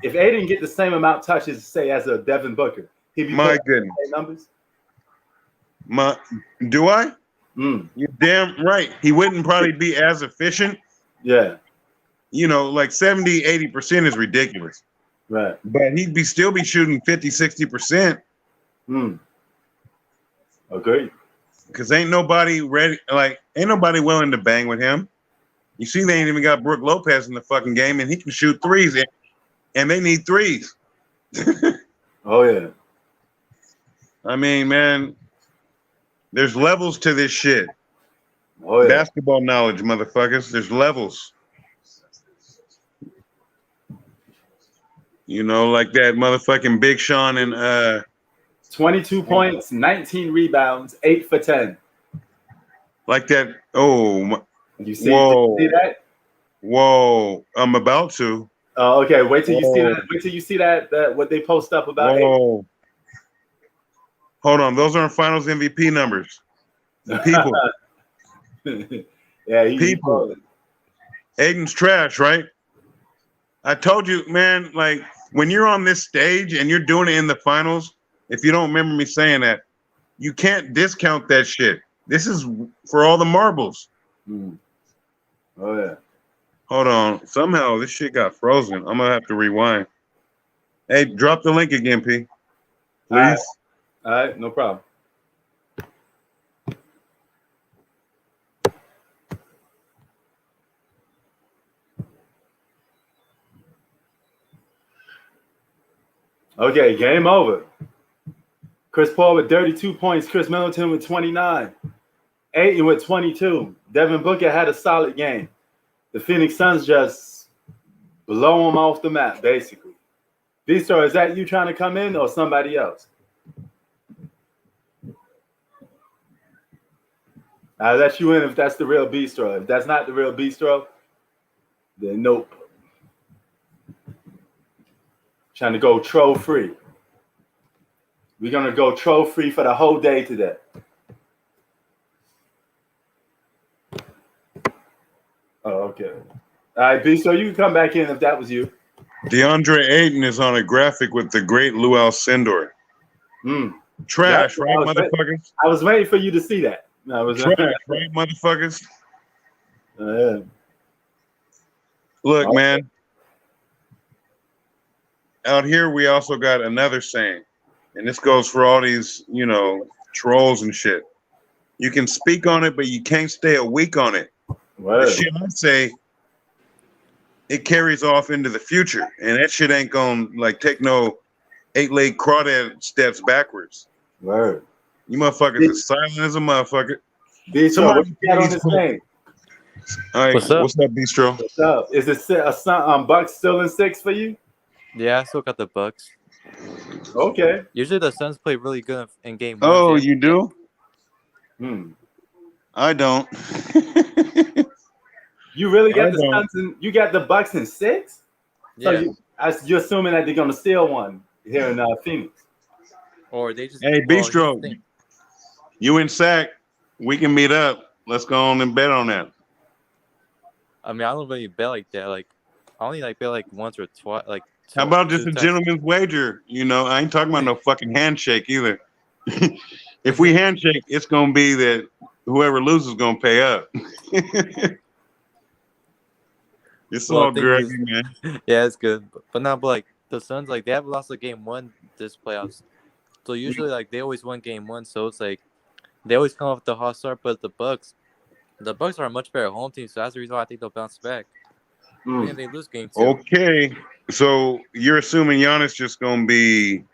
Aiden get the same amount of touches, say as a Devin Booker, he'd be my goodness numbers. Do I? You're damn right. He wouldn't probably be as efficient. Yeah. You know, like 70, 80% is ridiculous. Right. But he'd still be shooting 50, 60%. Agreed. Because ain't nobody ready, like, ain't nobody willing to bang with him. You see, they ain't even got Brook Lopez in the fucking game, and he can shoot threes, and they need threes. Oh, yeah. I mean, man, there's levels to this shit. Oh, yeah. Basketball knowledge, motherfuckers. There's levels. You know, like that motherfucking Big Sean and 22 points, 19 rebounds, 8 for 10. Like that. Oh, you see that? Whoa, I'm about to. Oh, okay. Wait till you see that. Wait till you see that what they post up about. Whoa. Hold on, those aren't Finals MVP numbers. The people. Yeah, people. Aiden's trash, right? I told you, man. Like when you're on this stage and you're doing it in the finals. If you don't remember me saying that, you can't discount that shit. This is for all the marbles. Oh, yeah. Hold on. Somehow this shit got frozen. I'm going to have to rewind. Hey, drop the link again, P. Please. All right. No problem. Okay, game over. Chris Paul with 32 points. Chris Middleton with 29. Ayton with 22. Devin Booker had a solid game. The Phoenix Suns just blow him off the map, basically. Bistro, is that you trying to come in or somebody else? I'll let you in if that's the real Bistro. If that's not the real Bistro, then nope. Trying to go troll free. We're going to go troll free for the whole day today. Oh, okay. All right, B, so you can come back in if that was you. DeAndre Ayton is on a graphic with the great Lou Alcindor. Trash, right, motherfuckers? I was waiting for you to see that. No, I was Trash, right, motherfuckers? Yeah. Look, man. Out here, we also got another saying, and this goes for all these, trolls and shit. You can speak on it, but you can't stay a week on it. The shit I say, it carries off into the future, and that shit ain't gonna take no 8-leg crawdad steps backwards. Word. You motherfuckers are silent as a motherfucker. Bistro, what you got on this thing? All right, what's up, Bistro? What's up? Is it Bucks still in 6 for you? Yeah, I still got the Bucks. Okay. Usually the Suns play really good in game 1. Oh, you do? I don't. You really got the Suns you got the Bucks in 6? Yeah. So you're assuming that they're gonna steal one here in Phoenix. Or they just Hey, Bistro, you and Sack, we can meet up. Let's go on and bet on that. I mean, I don't really bet like that. I only bet once or twice. How about just a gentleman's wager? I ain't talking about no fucking handshake either. If we handshake, it's gonna be that whoever loses is gonna pay up. It's all good, man. Yeah, it's good. But the Suns, they haven't lost a game 1 this playoffs. So usually, they always win game 1. So it's they always come off the hot start. But the Bucks are a much better home team. So that's the reason why I think they'll bounce back. Even if they lose game 2. Okay. So you're assuming Giannis just gonna be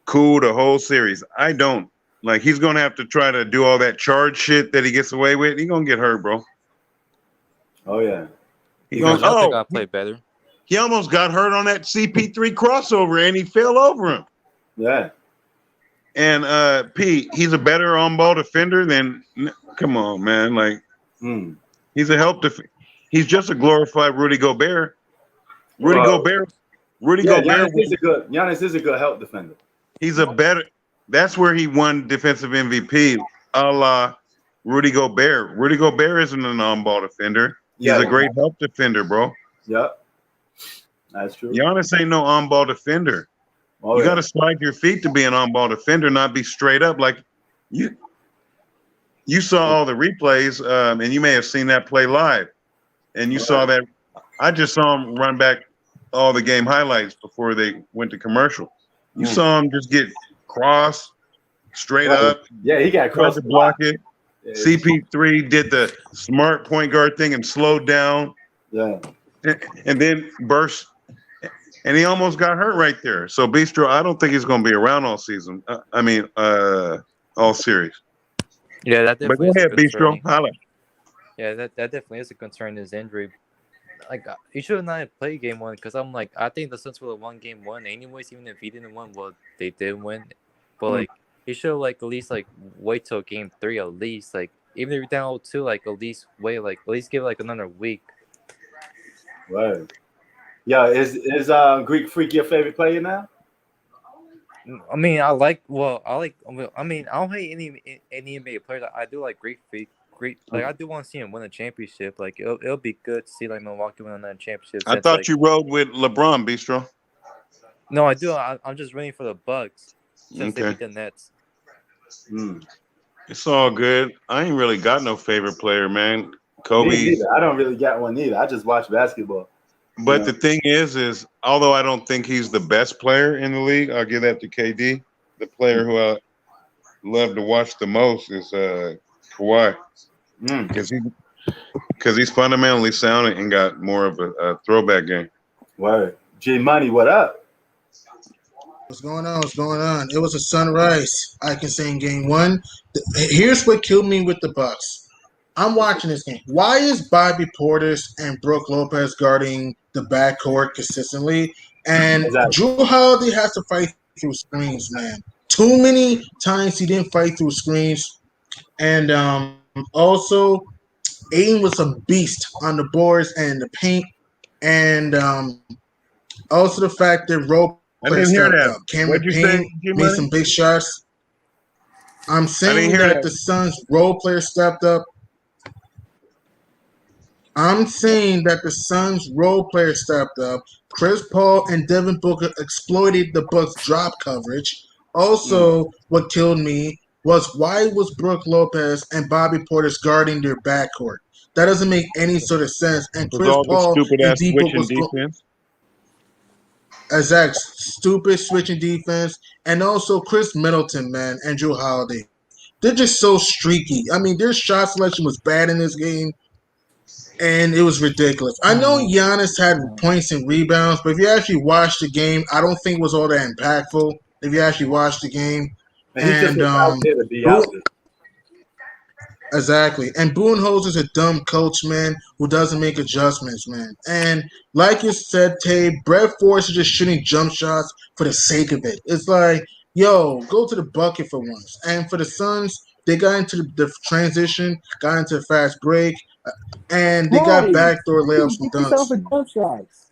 cool the whole series? I don't. He's gonna have to try to do all that charge shit that he gets away with. He's gonna get hurt, bro. Oh yeah. He's gonna play better. He almost got hurt on that CP3 crossover, and he fell over him. Yeah. And Pete, he's a better on-ball defender than. Come on, man. He's a help defender. He's just a glorified Rudy Gobert. Gobert. Giannis is a good help defender. He's a better. That's where he won defensive MVP, a la Rudy Gobert. Rudy Gobert isn't an on-ball defender. He's a great help defender, bro. Yep. That's true. Giannis ain't no on-ball defender. You got to slide your feet to be an on-ball defender, not be straight up. You saw all the replays, and you may have seen that play live. And you saw that. I just saw him run back all the game highlights before they went to commercial. You saw him just get cross, straight up. Yeah, he got cross to block it. Yeah. CP3 did the smart point guard thing and slowed down. Yeah. And then burst. And he almost got hurt right there. So Bistro, I don't think he's going to be around all season. All series. Yeah, that definitely. But go ahead, Bistro. Holla. Yeah, that definitely is a concern. His injury. He should have not played game 1 because I think the Suns would have won game 1 anyways. Even if he didn't win, well, they did win. But he should have at least wait till game 3 at least. Even if you're down 2, at least wait. At least give another week. Right. Yeah, is Greek Freak your favorite player now? I mean, I don't hate any NBA players. I do like Greek Freak. I do want to see him win a championship. It'll be good to see Milwaukee win another championship. I thought you rode with LeBron, Bistro. No, I do. I'm just waiting for the Bucks since they beat the Nets. It's all good. I ain't really got no favorite player, man. Kobe. I don't really got one either. I just watch basketball. But the thing is although I don't think he's the best player in the league, I'll give that to KD. The player who I love to watch the most is Kawhi. Because he's fundamentally sound and got more of a throwback game. Word. G Money, what up? What's going on? What's going on? It was a sunrise, I can say, in game 1. Here's what killed me with the Bucks. I'm watching this game. Why is Bobby Portis and Brook Lopez guarding the backcourt consistently? And Drew Holiday has to fight through screens, man. Too many times he didn't fight through screens. And also, Aiden was a beast on the boards and the paint. And also the fact that role players stepped up. Cameron Payne made some big shots. I'm saying that the Suns role players stepped up. Chris Paul and Devin Booker exploited the Bucks' drop coverage. Also, what killed me was why was Brooke Lopez and Bobby Portis guarding their backcourt? That doesn't make any sort of sense. And With Chris all the Paul stupid and ass D Book switching was defense. exact stupid switching defense, and also Chris Middleton, man, and Drew Holiday. They're just so streaky. I mean, their shot selection was bad in this game, and it was ridiculous. I know Giannis had points and rebounds, but if you actually watch the game, I don't think it was all that impactful. If you actually watch the game, And he just was out there to be out there. Exactly. And Budenholzer's a dumb coach, man, who doesn't make adjustments, man. And like you said, Tay, Brett Forrest is just shooting jump shots for the sake of it. It's like, yo, go to the bucket for once. And for the Suns, they got into the transition, got into the fast break, and they got backdoor layups and dunks. Jump shots.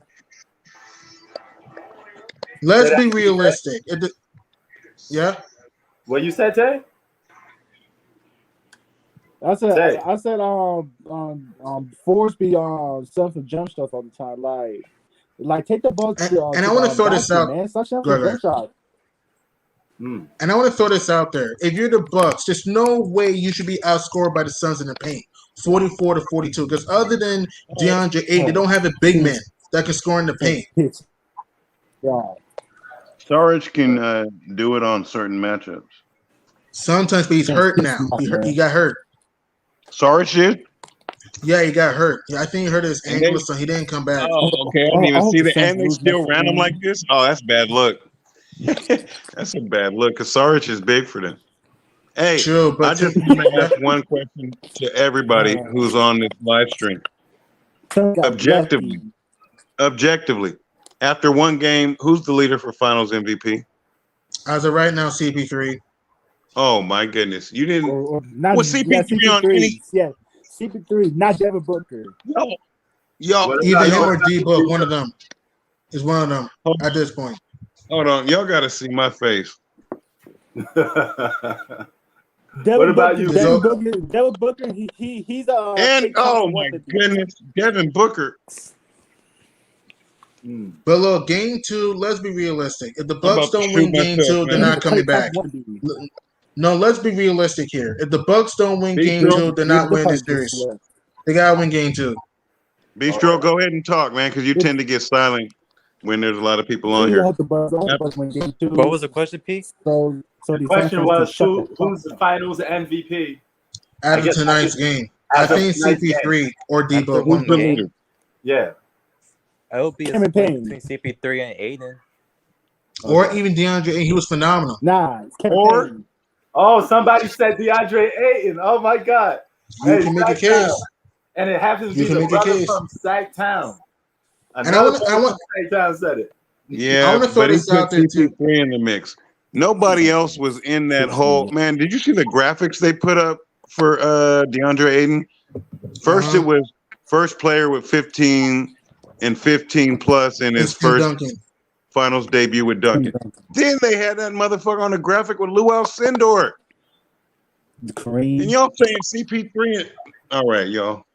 Let's be realistic. Yeah? What you said, Tay? I said, Force be self jump shots all the time. Like take the ball. And I want to throw this out, man. Stop jump shots. And I want to throw this out there. If you're the Bucks, there's no way you should be outscored by the Suns in the paint, 44-42. Because other than DeAndre Ayton, they don't have a big man that can score in the paint. Yeah. Saric can do it on certain matchups. Sometimes, but he's hurt now. He got hurt. Saric did? Yeah, he got hurt. Yeah, I think he hurt his ankle, so he didn't come back. Oh, okay. I didn't even see the and they still ran him like this. Oh, that's bad luck. That's a bad look because Saric is big for them. Hey, true, but I just want to ask one question to everybody who's on this live stream. Objectively, after one game, who's the leader for Finals MVP? As of right now, CP3. Oh my goodness, you didn't. Was CP3 on any? Yeah, CP3, not Devin Booker. No, y'all either him or D Book. One of them is one of them at this point. Hold on, y'all got to see my face. What about you? Devin Booker, he's a and oh my goodness, Devin Booker. But look, game 2. Let's be realistic. If the Bucks don't win game 2, they're not coming back. No, let's be realistic here. If the Bucks don't win game 2, they're not winning this series. They gotta win game 2. Bistro, go ahead and talk, man, because you tend to get silent when there's a lot of people on here. What was the question, Pete? So the question was, who's the Finals MVP out of tonight's game? I think CP3 or D Book. Who's the leader? Yeah. I hope be between CP3 and Aiden. Or even DeAndre Ayton. He was phenomenal. Nah. Somebody said DeAndre Ayton. Oh my God. You can make a case. And it happens to be the brother from Sacktown. And I want Sacktown said it. Yeah, I want to throw this out there too. CP3 in the mix. Nobody else was in that whole man. Did you see the graphics they put up for DeAndre Ayton? First, it was first player with 15 and 15 plus in his first Finals debut with Duncan. Then they had that motherfucker on the graphic with Lou Alcindor. And y'all saying CP3? All right, y'all.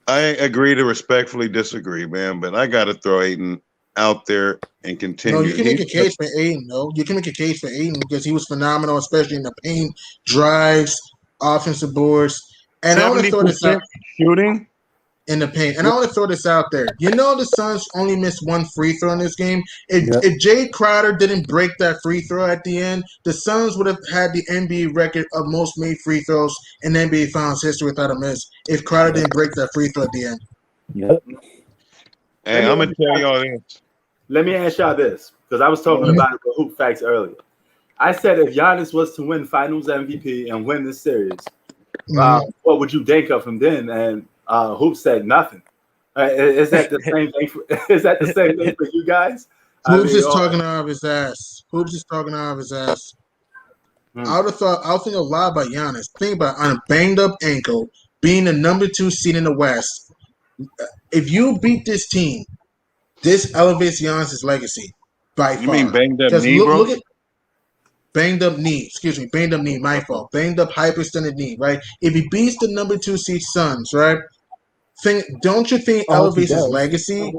I agree to respectfully disagree, man, but I got to throw Ayton out there and continue. No, you can make a case for Ayton, though. You can make a case for Ayton because he was phenomenal, especially in the paint, drives, offensive boards. And I want to throw this out. Shooting? In the paint. And I want to throw this out there. You know the Suns only missed one free throw in this game. If Jay Crowder didn't break that free throw at the end, the Suns would have had the NBA record of most made free throws in NBA Finals history without a miss if Crowder didn't break that free throw at the end. Yep. Hey, I'm going to tell y'all this. Let me ask y'all this, because I was talking about the hoop facts earlier. I said if Giannis was to win Finals MVP and win this series, what would you think of him then? And Hoop said nothing. Is that the same thing? Is that the same thing for you guys? Hoops is talking out of his ass. Hoops is talking out of his ass. I would have thought. I was thinking a lot about Giannis. Think about on a banged up ankle, being the number 2 seed in the West. If you beat this team, this elevates Giannis' legacy by far. You mean banged up knee, bro? Look at banged up knee. Excuse me, banged up knee. My fault. Banged up hyperextended knee. Right. If he beats the number 2 seed Suns, right? Don't you think elevates his legacy?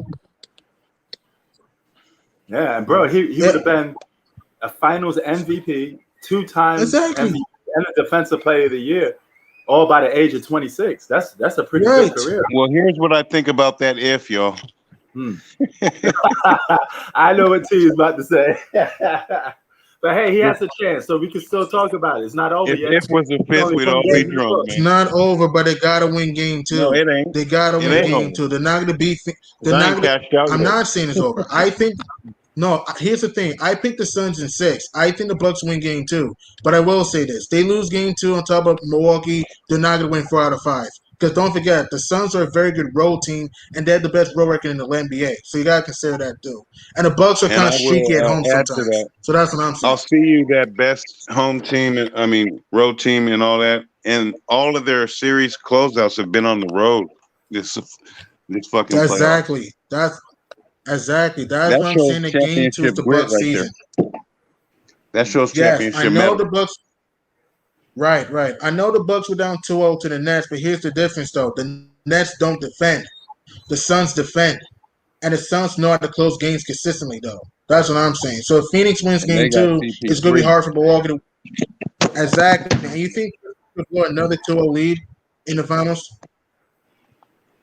Yeah, bro, he would have been a Finals MVP, 2 times Exactly. MVP, and a Defensive Player of the Year, all by the age of 26. That's a pretty Right. good career. Well, here's what I think about that if, y'all. I know what T is about to say. But hey, he has a chance, so we can still talk about it. It's not over yet. If was the It's fifth, only we'd 20 all games be in the drunk, books. It's man. not over, but they gotta win game 2. No, it ain't. They gotta It win ain't game over. 2. They're not gonna be. They're I not ain't gonna. cashed out I'm yet. not saying it's over. I think. No, here's the thing. I picked the Suns in 6. I think the Bucks win game 2. But I will say this: they lose game 2 on top of Milwaukee, they're not gonna win 4 out of 5. Because don't forget, the Suns are a very good road team, and they're the best road record in the NBA. So you gotta consider that too. And the Bucks are And kind I of streaky at will home add to sometimes. that. So that's what I'm saying. I'll see you that best home team, road team and all that. And all of their series closeouts have been on the road this fucking playoff. Exactly. That's exactly. That's That what I'm shows saying. The game 2 is championship the grit Bucks right there. season. That shows Yes, I championship know medal. the Bucks. Right, right. I know the Bucks were down 2-0 to the Nets, but here's the difference though. The Nets don't defend. The Suns defend. And the Suns know how to close games consistently though. That's what I'm saying. So if Phoenix wins And they game got 2, it's gonna be CP3. hard for Milwaukee to exactly. And you think before another 2-0 lead in the finals?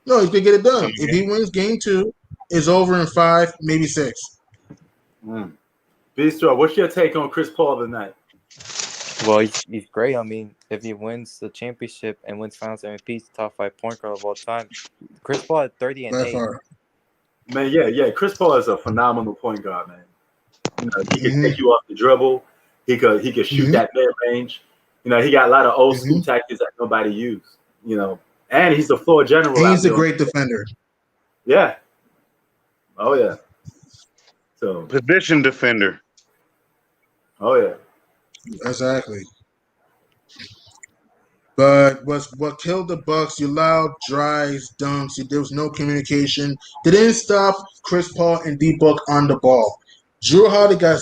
No, he's gonna get it done. If he wins game 2, it's over in 5, maybe 6. Bistro, what's your take on Chris Paul tonight? Well, he's great. I mean, if he wins the championship and wins Finals MVP, he's the top 5 point guard of all time. Chris Paul at 30 and By 8. far. Man, yeah. Chris Paul is a phenomenal point guard, man. You know, he can Mhm. take you off the dribble. He could shoot Mhm. that mid range. You know, he got a lot of old school Mhm. tactics that nobody used. You know, and he's the floor general. And out he's a there. great defender. Yeah. Oh yeah. So. Position defender. Oh yeah. Exactly. But what killed the Bucks? You allowed drives, dunks. There was no communication. They didn't stop Chris Paul and D Book on the ball. Drew Holiday got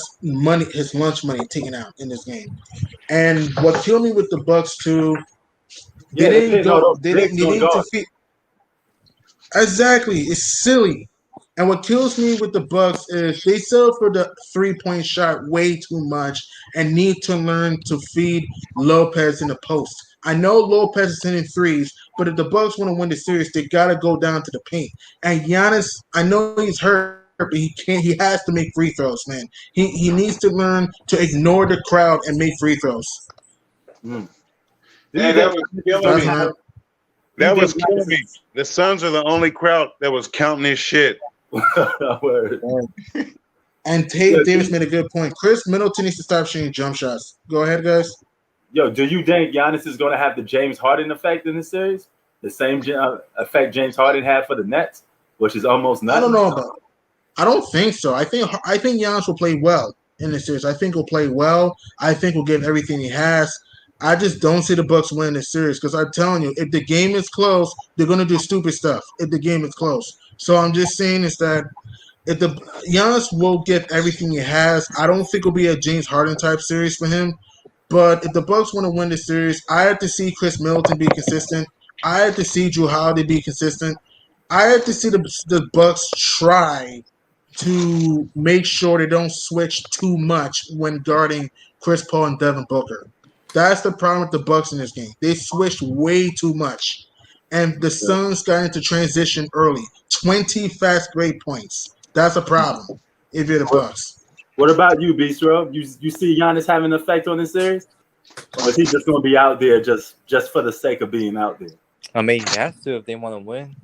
his lunch money taken out in this game. And what killed me with the Bucks too, they Yeah, they didn't pitting all go. those They bigs on didn't guard. defeat. Exactly, it's silly. And what kills me with the Bucks is they settle for the 3-point shot way too much and need to learn to feed Lopez in the post. I know Lopez is hitting threes, but if the Bucks want to win the series, they gotta go down to the paint. And Giannis, I know he's hurt, but he can't. He has to make free throws, man. He needs to learn to ignore the crowd and make free throws. Hey, that was killing me. That was killing me. The Suns are the only crowd that was counting his shit. And Tate Davis made a good point. Chris Middleton needs to stop shooting jump shots. Go ahead, guys. Yo, do you think Giannis is going to have the James Harden effect in this series? The same effect James Harden had for the Nets, which is almost nothing? I don't know about. I don't think so. I think Giannis will play well in this series. I think he'll play well. I think he'll give everything he has. I just don't see the Bucks winning this series because I'm telling you, if the game is close, they're gonna do stupid stuff. If the game is close, so I'm just saying is that if the Giannis will give everything he has, I don't think it'll be a James Harden type series for him. But if the Bucks want to win the series, I have to see Chris Middleton be consistent. I have to see Drew Holiday be consistent. I have to see the Bucks try to make sure they don't switch too much when guarding Chris Paul and Devin Booker. That's the problem with the Bucks in this game. They switched way too much. And the Suns got into transition early. 20 fast break points. That's a problem if you're the Bucks. What about you, Bistro? You see Giannis having an effect on this series? Or is he just going to be out there just for the sake of being out there? I mean, he has to if they want to win.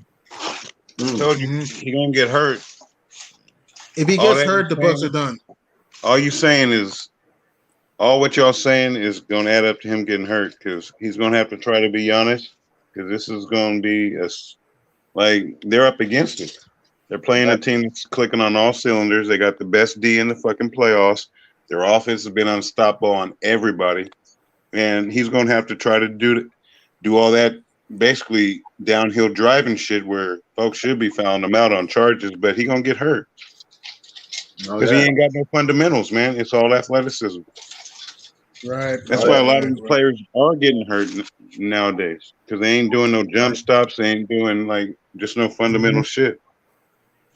Told you he's going to get hurt. If he gets hurt, the Bucks are done. All you saying is, all what y'all saying is going to add up to him getting hurt because he's going to have to try to be Giannis because this is going to be like they're up against it. They're playing a team that's clicking on all cylinders. They got the best D in the fucking playoffs. Their offense has been unstoppable on everybody, and he's going to have to try to do all that basically downhill driving shit where folks should be fouling him out on charges, but he's going to get hurt. Because he ain't got no fundamentals, man. It's all athleticism. Right. That's why a lot of these players are getting hurt nowadays. Because they ain't doing no jump stops. They ain't doing like just no fundamental shit.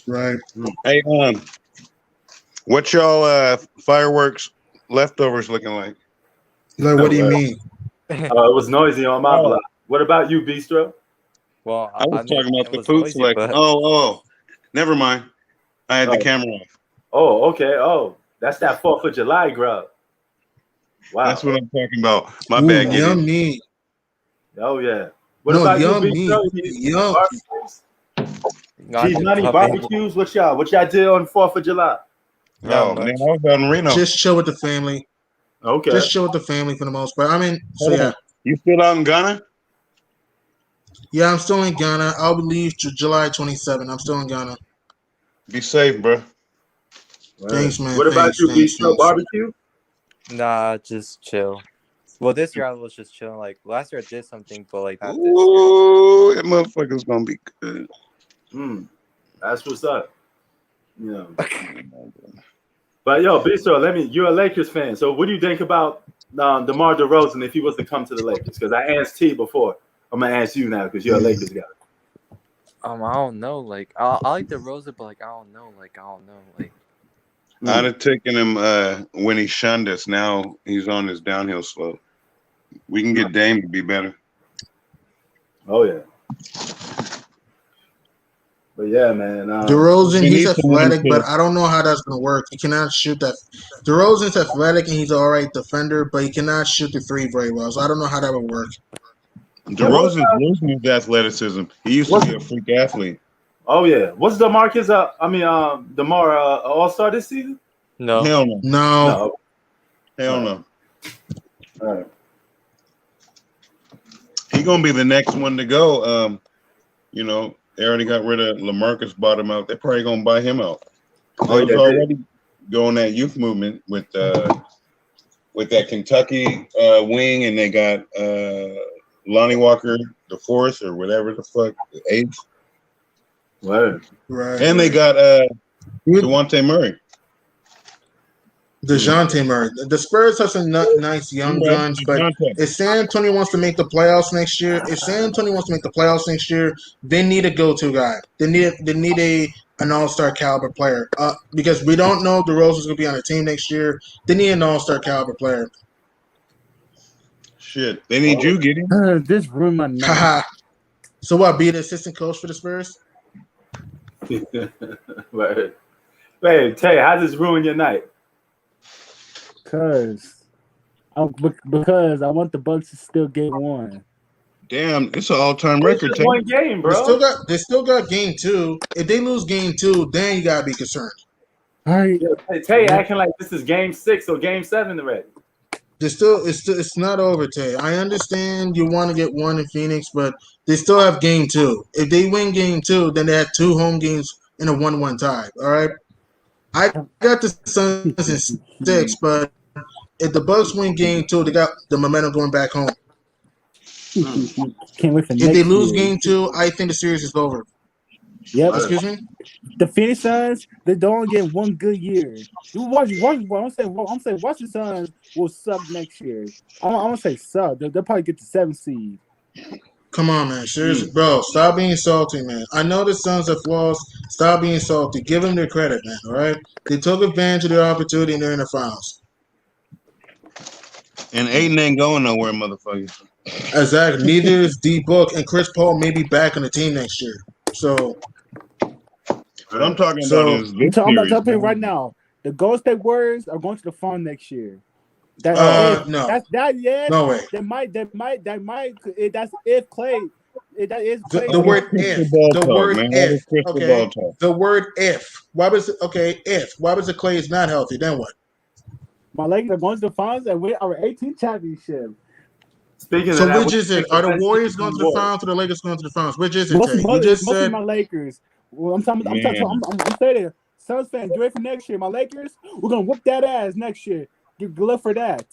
Right. Hey, what y'all fireworks leftovers looking like? Like, what do you mean? It was noisy on my block. What about you, Bistro? Well, I was mean, talking about it the was food noisy, selection. but Oh, never mind. I had the camera off. Oh, okay. Oh, that's that 4th of July grub. Wow. That's what I'm talking about. My Ooh, bad, Gideon. yummy. Oh yeah. What No, about you, yummy. Bistro? Yum. Barbecues? not G Money much. barbecues. What y'all did on 4th of July? Oh man, I was out in Reno. Just chill with the family. Okay. Just chill with the family for the most part. I mean, so Hold yeah. on. You still out in Ghana? Yeah, I'm still in Ghana. I'll leave July 27. I'm still in Ghana. Be safe, bro. Thanks, man. What about you, Thanks. Bistro? Barbecue? Nah, just chill. Well, this year I was just chilling. Like last year I did something, but like not this year. Ooh, that motherfucker's gonna be good. That's what's up. You know. But yo, Bistro, you're a Lakers fan. So what do you think about DeMar DeRozan if he was to come to the Lakers? Because I asked T before. I'm gonna ask you now because you're a Lakers guy. I don't know. Like I like the Rosa, but like I don't know. Like I'd have taken him when he shunned us. Now he's on his downhill slope. We can get Dame to be better. Oh yeah. But yeah, man. DeRozan, he's athletic, but I don't know how that's going to work. He cannot shoot that. DeRozan's athletic and he's an all right defender, but he cannot shoot the three very well. So I don't know how that would work. DeRozan's losing his athleticism. He used to be a freak athlete. Oh yeah. What's DeMar All-Star this season? No. Hell no. No. Hell no. All right. He's gonna be the next one to go. You know, they already got rid of LaMarcus, bought him out. They're probably gonna buy him out. They was already going that youth movement with that Kentucky wing, and they got Lonnie Walker the fourth or whatever the fuck, the eighth. Right. And they got DeJounte Murray. DeJounte Murray. The Spurs have some nice young guns, but if San Antonio wants to make the playoffs next year, they need a go-to guy. They need an all-star caliber player. Because we don't know DeRozan's going to be on the team next year. They need an all-star caliber player. Shit, they need you, Gideon. This room, my night. So what? Be the assistant coach for the Spurs? Right. Wait, Tay, how does this ruin your night? Because I want the Bucks to still game one. Damn, it's an all-time record. It's one game, bro. They still got game two. If they lose game two, then you gotta be concerned. All right. Tay acting like this is game 6 or game 7 already. It's not over, Tay. I understand you want to get one in Phoenix, but they still have game two. If they win game two, then they have 2 home games in a 1-1 tie. All right. I got the Suns in 6, but if the Bucks win game 2, they got the momentum going back home. Can't wait for if they lose game 2, I think the series is over. Yep. Excuse me? The Phoenix Suns, they don't get one good year. You watch. I'm saying Washington Suns will suck next year. I'm gonna say suck. They'll probably get the 7th seed. Come on, man. Seriously, bro. Stop being salty, man. I know the Suns have flaws. Stop being salty. Give them their credit, man. All right? They took advantage of their opportunity and they're in the finals. And Aiden ain't going nowhere, motherfucker. Exactly. Neither is D Book, and Chris Paul may be back on the team next year. So, what I'm talking about is this I'm series. telling you right now, the Golden State Warriors are going to the final next year. no. No way. That might. That's if Clay. That is Clay. The word if. The word if. Okay. The word if. Why was it? Okay. If. Why was the Clay is not healthy? Then what? My Lakers are going to the finals and win our 18th championship. Speaking so of that, which is it? Are the Warriors going to the finals or the Lakers going to the finals? Which is it? You just said my Lakers. Well, I'm saying it. Suns fans, get ready for next year. My Lakers, we're gonna whoop that ass next year. Get good for that.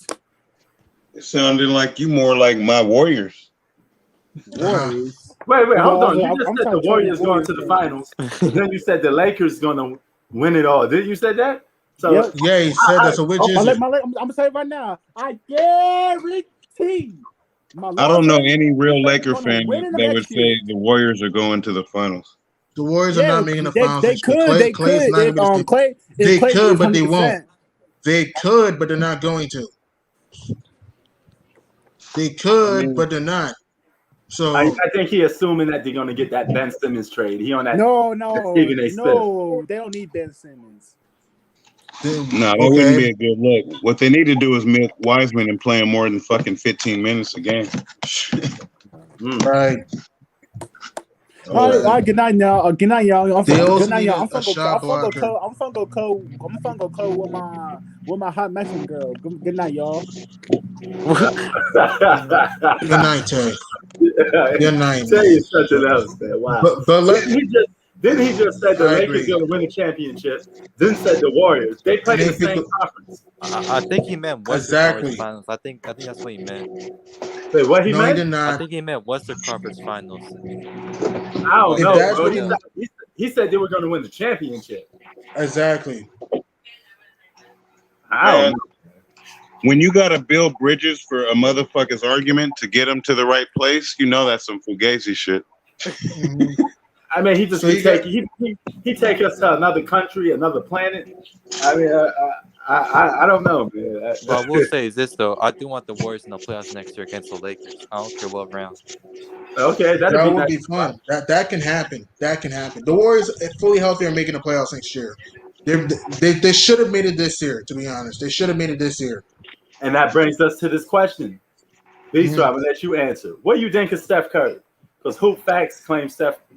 It sounded like you more like my Warriors. Warriors. Wait, hold on. You just said the Warriors going to the finals. Then you said the Lakers gonna win it all. Didn't you say that? So yeah, he said that. So which is it? I'm gonna say it right now. I guarantee. I don't know any real Laker fan that would say the Warriors are going to the finals. The Warriors are not making the finals. They could. They could, but they won't. They could, but they're not going to. They could, but they're not. So I think he assuming that they're gonna get that Ben Simmons trade. He on that No, Stephen A. Smith. they don't need Ben Simmons. No, that wouldn't be a good look. What they need to do is milk Wiseman and play him more than fucking 15 minutes a game. Right. All right, good night, y'all. Good night, y'all. Good night, y'all. I'm gonna go co with my hot Mexican girl. Good night, y'all. Good night, Tay. Good night. Tay is something else, man. Wow. But Didn't he just said the Lakers going to win the championship? Then said the Warriors. They play in the same conference. I think he meant Western Conference Finals. I think that's what he meant. Wait, what he meant? He did not. I think he meant Western Conference Finals. I don't know, bro. He said they were going to win the championship. Exactly. I don't know. When you got to build bridges for a motherfucker's argument to get him to the right place, you know that's some fugazi shit. I mean, he just he take us to another country, another planet. I mean, I don't know, man. But I will say this though, I do want the Warriors in the playoffs next year against the Lakers. I don't care what round. Okay, that would be fun. That can happen. That can happen. The Warriors, fully healthy, are making the playoffs next year. They should have made it this year. To be honest, they should have made it this year. And that brings us to this question. Bistro, I'm gonna let you answer. What do you think of Steph Curry? Because Hoop Facts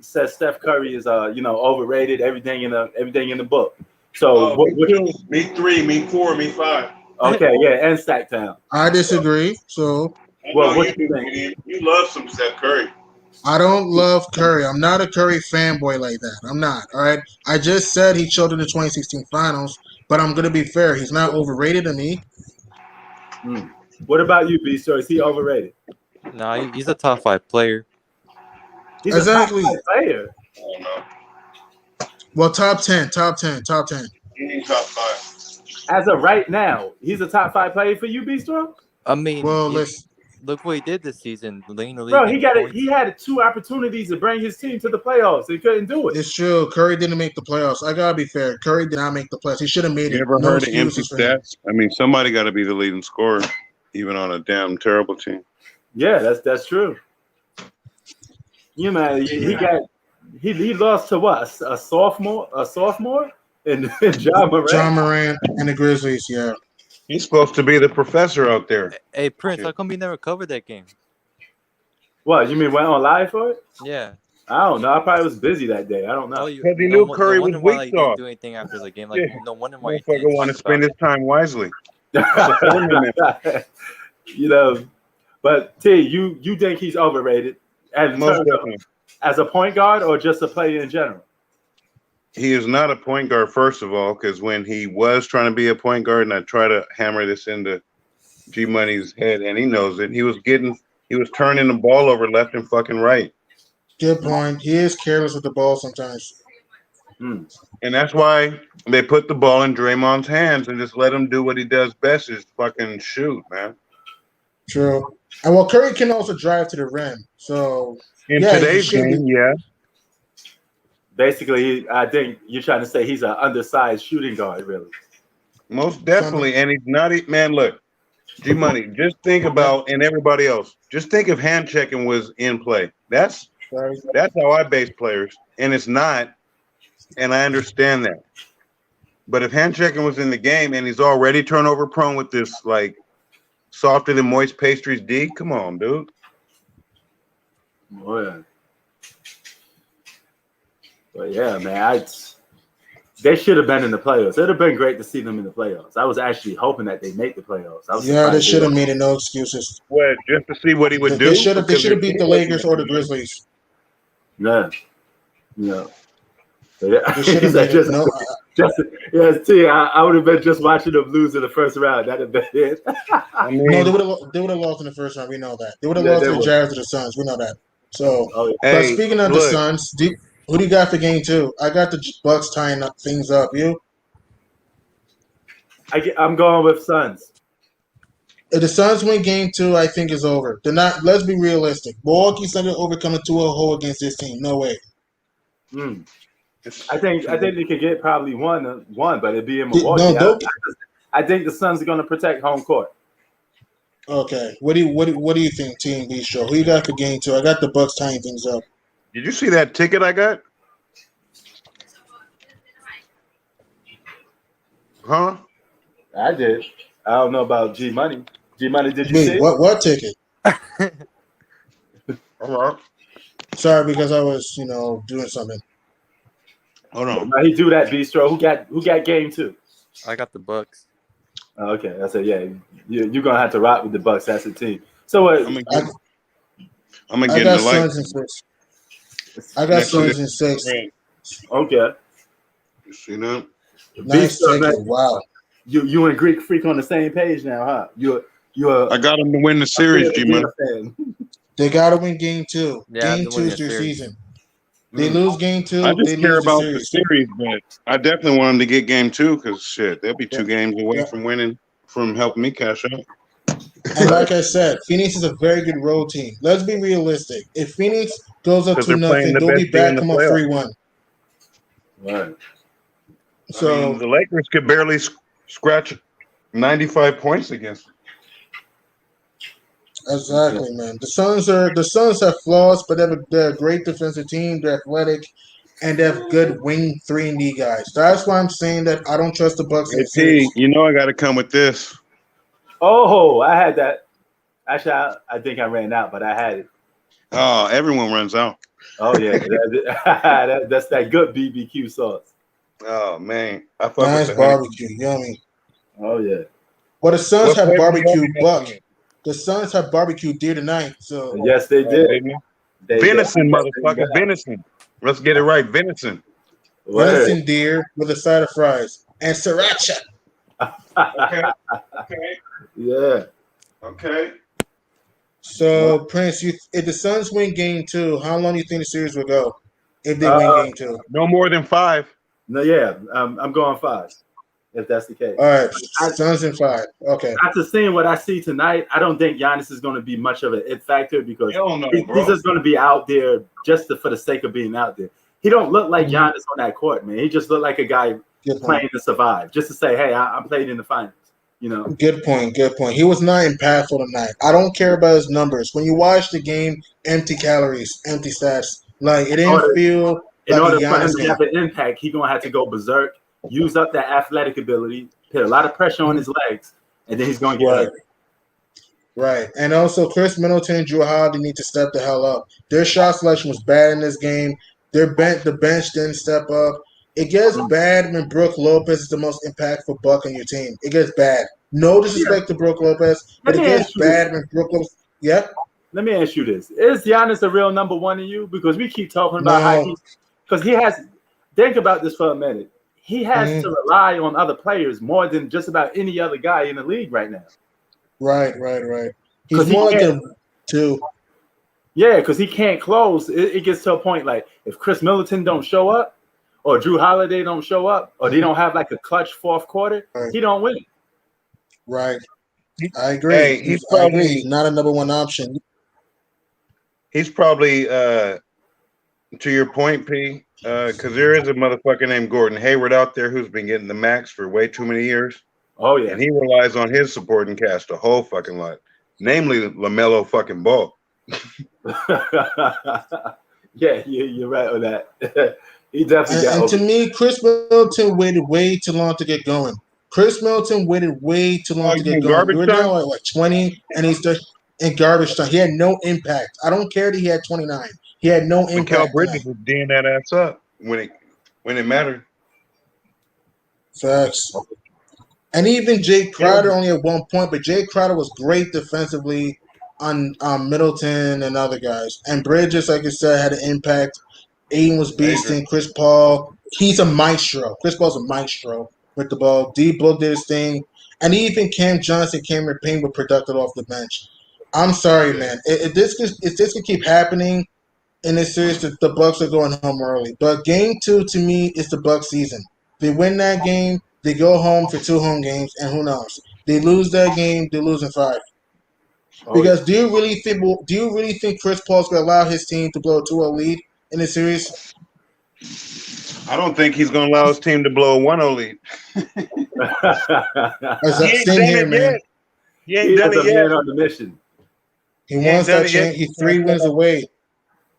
says Steph Curry is overrated. Everything in the book. So me 3, me 4, me 5. Okay, yeah, and Stacktown. I disagree. So, what do you think? You love some Steph Curry. I don't love Curry. I'm not a Curry fanboy like that. I'm not. All right. I just said he chilled in the 2016 finals, but I'm gonna be fair. He's not overrated to me. What about you, Bistro? Is he overrated? No, he's a top 5 player. He's exactly. a top 5 player. I don't know. Well, top 10. You need top 5. As of right now, he's a top 5 player for you, Bistro? I mean, let's look what he did this season. Bro, he had 2 opportunities to bring his team to the playoffs. He couldn't do it. It's true. Curry didn't make the playoffs. I gotta be fair. Curry did not make the playoffs. He should have made it. You ever heard of empty stats? I mean, somebody got to be the leading scorer, even on a damn terrible team. Yeah, that's true. You know, he lost to what? A sophomore, and Ja Morant. Ja Morant and the Grizzlies. Yeah, he's supposed to be the professor out there. Hey Prince, how come you never covered that game? What you mean? Went on live for it? Yeah. I don't know. I probably was busy that day. I don't know. Because he knew Curry was weak sauce. Didn't do anything after the game. Like no wonder why he didn't want to spend his time wisely. You know, but T, you think he's overrated? As a point guard or just a player in general? He is not a point guard, first of all, because when he was trying to be a point guard, and I try to hammer this into G Money's head, and he knows it, he was turning the ball over left and fucking right. Good point. He is careless with the ball sometimes. And that's why they put the ball in Draymond's hands and just let him do what he does best, is fucking shoot, man. True. And well, Curry can also drive to the rim. So in today's game, yeah. Basically, I think you're trying to say he's an undersized shooting guard, really. Most definitely. And he's not, man, look, G Money, just think about, and everybody else, just think if hand checking was in play. That's how I base players. And it's not, and I understand that. But if hand checking was in the game and he's already turnover prone with this, like, softer than moist pastries D, come on, dude. Oh, yeah. But yeah, man, they should have been in the playoffs. It'd have been great to see them in the playoffs. I was actually hoping that they make the playoffs. They should have made it. No excuses. What, just to see what he would do? They should have beat the Lakers or the Grizzlies. Yeah. Yeah. They should have made it. T, I would have been just watching them lose in the first round. That'd have been it. I mean, no, they would have lost in the first round. We know that. They would have lost to the Jazz or the Suns. We know that. So, but speaking of the Suns, who do you got for game 2? I got the Bucks tying up things up. You? I'm going with Suns. If the Suns win game 2, I think it's over. They're not. Let's be realistic. Milwaukee's not going to overcome a 2-0 against this team. No way. I think they could get probably one, but it'd be in Milwaukee. I think the Suns are going to protect home court. Okay. What do you think, Team Bistro? Who you got for game 2? I got the Bucks tying things up. Did you see that ticket I got? Huh? I did. I don't know about G Money. G Money, did you see? Wait, what ticket? All right. Sorry, because I was, doing something. Hold on. Now he do that, Bistro. Who got game 2? I got the Bucks. Oh, okay, I said, yeah, you're gonna have to rock with the Bucks. That's the team. So what? I'm I gonna get in got the light. Suns in 6. I got Suns in 6. Okay. You see that? Nice Bistro, ticket. man, Wow. you and Greek Freak on the same page now, huh? You're I got them to win the series, G-Man. They got to win game 2. Yeah, Game they're 2 winning is the their series. season. They lose game 2, I they just care lose the about series. the series, but I definitely want them to get game 2 because shit, they'll be 2 games away Yeah. from winning, from helping me cash out. And like I said, Phoenix is a very good road team. Let's be realistic. If Phoenix goes up 'Cause they're 2-0, playing the they'll be best team in back the come up playoffs. 3-1. Right. So I mean, the Lakers could barely scratch 95 points against them. exactly, man. The Suns have flaws, but they're a great defensive team. They're athletic, and they have good wing 3-and-D guys. That's why I'm saying that I don't trust the Bucks in Hey, the series. P, you know I got to come with this. Oh, I had that. Actually, I think I ran out, but I had it. Oh, everyone runs out. Oh yeah, that's that good BBQ sauce. Oh, man. I fuck Nice with the honey. barbecue, yummy. Oh yeah. Well, the Suns What have flavor barbecue you got buck. in it? The Suns have barbecue deer tonight. So Yes, they Oh, did. didn't you? They Venison, definitely motherfucker. got. Venison. Let's get it right. Venison. Word. venison deer with a side of fries and sriracha. Okay. Okay. Yeah. Okay. So Prince, if the Suns win game 2, how long do you think the series will go? If they win game 2, No more than 5. No, yeah. I'm going 5. If that's the case. all right. I- Suns in 5. Okay. After seeing what I see tonight, I don't think Giannis is going to be much of an it factor because Hell no, he's bro. just going to be out there just for the sake of being out there. He don't look like Giannis on that court, man. He just looked like a guy Good point. playing to survive, just to say, hey, I played in the finals. You know. Good point. Good point. He was not impactful tonight. I don't care about his numbers. When you watch the game, empty calories, empty stats. Like it didn't feel In like order a for him Giannis to game. have an impact, he's gonna have to go berserk, use up that athletic ability, put a lot of pressure on his legs, and then he's gonna get hurt. Right. And also Chris Middleton and Drew Holiday need to step the hell up. Their shot selection was bad in this game. The bench didn't step up. It gets bad when Brook Lopez is the most impactful buck on your team. It gets bad. No disrespect to Brook Lopez, but Let it me gets ask you this. bad when Brook Lopez. Yeah. Let me ask you this: is Giannis a real number one in you? Because we keep talking about how because he has. Think about this for a minute. He has to rely on other players more than just about any other guy in the league right now. Right. He's more like a 2. Yeah, because he can't close. It gets to a point like if Chris Middleton don't show up, or Drew Holiday don't show up, or they don't have like a clutch fourth quarter, he don't win. Right. I agree. Hey, he's probably He's not a number one option. He's probably to your point, P, because there is a motherfucker named Gordon Hayward out there who's been getting the max for way too many years. Oh yeah, and he relies on his supporting cast a whole fucking lot, namely LaMelo fucking Ball. Yeah, you're right on that. He definitely got And to me, Chris Middleton waited way too long to get going. Chris Middleton waited way too long to get going. We're now at like 20, and he's just in garbage time. He had no impact. I don't care that he had 29. He had no impact. Mikal Bridges was D'ing that ass up when it mattered. Facts. And even Jay Crowder only at 1 point, but Jay Crowder was great defensively on Middleton and other guys. And Bridges, like I said, had an impact. Aiden was beasting. Chris Paul, he's a maestro. Chris Paul's a maestro with the ball. D Book did his thing. And even Cam Johnson, Cameron Payne were productive off the bench. I'm sorry, man. If this could keep happening in this series, the Bucks are going home early. But game 2, to me, is the Bucks season. They win that game, they go home for 2 home games, and who knows? They lose that game, they lose in 5. Because do you really think Chris Paul's going to allow his team to blow a 2-0 lead in this series? I don't think he's gonna allow his team to blow a 1-0 lead. He ain't Same done here, it man. yet. He ain't He done is a it yet. man on the mission. He He ain't wants done that it yet. chance. He's 3 wins away.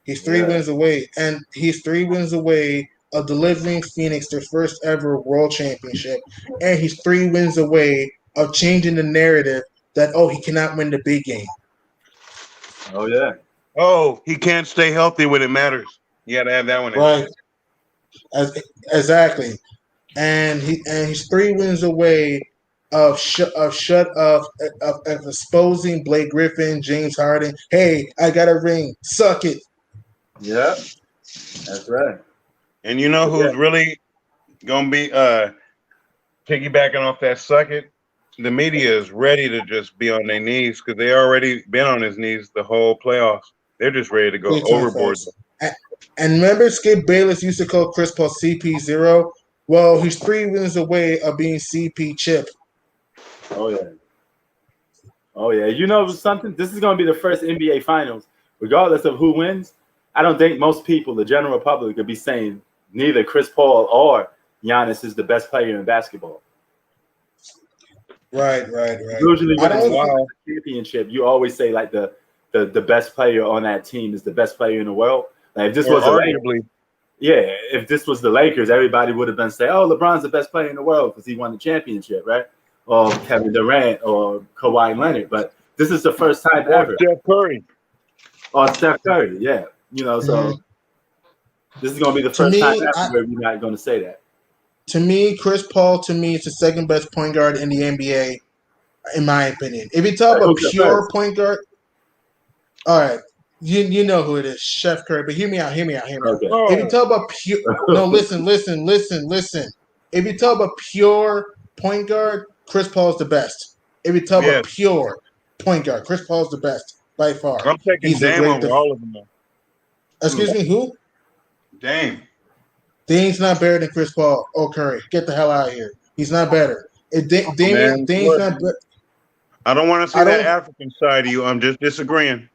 He's three Yeah. wins away, and he's 3 wins away of delivering Phoenix their first ever world championship, and he's 3 wins away of changing the narrative that he cannot win the big game. Oh yeah. Oh, he can't stay healthy when it matters. You got to have that one in. Right. Exactly. And he's 3 wins away of exposing Blake Griffin, James Harden. Hey, I got a ring. Suck it. Yeah. That's right. And you know who's really gonna be piggybacking off that suck it? The media is ready to just be on their knees because they already been on his knees the whole playoffs. They're just ready to go Big time overboard. facts. And remember, Skip Bayless used to call Chris Paul CP0. Well, he's 3 wins away of being CP Chip. Oh yeah. Oh yeah. You know something? This is going to be the first NBA Finals, regardless of who wins. I don't think most people, the general public, could be saying neither Chris Paul or Giannis is the best player in basketball. Right. Usually, when it's Wow. a championship, you always say like the best player on that team is the best player in the world. Like if this Or was arguably, if this was the Lakers, everybody would have been saying, "Oh, LeBron's the best player in the world because he won the championship, right?" Or Kevin Durant or Kawhi Leonard. But this is the first time or ever. Steph Curry. Or Steph Curry, yeah. So this is going to be the first time ever where we're not going to say that. To me, Chris Paul, is the second best point guard in the NBA, in my opinion. If you talk about pure point guard, all right, you know who it is, Chef Curry. But hear me out. Okay. If you talk about pure, no, listen. If you talk about pure point guard, Chris Paul's the best. If you talk about pure point guard, Chris Paul's the best by far. I'm taking Dame over all of them. Excuse me, who? Dame. Dame's not better than Chris Paul or Curry. Get the hell out of here. He's not better. Dame's not better. I don't want to see that African side of you. I'm just disagreeing.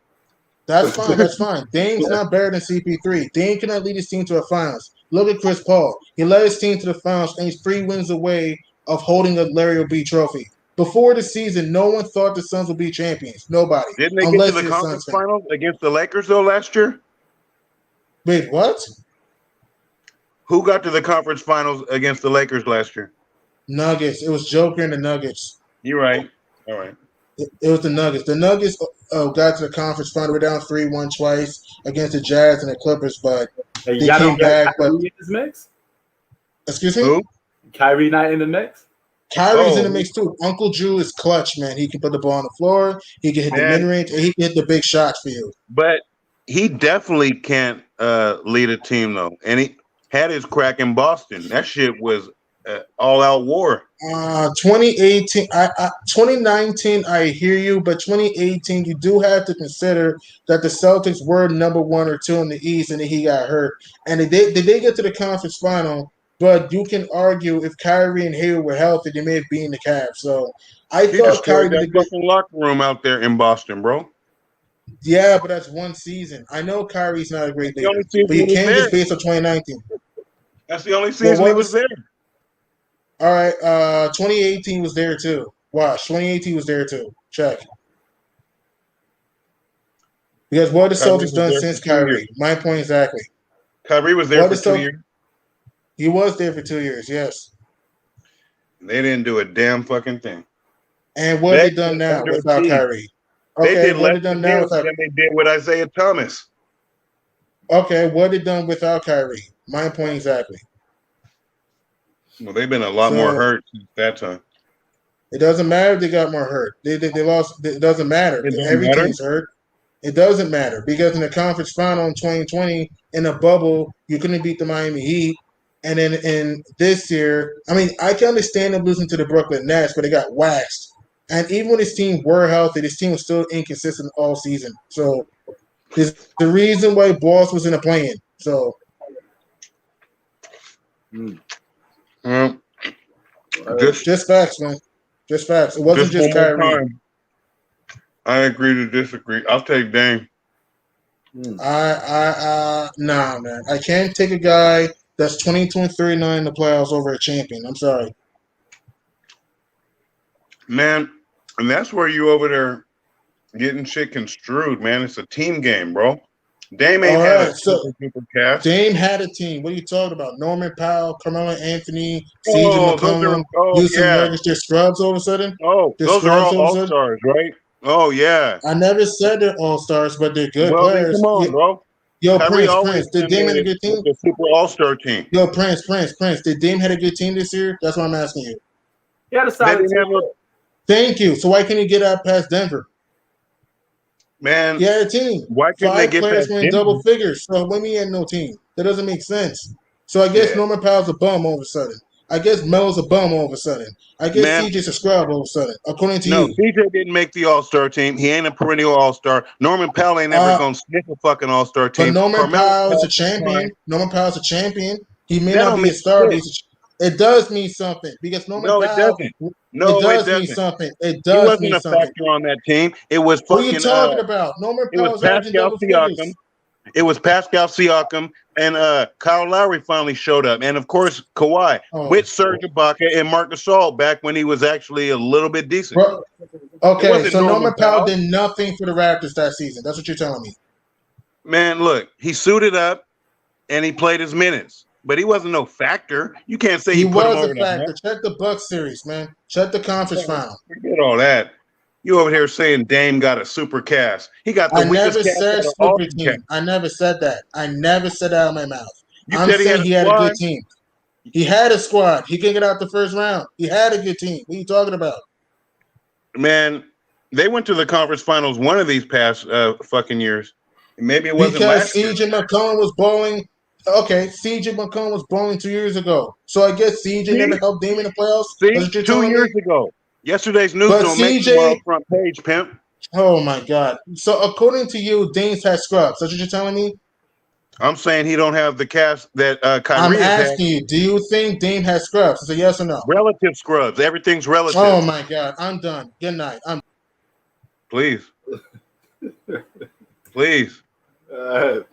That's fine. Dame's not better than CP3. Dame cannot lead his team to a finals. Look at Chris Paul. He led his team to the finals, and he's 3 wins away of holding a Larry O'B trophy. Before the season, no one thought the Suns would be champions. Nobody. Didn't they get to the conference finals against the Lakers, though, last year? Wait, what? Who got to the conference finals against the Lakers last year? Nuggets. It was Joker and the Nuggets. You're right. All right. It was the Nuggets. The Nuggets got to the conference final. We're down 3-1 twice against the Jazz and the Clippers, but they came back. But in this mix? Excuse me? Who? Kyrie not in the mix? Kyrie's in the mix too. Uncle Drew is clutch, man. He can put the ball on the floor. He can hit the mid-range, and he can hit the big shots for you. But he definitely can't lead a team, though. And he had his crack in Boston. That shit was all-out war. 2018, 2019, I hear you, but 2018, you do have to consider that the Celtics were number 1 or 2 in the East, and then he got hurt. And they get to the conference final, but you can argue if Kyrie and Hayward were healthy, they may have beaten the Cavs. So I thought Kyrie did a fucking locker room out there in Boston, bro. Yeah, but that's one season. I know Kyrie's not a great leader, but you can't just base on 2019. That's the only season he was there. All right, 2018 was there too. Watch, 2018 was there too. Check. Because what have the Celtics done since Kyrie? My point exactly. Kyrie was there for 2 years. He was there for 2 years, yes. They didn't do a damn fucking thing. And what have they done now without Kyrie? Okay, they did what have they done now without? Than they did with Isaiah Thomas. Okay, what have they done without Kyrie? My point exactly. Well, they've been a lot more hurt since that time. It doesn't matter if they got more hurt. They lost. It doesn't matter. Every team's hurt. It doesn't matter because in the conference final in 2020, in a bubble, you couldn't beat the Miami Heat. And then in this year, I mean, I can understand them losing to the Brooklyn Nets, but they got waxed. And even when this team were healthy, this team was still inconsistent all season. So there's the reason why Boston was in a play-in. So. Just facts, man. Just facts. It wasn't just Kyrie. I agree to disagree. I'll take Dame. Nah, man. I can't take a guy that's 22-39 in the playoffs over a champion. I'm sorry. Man, and that's where you over there getting shit construed, man. It's a team game, bro. Dame ain't All had right, a so super cast. Dame had a team. What are you talking about? Norman Powell, Carmelo Anthony, CJ Oh, those are McCollum, Yusuf yeah. Nurkic. They're scrubs all of a sudden. Oh, They're those are scrubs all all of a all sudden. stars, right? Oh yeah. I never said they're all stars, but they're good Well, then players. come on, bro. Yo, Kyrie always Prince. Did been Dame have a with good team? the super all-star team. Yo, Prince. Did Dame have a good team this year? That's what I'm asking you. He had a They solid didn't have team. no Thank you. So why can't he get out past Denver? man. He had a team. Why couldn't they 5 get players past win Denver? double figures. So when he had no team, that doesn't make sense. So I guess Yeah. Norman Powell's a bum all of a sudden. I guess Melo's a bum all of a sudden. I guess Man, CJ's a scrub all of a sudden, according to no, you. CJ didn't make the all-star team. He ain't a perennial all-star. Norman Powell ain't never gonna sniff a fucking all-star But team. Norman Carmelo Powell's a past his prime. champion. Norman Powell's a champion. He may That not don't be a mean star, but shit. it does mean something because Norman No, it Powell. doesn't. It No, it does mean doesn't. something. It He does wasn't mean a something. factor on that team. It was What are you fucking talking about? Norman it was Powell's averaging Pascal double Siakam. figures. It was Pascal Siakam and Kyle Lowry finally showed up. And of course, Kawhi with Serge Ibaka and Marc Gasol back when he was actually a little bit decent. Bro, It okay, wasn't so Norman Powell Powell. did nothing for the Raptors that season. That's what you're telling me. Man, look, he suited up and he played his minutes. But he wasn't no factor. You can't say He you put him was over a the factor. hump. Check the Bucks series, man. Check the conference final. Forget all that. You over here saying Dame got a super cast. He got the I weakest never cast said out of all super the team. cast. I never said that. I never said that out of my mouth. You I'm said he had saying a he had a squad. good team. He had a squad. He can get out the first round. He had a good team. What are you talking about? Man, they went to the conference finals one of these past fucking years. Maybe it wasn't Because last year. CJ McCollum was balling. Okay, CJ McCollum was balling 2 years ago. So I guess CJ never helped Dame in the playoffs. That's See, what you're 2 telling years me. ago. Yesterday's news But don't make CJ, tomorrow's front page, pimp. oh my God. So according to you, Dame's had scrubs. That's what you're telling me? I'm saying he don't have the cast that I'm Kyrie has had. asking you, do you think Dame has scrubs? It's a yes or no. Relative scrubs. Everything's relative. Oh my God. I'm done. Good night. Please. Please. Man,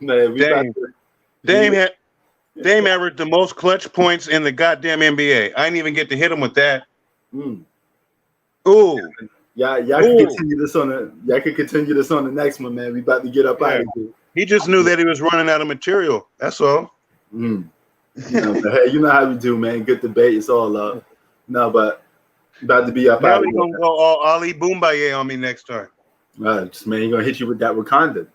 Dame averaged the most clutch points in the goddamn NBA. I didn't even get to hit him with that. Mm. Ooh. Y'all can continue this on the next one, man. We about to get up out of here. He just knew that he was running out of material. That's all. Mm. Hey, you know how we do, man. Good debate. It's all love. No, but about to be up Now out of he's here. gonna go all Ali Boombaye on me next time. Man, he's gonna hit you with that Wakanda.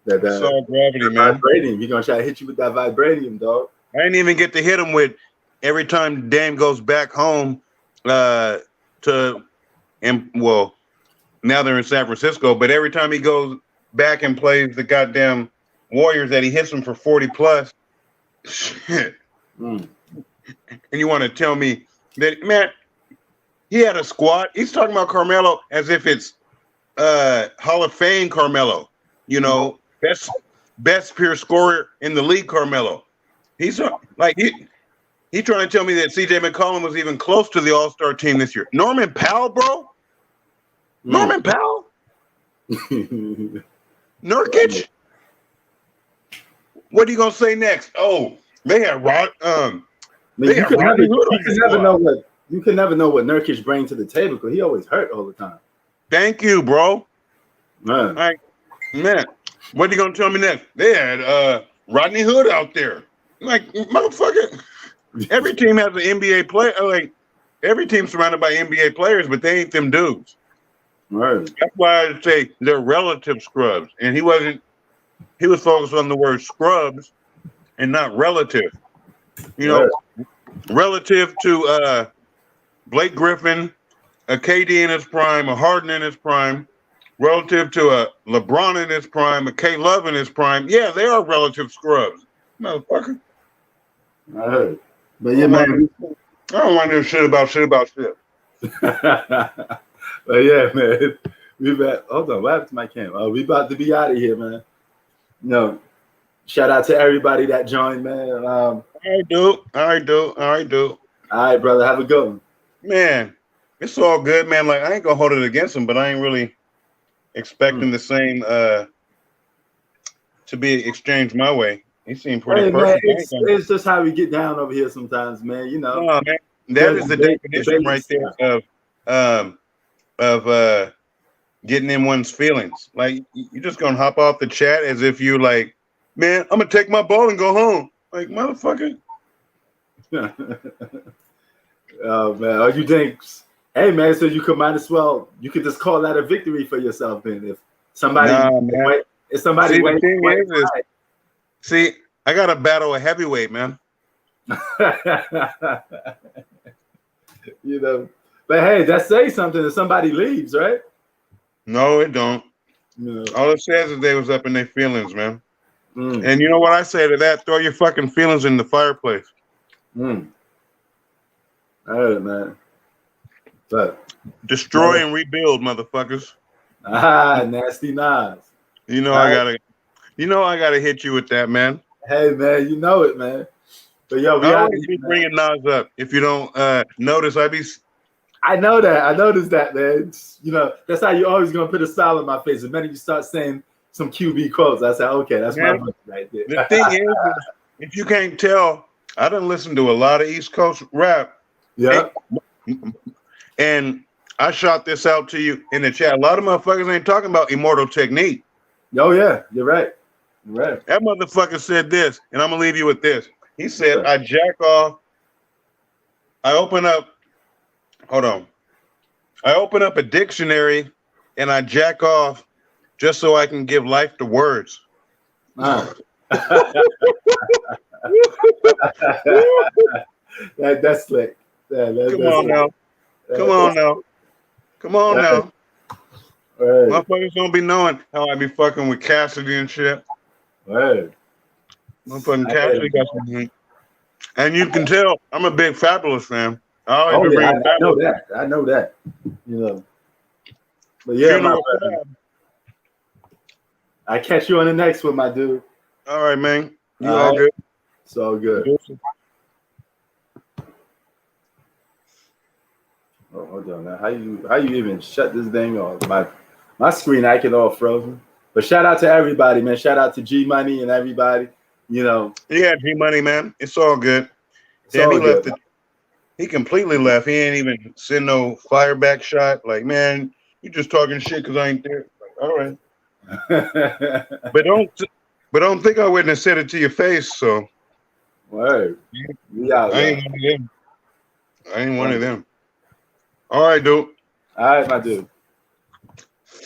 That all gravity, man. Vibranium. He's gonna try to hit you with that vibranium, dog. I didn't even get to hit him with every time Dame goes back home now they're in San Francisco, but every time he goes back and plays the goddamn Warriors that he hits them for 40 plus. Shit. And you want to tell me that, man, he had a squad. He's talking about Carmelo as if it's Hall of Fame Carmelo, best pure scorer in the league Carmelo. He's like he trying to tell me that CJ McCollum was even close to the All-Star team this year. Norman Powell, bro? Norman Powell? Nurkic? What are you gonna say next? Oh, they had you can never know what Nurkic brings to the table because he always hurt all the time. Thank you, bro. Man. Like, man, what are you gonna tell me next? They had Rodney Hood out there. Like, motherfucker, every team has an NBA player. Like, every team's surrounded by NBA players, but they ain't them dudes. Right. That's why I say they're relative scrubs. And he was focused on the word scrubs and not relative. Relative to Blake Griffin, a KD in his prime, a Harden in his prime, relative to a LeBron in his prime, a K Love in his prime. Yeah, they are relative scrubs. Motherfucker. I heard. But yeah, man. I don't want to do shit about shit. But yeah, man. Hold on, what happened to my camera? We about to be out of here, man. Shout out to everybody that joined, man. I do. All right, brother. Have a good one. Man, it's all good, man. Like, I ain't gonna hold it against him, but I ain't really expecting the same to be exchanged my way. He seemed pretty Hey man, perfect. it's just how we get down over here sometimes, man. You know. No, man. That is the definition right there of getting in one's feelings. Like you're just gonna hop off the chat as if you like, man, I'm gonna take my ball and go home. Like motherfucker. Oh man, or you think, hey man, so you could just call that a victory for yourself then if somebody if somebody see, the thing is, see, I got to battle a heavyweight, man. You know, but hey, that says something if somebody leaves, right? No, it don't. No. All it says is they was up in their feelings, man. And you know what I say to that? Throw your fucking feelings in the fireplace. I heard it, man. But destroy and rebuild, motherfuckers. Nasty Nas. You know I gotta hit you with that, man. Hey man, you know it, man. But yo, I always be bringing Nas up. If you don't notice, I know that. I noticed that, man. You know, that's how you always gonna put a smile on my face. The minute you start saying some QB quotes, I say, okay, that's my money right there. The thing is, if you can't tell, I done listened to a lot of East Coast rap. Yeah. And I shot this out to you in the chat. A lot of motherfuckers ain't talking about Immortal Technique. Oh yeah, you're right. You're right. That motherfucker said this, and I'm gonna leave you with this. He said, I jack off. I open up a dictionary and I jack off just so I can give life to words. That's slick. Come on now. Right. Motherfuckers don't be knowing how I be fucking with Cassidy and shit. Right. Motherfucking Cassidy got some. And you can tell I'm a big Fabulous fan. I know that. You know. But yeah, I catch you on the next one, my dude. All right, man. You all good? It's all good. Oh, hold on now. How you even shut this thing off? My screen acting all frozen. But shout out to everybody, man. Shout out to G Money and everybody. You know. Yeah, G Money, man. It's all good. He completely left. He ain't even send no fire back shot. Like, man, you just talking shit because I ain't there. Like, all right. but don't think I wouldn't have said it to your face. So. Word. I ain't one of them. All right, dude. All right, my dude.